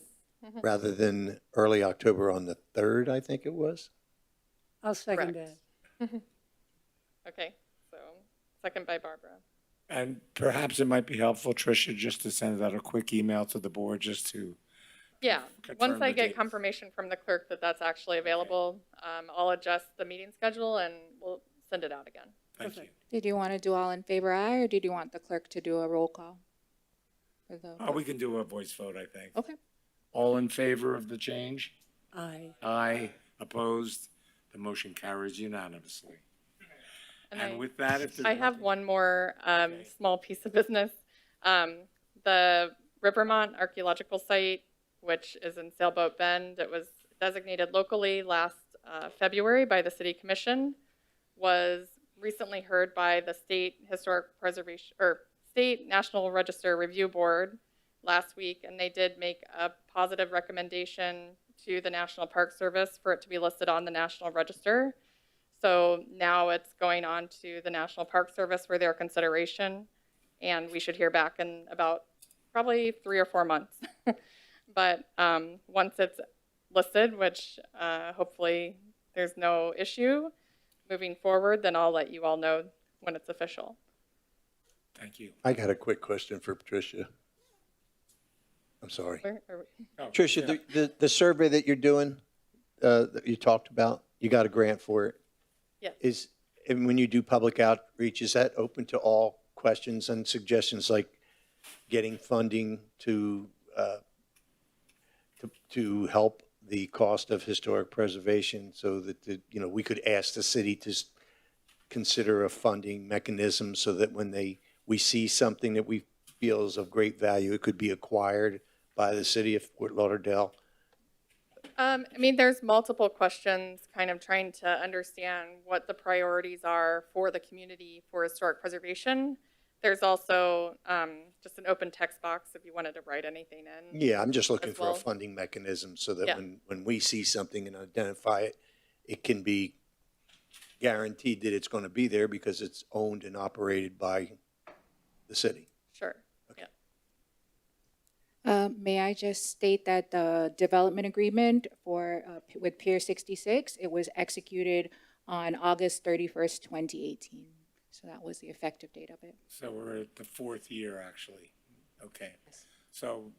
rather than early October on the 3rd, I think it was. I'll second Correct. that. Okay, so second by Barbara. And perhaps it might be helpful, Tricia, just to send out a quick email to the board just to, Yeah, confirm once I the get date. confirmation from the clerk that that's actually available, I'll adjust the meeting schedule and we'll send it out again. thank you. Did you want to do all in favor aye, or did you want the clerk to do a roll call? For the, We can do a voice vote, I think. okay. All in favor of the change? Aye. Aye. Opposed? The motion carries unanimously. And with that, if there's I have nothing- one more small piece of business. The Rivermont Archaeological Site, which is in Sailboat Bend, it was designated locally last February by the City Commission, was recently heard by the State Historic Preservation, or State National Register Review Board last week, and they did make a positive recommendation to the National Park Service for it to be listed on the National Register. So now it's going on to the National Park Service for their consideration, and we should hear back in about probably 3 or 4 months. But once it's listed, which hopefully there's no issue moving forward, then I'll let you all know when it's official. Thank you. I got a quick question for Patricia. I'm sorry. Where are we? Oh, Tricia, yeah. the survey that you're doing, that you talked about, you got a grant for it. Yes. And when you do public outreach, is that open to all questions and suggestions, like getting funding to help the cost of historic preservation, so that we could ask the city to consider a funding mechanism so that when we see something that we feel is of great value, it could be acquired by the city of Fort Lauderdale? I mean, there's multiple questions, kind of trying to understand what the priorities are for the community for historic preservation. There's also just an open text box if you wanted to write anything in. Yeah, I'm just looking as for well. a funding mechanism so that Yeah. when we see something and identify it, it can be guaranteed that it's going to be there because it's owned and operated by the city. Sure. May I just state that the development agreement with Pier 66, it was executed on August 31st, 2018. So that was the effective date of it. So we're at the 4th year, actually. Okay. So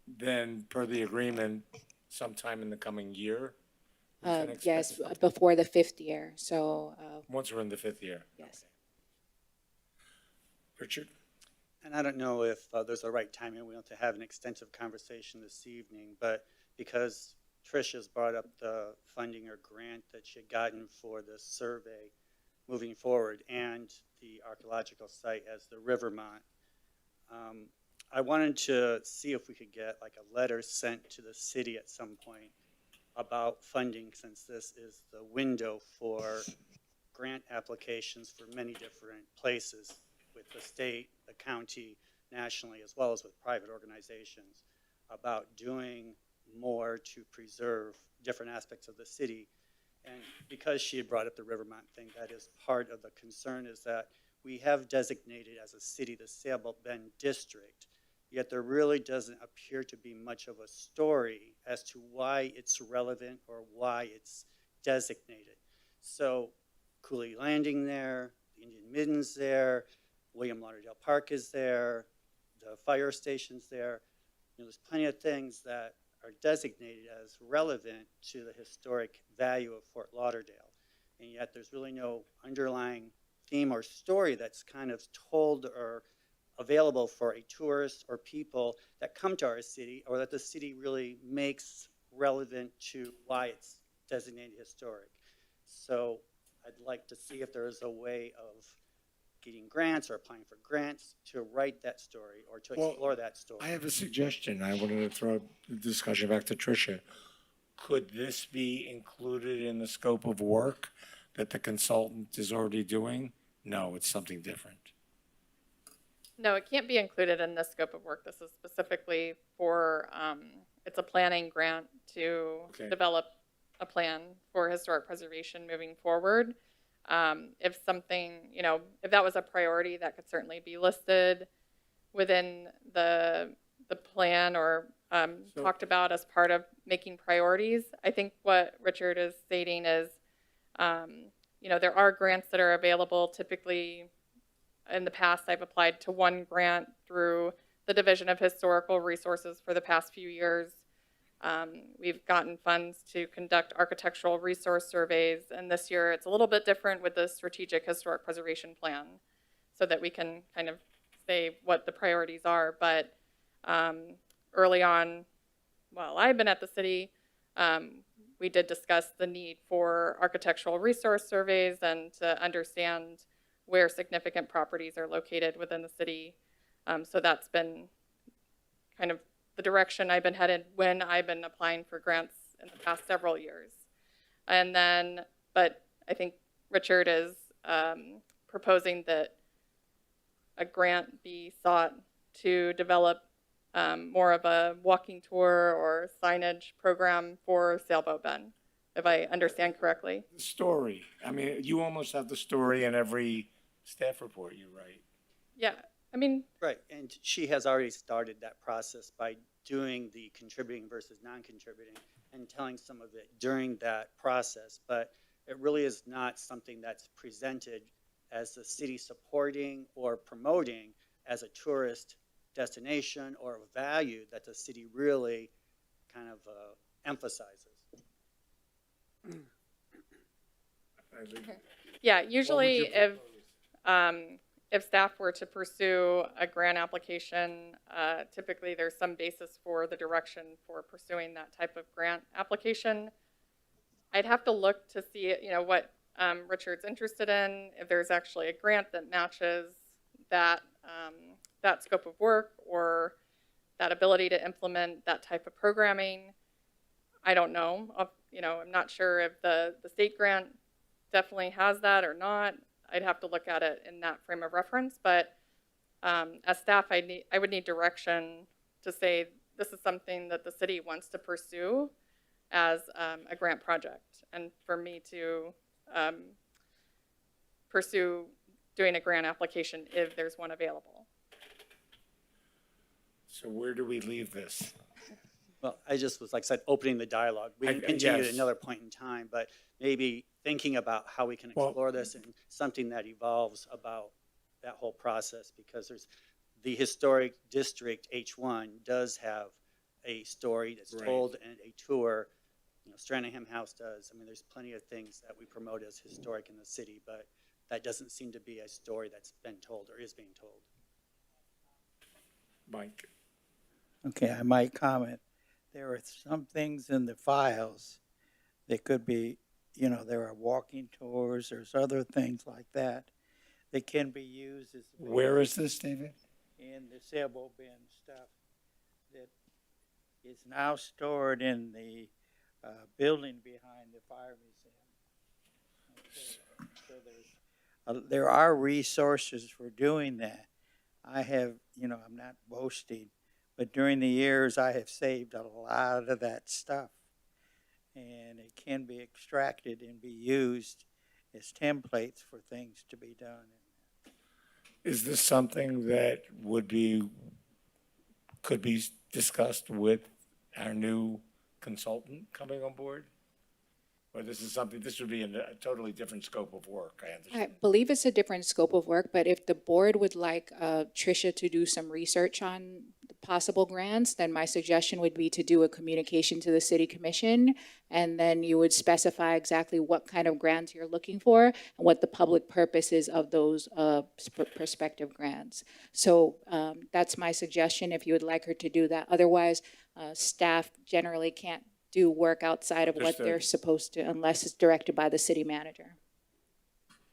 then, per the agreement, sometime in the coming year? we can expect Yes, it? before the 5th year. So Once we're in the 5th year? yes. Richard? And I don't know if there's a right timing. We don't have to have an extensive conversation this evening, but because Tricia's brought up the funding or grant that she had gotten for the survey moving forward and the archaeological site as the Rivermont, I wanted to see if we could get like a letter sent to the city at some point about funding, since this is the window for grant applications for many different places with the state, the county, nationally, as well as with private organizations, about doing more to preserve different aspects of the city. And because she had brought up the Rivermont thing, that is part of the concern, is that we have designated as a city the Sailboat Bend District, yet there really doesn't appear to be much of a story as to why it's relevant or why it's designated. So Cooley Landing there, the Indian Middens there, William Lauderdale Park is there, the fire station's there. There's plenty of things that are designated as relevant to the historic value of Fort Lauderdale. And yet there's really no underlying theme or story that's kind of told or available for a tourist or people that come to our city, or that the city really makes relevant to why it's designated historic. So I'd like to see if there is a way of getting grants or applying for grants to write that story or to Well, explore that story. I have a suggestion. I wanted to throw the discussion back to Tricia. Could this be included in the scope of work that the consultant is already doing? No, it's something different. No, it can't be included in this scope of work. This is specifically for, it's a planning grant to Okay. develop a plan for historic preservation moving forward. If something, if that was a priority, that could certainly be listed within the plan or talked about as part of making priorities. I think what Richard is stating is, there are grants that are available. Typically, in the past, I've applied to one grant through the Division of Historical Resources for the past few years. We've gotten funds to conduct architectural resource surveys, and this year it's a little bit different with the Strategic Historic Preservation Plan, so that we can kind of say what the priorities are. But early on, while I've been at the city, we did discuss the need for architectural resource surveys and to understand where significant properties are located within the city. So that's been kind of the direction I've been headed when I've been applying for grants in the past several years. And then, but I think Richard is proposing that a grant be sought to develop more of a walking tour or signage program for Sailboat Bend, if I understand correctly. The story. I mean, you almost have the story in every staff report you write. Yeah, I mean. Right, and she has already started that process by doing the contributing versus non-contributing and telling some of it during that process. But it really is not something that's presented as the city supporting or promoting as a tourist destination or a value that the city really kind of emphasizes. Yeah, usually if staff were to pursue a grant application, typically there's some basis for the direction for pursuing that type of grant application. I'd have to look to see, what Richard's interested in, if there's actually a grant that matches that that scope of work or that ability to implement that type of programming. I don't know. I'm not sure if the state grant definitely has that or not. I'd have to look at it in that frame of reference. But as staff, I would need direction to say this is something that the city wants to pursue as a grant project, and for me to pursue doing a grant application if there's one available. So where do we leave this? Well, I just was, like I said, opening the dialogue. We can continue yes. at another point in time, but maybe thinking about how we can explore this and something that evolves about that whole process, because there's the historic district H1 does have a story that's told and a tour. Stranahan House does. I mean, there's plenty of things that we promote as historic in the city, but that doesn't seem to be a story that's been told or is being told. Mike. Okay, I might comment. There are some things in the files that could be, there are walking tours, there's other things like that that can be used as. Where is this, David? In the Sailboat Bend stuff that is now stored in the building behind the fire museum. Okay. So there are resources for doing that. I have, I'm not boasting, but during the years I have saved a lot of that stuff, and it can be extracted and be used as templates for things to be done. Is this something that could be discussed with our new consultant coming on board? Or this would be a totally different scope of work, I I understand. believe it's a different scope of work, but if the board would like Tricia to do some research on the possible grants, then my suggestion would be to do a communication to the city commission, and then you would specify exactly what kind of grants you're looking for and what the public purpose is of those prospective grants. So that's my suggestion if you would like her to do that. Otherwise, staff generally can't do work outside of what they're Understood. supposed to unless it's directed by the city manager.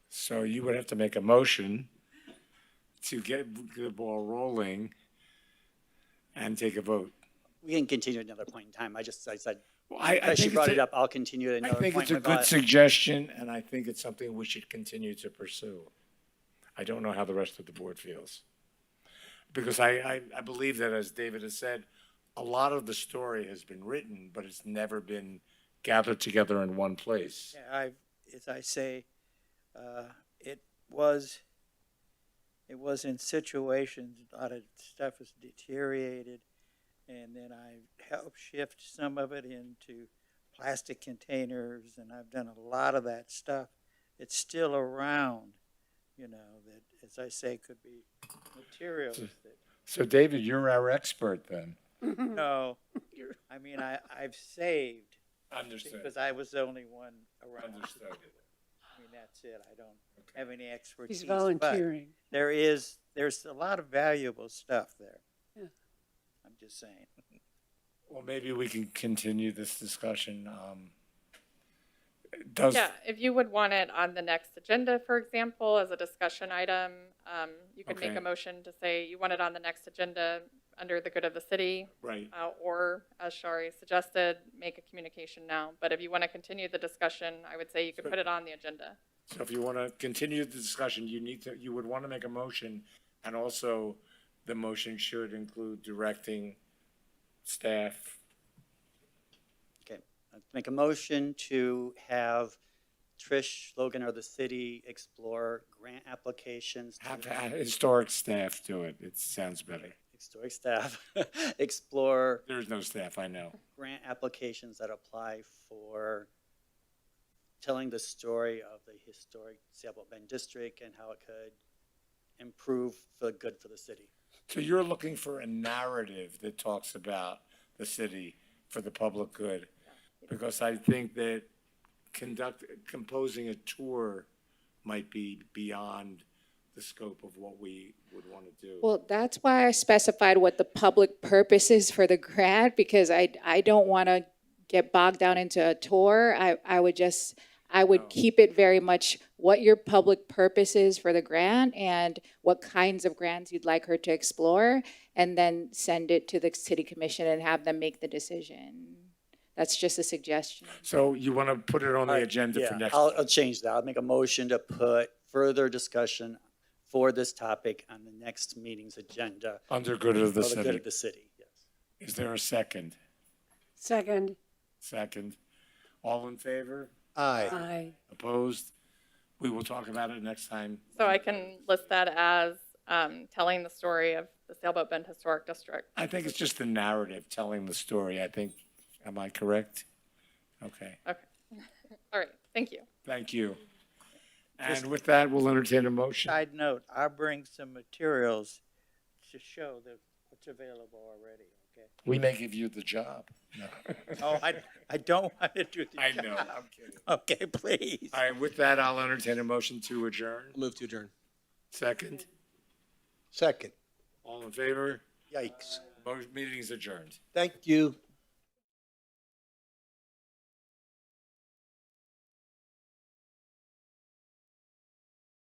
So you would have to make a motion to get the ball rolling and take a vote. We can continue at another point in time. I said, Well, I because she think brought it's it up, I'll continue at I another think point. it's a when good I- suggestion, and I think it's something we should continue to pursue. I don't know how the rest of the board feels. Because I believe that, as David has said, a lot of the story has been written, but it's never been gathered together in one place. Yeah, as I say, it was in situations, a lot of stuff was deteriorated, and then I helped shift some of it into plastic containers, and I've done a lot of that stuff. It's still around, that, as I say, could be materials that, So David, you're our expert then. no, I mean, I've saved. Understood. Because I was the only one around. Understood. I mean, that's it. I don't have any expertise. He's but volunteering. there's a lot of valuable stuff there. Yeah. I'm just saying. Well, maybe we can continue this discussion. Yeah, if you would want it on the next agenda, for example, as a discussion item, you could make Okay. a motion to say you want it on the next agenda under the good of the city. Right. Or, as Shari suggested, make a communication now. But if you want to continue the discussion, I would say you could put it on the agenda. So if you want to continue the discussion, you would want to make a motion, and also the motion should include directing staff. Okay, I'd make a motion to have Trish Logan or the city explore grant applications. Have historic staff do it. It sounds better. Historic staff, explore There's no staff, I know. grant applications that apply for telling the story of the historic Sailboat Bend district and how it could improve for good for the city. So you're looking for a narrative that talks about the city for the public good? Because I think that composing a tour might be beyond the scope of what we would want to do. Well, that's why I specified what the public purpose is for the grant, because I don't want to get bogged down into a tour. I would keep it very much what your public purpose is for the grant and what kinds of grants you'd like her to explore, and then send it to the city commission and have them make the decision. That's just a suggestion. So you want to put it on the agenda for Yeah, next? I'll change that. I'll make a motion to put further discussion for this topic on the next meeting's agenda. Under good of the For the good city. of the city, yes. Is there a second? Second. Second. All in favor? Aye. Aye. Opposed? We will talk about it next time. So I can list that as telling the story of the Sailboat Bend Historic District. I think it's just the narrative telling the story. I think, am I correct? Okay, Okay. All right, thank you. thank you. And with that, we'll entertain a motion. Side note, I'll bring some materials to show that what's available already, okay? We may give you the job. No. Oh, I don't want to do the I job. know, I'm kidding. Okay, please. All right, with that, I'll entertain a motion to adjourn. Move to adjourn. Second, Second. all in favor? Yikes. Meeting is adjourned. Thank you.